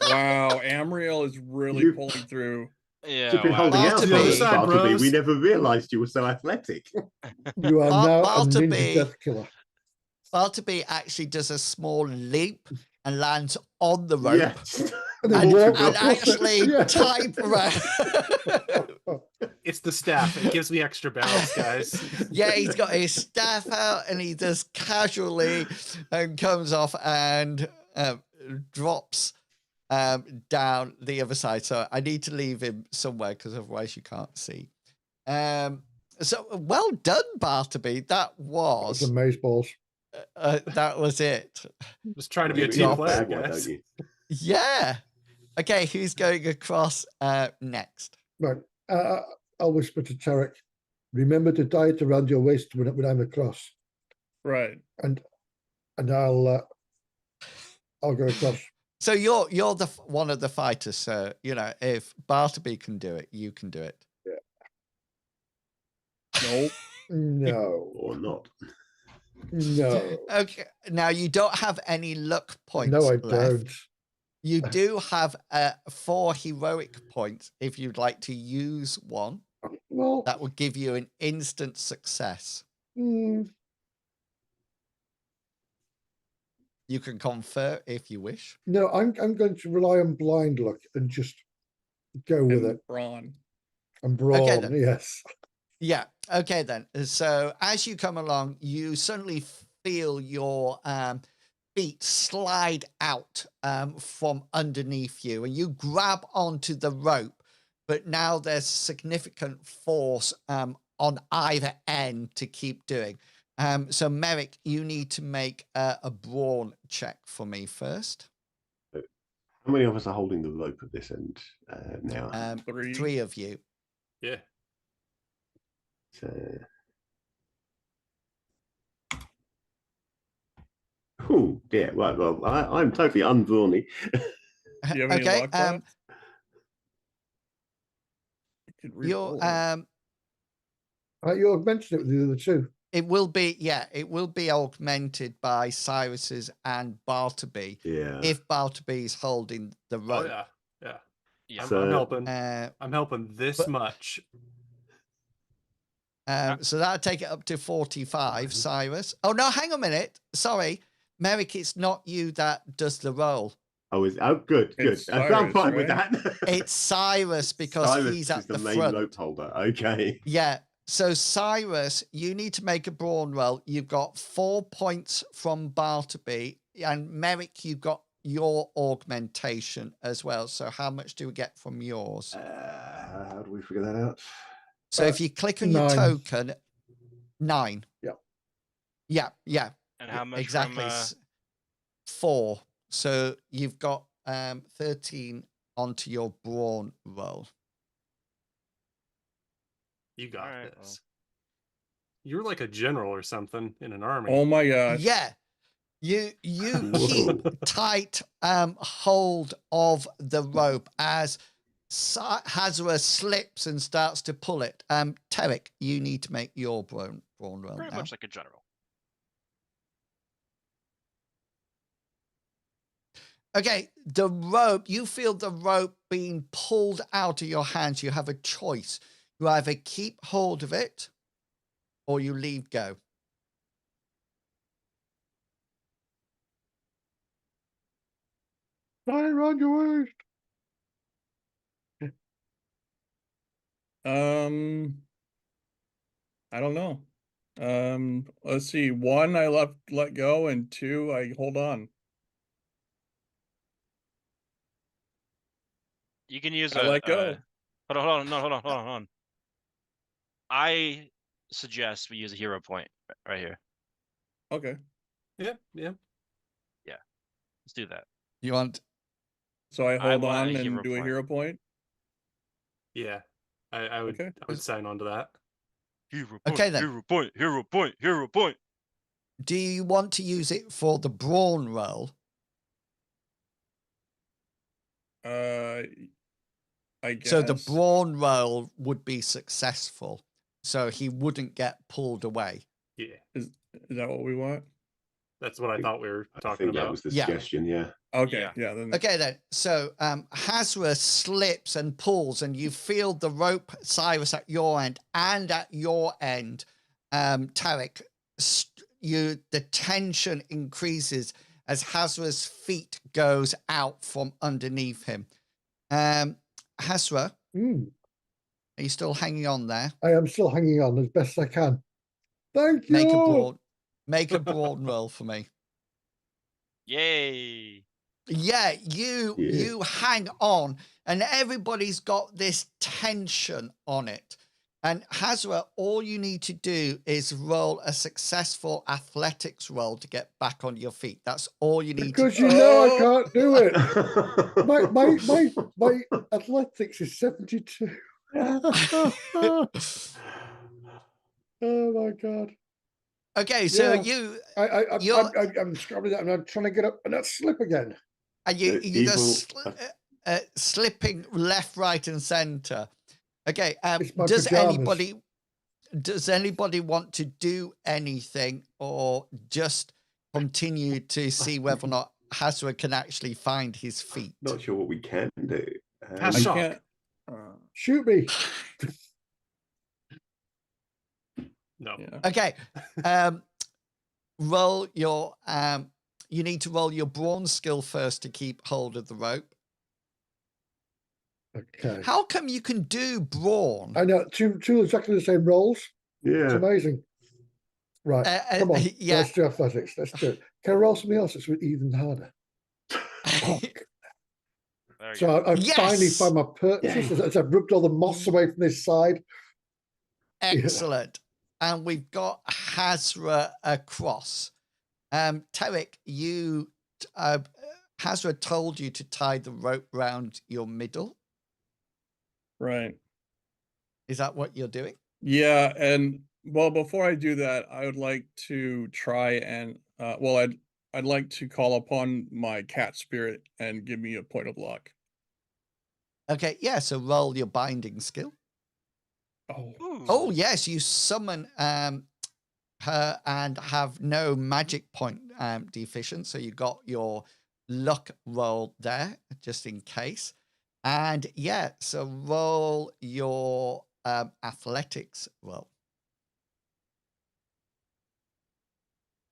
Wow, Amriel is really pulling through. Yeah, You've been wow. holding out Bartleby. for us, Side, Bartleby. bros. We never realised you were so athletic. You are now a Bartleby. ninja death killer. Bartleby actually does a small leap and lands on the rope. Yes. And And, then and walk across it. actually Yeah. type around. It's the staff. It gives me extra balance, guys. Yeah, he's got his staff out and he just casually comes off and drops down the other side. So I need to leave him somewhere because otherwise you can't see. So well done, Bartleby. That was Some amazeballs. that was it. Just trying to be a You team got player, bad one, guys. don't you? Yeah. Okay, who's going across next? Right. I'll whisper to Tarek, remember to tie it around your waist when I'm across. Right. And I'll go across. So you're the one of the fighters, so you know if Bartleby can do it, you can do it. Nope. No. Or not. No. Okay. Now you don't have any luck points. No, I left. don't. You do have 4 heroic points if you'd like to use one. Well, That would give you an instant success. mm, You can confer if you wish. no, I'm going to rely on blind luck and just go with And it. brawn. And brawn, then. yes. Yeah. Okay, then. So as you come along, you suddenly feel your feet slide out from underneath you, and you grab onto the rope, but now there's significant force on either end to keep doing. So Merrick, you need to make a brawn check for me first. How many of us are holding the rope at this end now? 3. 3 of you. Yeah. So... Oh dear. Right. Well, I'm totally unbrawny. Do you have any Okay. luck left? You could You're re-roll. You mentioned it with the other two. it will be augmented by Cyrus's and Bartleby Yeah. if Bartleby's holding the Oh rope. yeah. Yeah. Yeah. I'm So- helping. Uh, I'm helping this but- much. So that'll take it up to 45, Cyrus. Oh, no, hang a minute. Sorry. Merrick, it's not you that does the roll. Good. It's I'm Cyrus, fine with right? that. It's Cyrus because Cyrus he's is at the the main front. rope holder. Okay. Yeah. So Cyrus, you need to make a brawn roll. You've got 4 points from Bartleby, and Merrick, you've got your augmentation as well. So how much do we get from yours? How do we figure that out? So if you click on your 9. token, 9. Yeah. Yeah. And how much exactly. from 4. So you've got 13 onto your brawn roll. You got Alright, this. You're like a general or something in an army. Oh my gosh. Yeah. You Whoa. keep tight hold of the rope as Hazra slips and starts to pull it. Tarek, you need to make your brawn roll pretty now. much like a general. Okay, the rope, you feel the rope being pulled out of your hands. You have a choice. You either keep hold of it or you leave go. Tie around your waist. I don't know. Let's see. 1, I let go, and 2, I hold on. You can use I let go. Hold on. I suggest we use a hero point right here. Okay. Yeah. Let's do that. You want So I hold want a on hero and do a point. hero point. Yeah. I would. Okay. I would sign on to that. Hero Okay, then. Hero point. do you want to use it for the brawn roll? I guess. So the brawn roll would be successful. So he wouldn't get pulled away. Yeah. Is that what we want? That's what I thought we were I talking think that about. was the Yeah. suggestion. Yeah. Okay. Yeah. Yeah. Then Okay, then. So Hazra slips and pulls, and you feel the rope, Cyrus, at your end and at your end, Tarek. The tension increases as Hazra's feet goes out from underneath him. Hazra, Mm. Are you still hanging on there? I am still hanging on as best I can. Thank you. Make a brawn roll for me. Yay! Yeah, Yeah. you hang on, and everybody's got this tension on it. And Hazra, all you need to do is roll a successful athletics roll to get back on your feet. That's all you need Because to you do. know I can't do it. My athletics is 72. Oh my god. Okay, so Yeah. I'm scrubbing that and I'm trying to get up and I slip again. and you're Evil. just slipping left, right, and center. Okay, It's my does pajamas. anybody want to do anything or just continue to see whether or not Hazra can actually find his feet? Not sure what we can do. Cast I shock. can't. Shoot me. No. Yeah. Okay, roll your you need to roll your brawn skill first to keep hold of the rope. Okay. How come you can do brawn? I know two exactly the same rolls. It's Yeah. amazing. Right. Come on. Yeah. Let's do athletics. Let's do it. Can I roll something else that's even harder? Oh, There we so go. I finally Yes! found my purchase Yay. as I've rubbed all the moss away from this side. Excellent. And we've got Hazra across. Tarek, Hazra told you to tie the rope round your middle. Right. Is that what you're doing? Yeah, and well, before I do that, I would like to try and I'd like to call upon my cat spirit and give me a point of luck. Okay, yeah, so roll your binding skill. Oh, Oh, Ooh. yes, you summon her and have no magic point deficient. So you got your luck roll there, just in case. And yeah, so roll your athletics roll.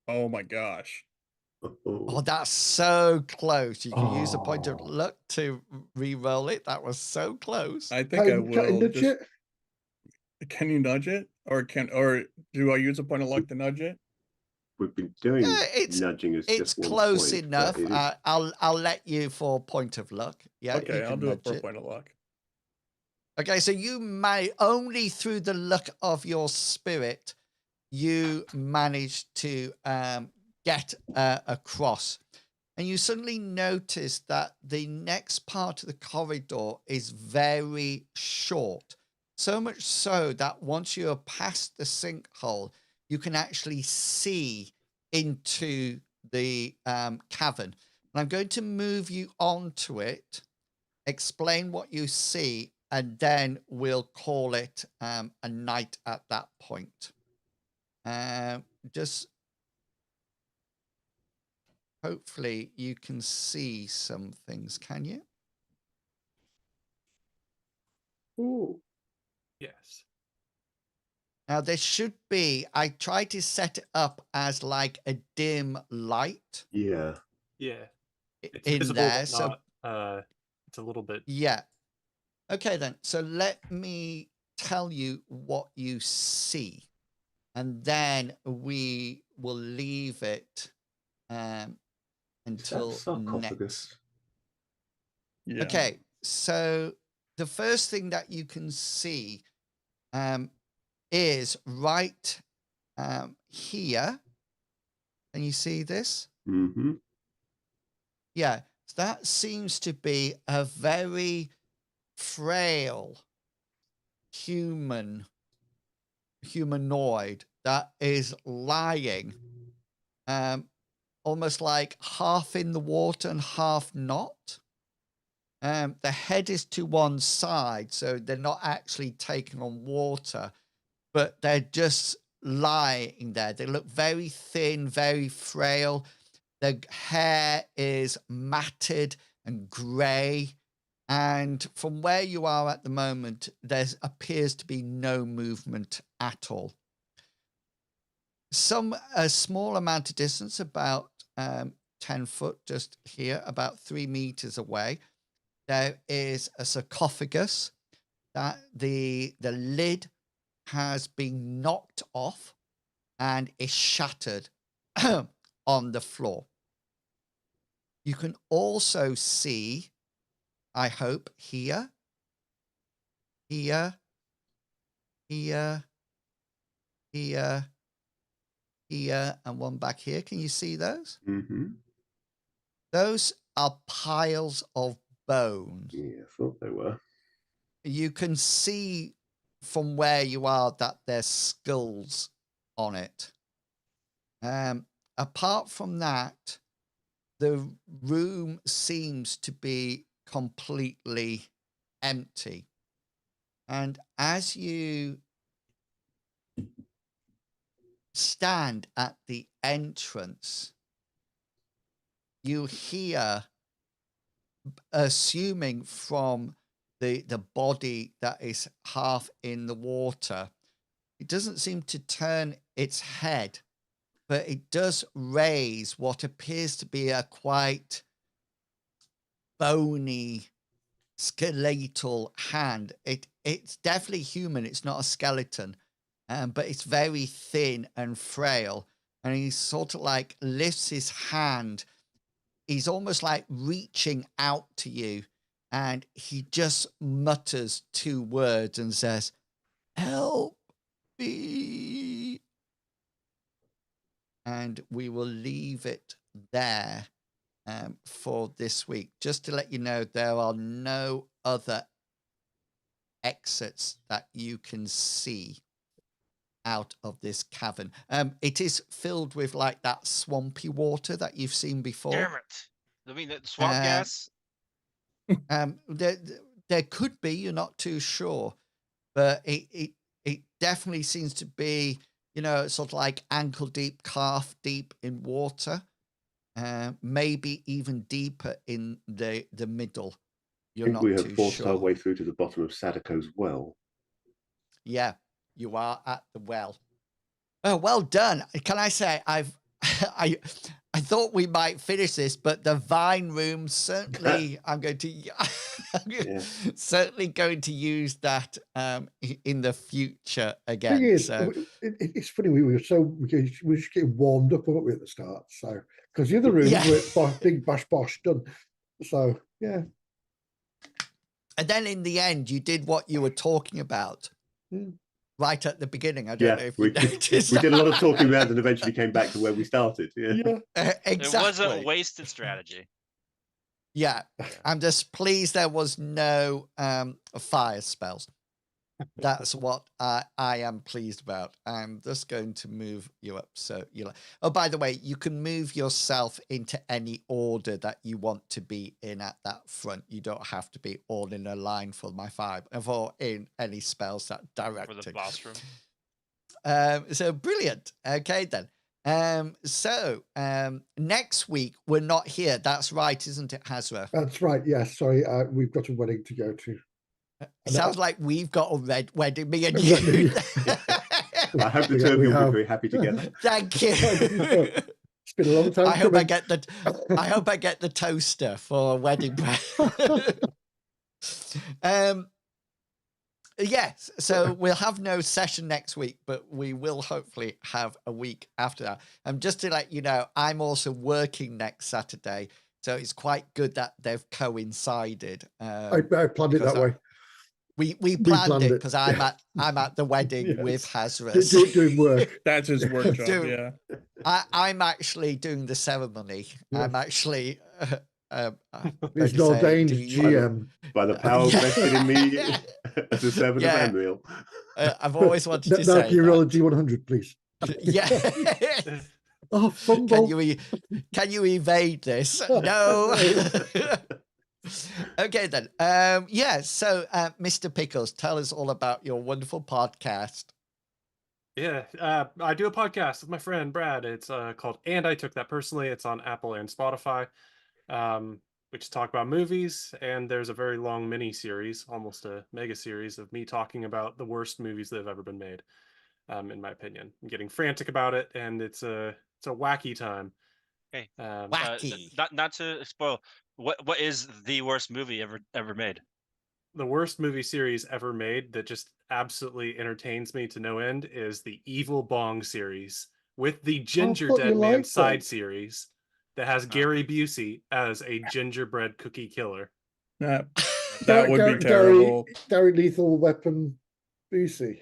oh my gosh. Oh, that's so close. You can use a point of Oh. luck to re-roll it. That was so close. I think I Can I will. nudge Just, it? can you nudge it, or do I use a point of luck to nudge it? We've been doing Yeah, it's nudging as it's just one close point, enough. but it is I'll let you for point of luck. Yeah, you Okay, I'll can do it nudge for a point of luck. Okay, so you may only through the luck of your spirit, you manage to get across, and you suddenly notice that the next part of the corridor is very short. So much so that once you are past the sinkhole, you can actually see into the cavern. And I'm going to move you onto it, explain what you see, and then we'll call it a night at that point. Just hopefully you can see some things, can you? Ooh. Yes. Now there should be, I tried to set it up as like a dim light yeah. Yeah. It's in visible, there. but So not, it's a little bit. yeah. Okay then. So let me tell you what you see. And then we will leave it Is that until sarcophagus? next. Yeah. Okay, so the first thing that you can see is right here. Can you see this? Mm-hmm. Yeah, so that seems to be a very frail humanoid that is lying almost like half in the water and half not. The head is to one side, so they're not actually taking on water, but they're just lying there. They look very thin, very frail. Their hair is matted and grey. And from where you are at the moment, there appears to be no movement at all. A small amount of distance, about 10 foot, just here, about 3 meters away, there is a sarcophagus that the lid has been knocked off and is shattered on the floor. You can also see, I hope, here, here, here, here, here, and one back here. Can you see those? Mm-hmm. Those are piles of bones. Yeah, I thought they were. You can see from where you are that there's skulls on it. Apart from that, the room seems to be completely empty. And as you stand at the entrance, you hear, assuming from the body that is half in the water, it doesn't seem to turn its head, but it does raise what appears to be a quite bony, skeletal hand. It's definitely human. It's not a skeleton, but it's very thin and frail. And he sort of like lifts his hand. He's almost like reaching out to you, and he just mutters 2 words and says, "Help me." And we will leave it there for this week. Just to let you know, there are no other exits that you can see out of this cavern. It is filled with like that swampy water that you've seen before. Damn it! I mean, the swamp gas. There could be, you're not too sure, but it definitely seems to be, sort of like ankle deep, calf deep in water, maybe even deeper in the middle. I think we have forced our way through to the bottom of Sadako's well. Yeah, you are at the well. Oh, well done. Can I say I thought we might finish this, but the Vine Room certainly certainly going to use that in the future again. Thing is, so it's funny, we were just getting warmed up, weren't we, at the start? So because the other rooms were big bash bosh done. So yeah. And then in the end, you did what you were talking about. Right at the beginning. I don't know if you noticed. We did a lot of talking around and eventually came back to where we started. Yeah. Exactly. It wasn't wasted strategy. Yeah. I'm just pleased there was no fire spells. That's what I am pleased about. I'm just going to move you up. So oh, by the way, you can move yourself into any order that you want to be in at that front. You don't have to be all in a line for my 5 or in any spells that direct For the boss room. So brilliant. Okay then. So next week we're not here. That's right, isn't it, Hazra? That's right. Yes. Sorry, we've got a wedding to go to. It sounds like we've got a red wedding, me and you. I hope the two of you will be very happy together. Thank you. It's been a long time. I hope I get the toaster for a wedding present. Yes, so we'll have no session next week, but we will hopefully have a week after that. Just to let you know, I'm also working next Saturday, so it's quite good that they've coincided. I planned it that way. We planned it because I'm at the wedding with Hazra. Doing work. That's his work job. Yeah. I'm actually doing the ceremony. Yeah. I'm actually he's an ordained GM by the power vested in me as a servant of Anriel. I've always wanted to say you roll a G100, please. Yeah. Oh, fumble. Can you evade this? No. Okay then. So Mr. Pickles, tell us all about your wonderful podcast. Yeah, I do a podcast with my friend Brad. It's called And I Took That Personally. It's on Apple and Spotify. We just talk about movies, and there's a very long mini series, almost a mega series, of me talking about the worst movies that have ever been made. In my opinion, I'm getting frantic about it, and it's a wacky time. Hey, wacky. Not to spoil. What is the worst movie ever made? the worst movie series ever made that just absolutely entertains me to no end is the Evil Bong series with the Ginger thought you Dead Man liked side them. series that has Gary Busey as a gingerbread cookie killer. That Gary, would be Gary, Gary, terrible. Gary Lethal Weapon Busey.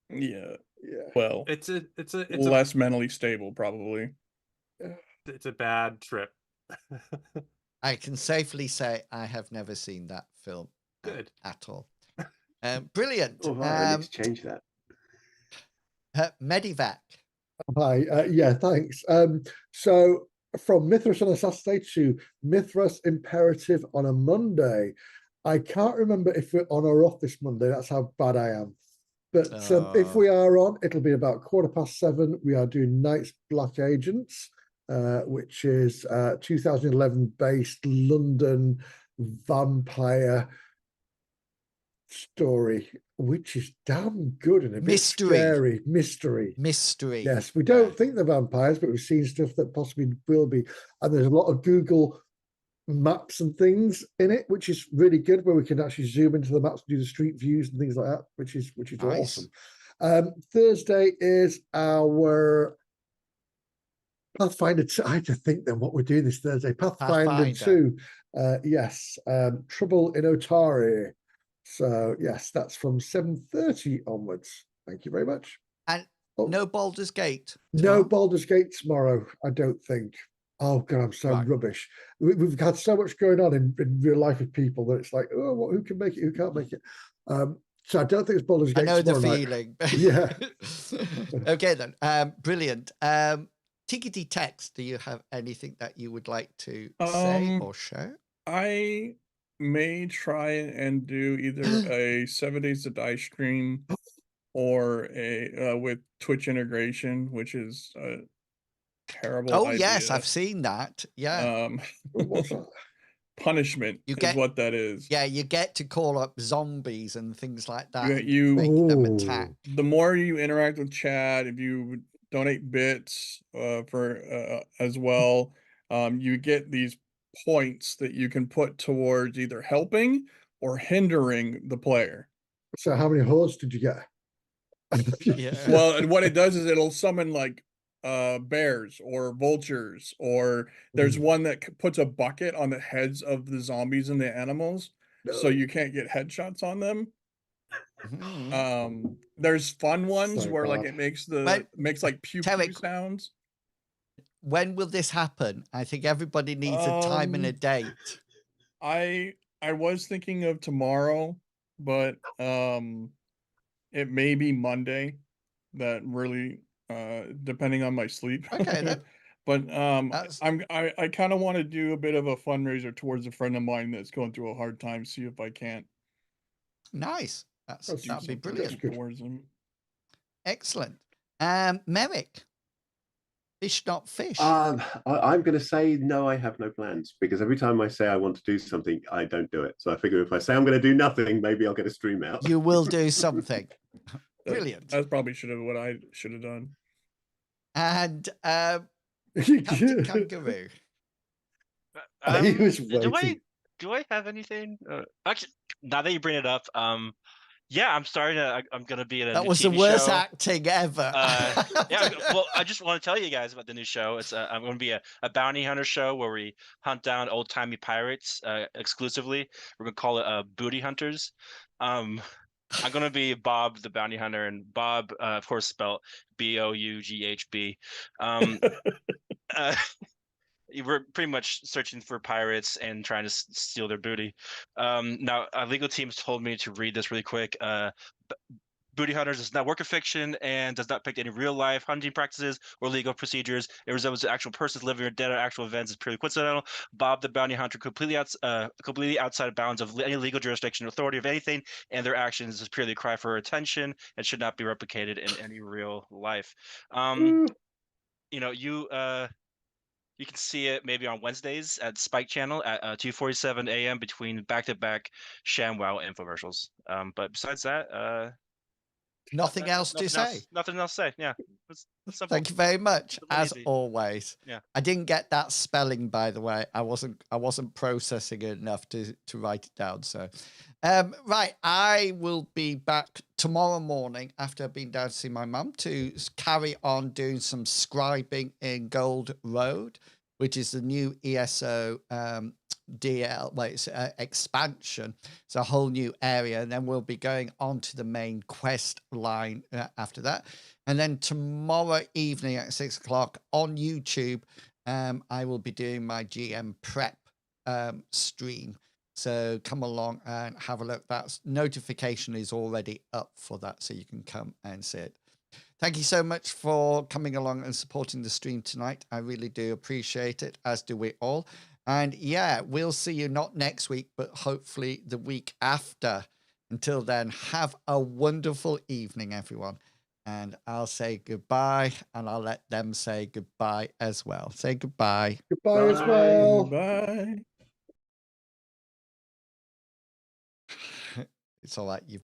Yeah. Yeah. Well, It's a less mentally stable, probably. it's a bad trip. I can safely say I have never seen that film Good. at all. Brilliant. All right, I need to change that. Medivac. Hi. Yeah, thanks. So from Mythras on a Saturday to Mythras Imperative on a Monday. I can't remember if we're on or off this Monday. That's how bad I am. But if we are on, it'll be about 7:15. We are doing Night's Black Agents, which is 2011 based London vampire story, which is damn good and a bit scary. Mystery. Yes, we don't think they're vampires, but we've seen stuff that possibly will be. And there's a lot of Google maps and things in it, which is really good, where we can actually zoom into the maps and do the street views and things like that, which is Nice. awesome. Thursday is our Pathfinder 2. I had to think then what we're doing this Thursday. Pathfinder 2. Yes. Trouble in Otari. So yes, that's from 7:30 onwards. Thank you very much. And no Baldur's Gate. No Baldur's Gate tomorrow, I don't think. Oh God, I'm so rubbish. We've had so much going on in real life with people that it's like, oh, who can make it, who can't make it. So I don't think it's Baldur's Gate. I know the tomorrow feeling. night. Yeah. Okay then. Brilliant. Tickety Text, do you have anything that you would like to say or show? I may try and do either a 7 Days to Die stream or a with Twitch integration, which is a terrible idea. Yes, I've seen that. Yeah. What's that? Punishment is what that is. Yeah, you get to call up zombies and things like that. You make them attack. The more you interact with chat, if you donate bits for as well, you get these points that you can put towards either helping or hindering the player. So how many hordes did you get? Well, and what it does is it'll summon like bears or vultures, or there's one that puts a bucket on the heads of the zombies and the animals, so you can't get headshots on them. There's fun ones where like it makes like pew pew sounds. When will this happen? I think everybody needs a time and a date. I was thinking of tomorrow, but it may be Monday. That really depending on my sleep. Okay then. But I kind of want to do a bit of a fundraiser towards a friend of mine that's going through a hard time, see if I can't. Nice. That'd be brilliant. Towards him. Excellent. Merrick. Fish not fish. I'm going to say no, I have no plans, because every time I say I want to do something, I don't do it. So I figure if I say I'm going to do nothing, maybe I'll get a stream out. You will do something. Brilliant. That's probably what I should have done. And Captain Kangaroo. He was waiting. Do I have anything? Actually, now that you bring it up, yeah, I'm going to be in a That new was TV the worst show. acting ever. Yeah, well, I just want to tell you guys about the new show. It's I'm going to be a bounty hunter show where we hunt down old timey pirates exclusively. We're going to call it Booty Hunters. I'm going to be Bob the bounty hunter, and Bob, of course, spelled Boughb. We're pretty much searching for pirates and trying to steal their booty. Now, our legal teams told me to read this really quick. Booty Hunters is not a work of fiction and does not depict any real-life hunting practices or legal procedures. It resembles actual persons living or dead or actual events. Is purely coincidental. Bob the bounty hunter completely outside of bounds of any legal jurisdiction or authority of anything, and their actions is purely a cry for attention and should not be replicated in any real life. You can see it maybe on Wednesdays at Spike Channel at 2:47 a.m. between back-to-back ShamWow infomercials. But besides that, nothing else to say. Nothing else to say. Yeah. It's simple. Thank you very much, Simple and as easy. always. Yeah. I didn't get that spelling, by the way. I wasn't processing it enough to write it down. So, right, I will be back tomorrow morning after I've been down to see my mum to carry on doing some scribing in Gold Road, which is the new ESO DL. Well, it's expansion. It's a whole new area, and then we'll be going on to the main quest line after that. And then tomorrow evening at 6 o'clock on YouTube, I will be doing my GM prep stream. So come along and have a look. That notification is already up for that, so you can come and see it. Thank you so much for coming along and supporting the stream tonight. I really do appreciate it, as do we all. And yeah, we'll see you not next week, but hopefully the week after. Until then, have a wonderful evening, everyone. And I'll say goodbye, and I'll let them say goodbye as well. Say goodbye. Goodbye as Bye. well. Bye. It's all right. You've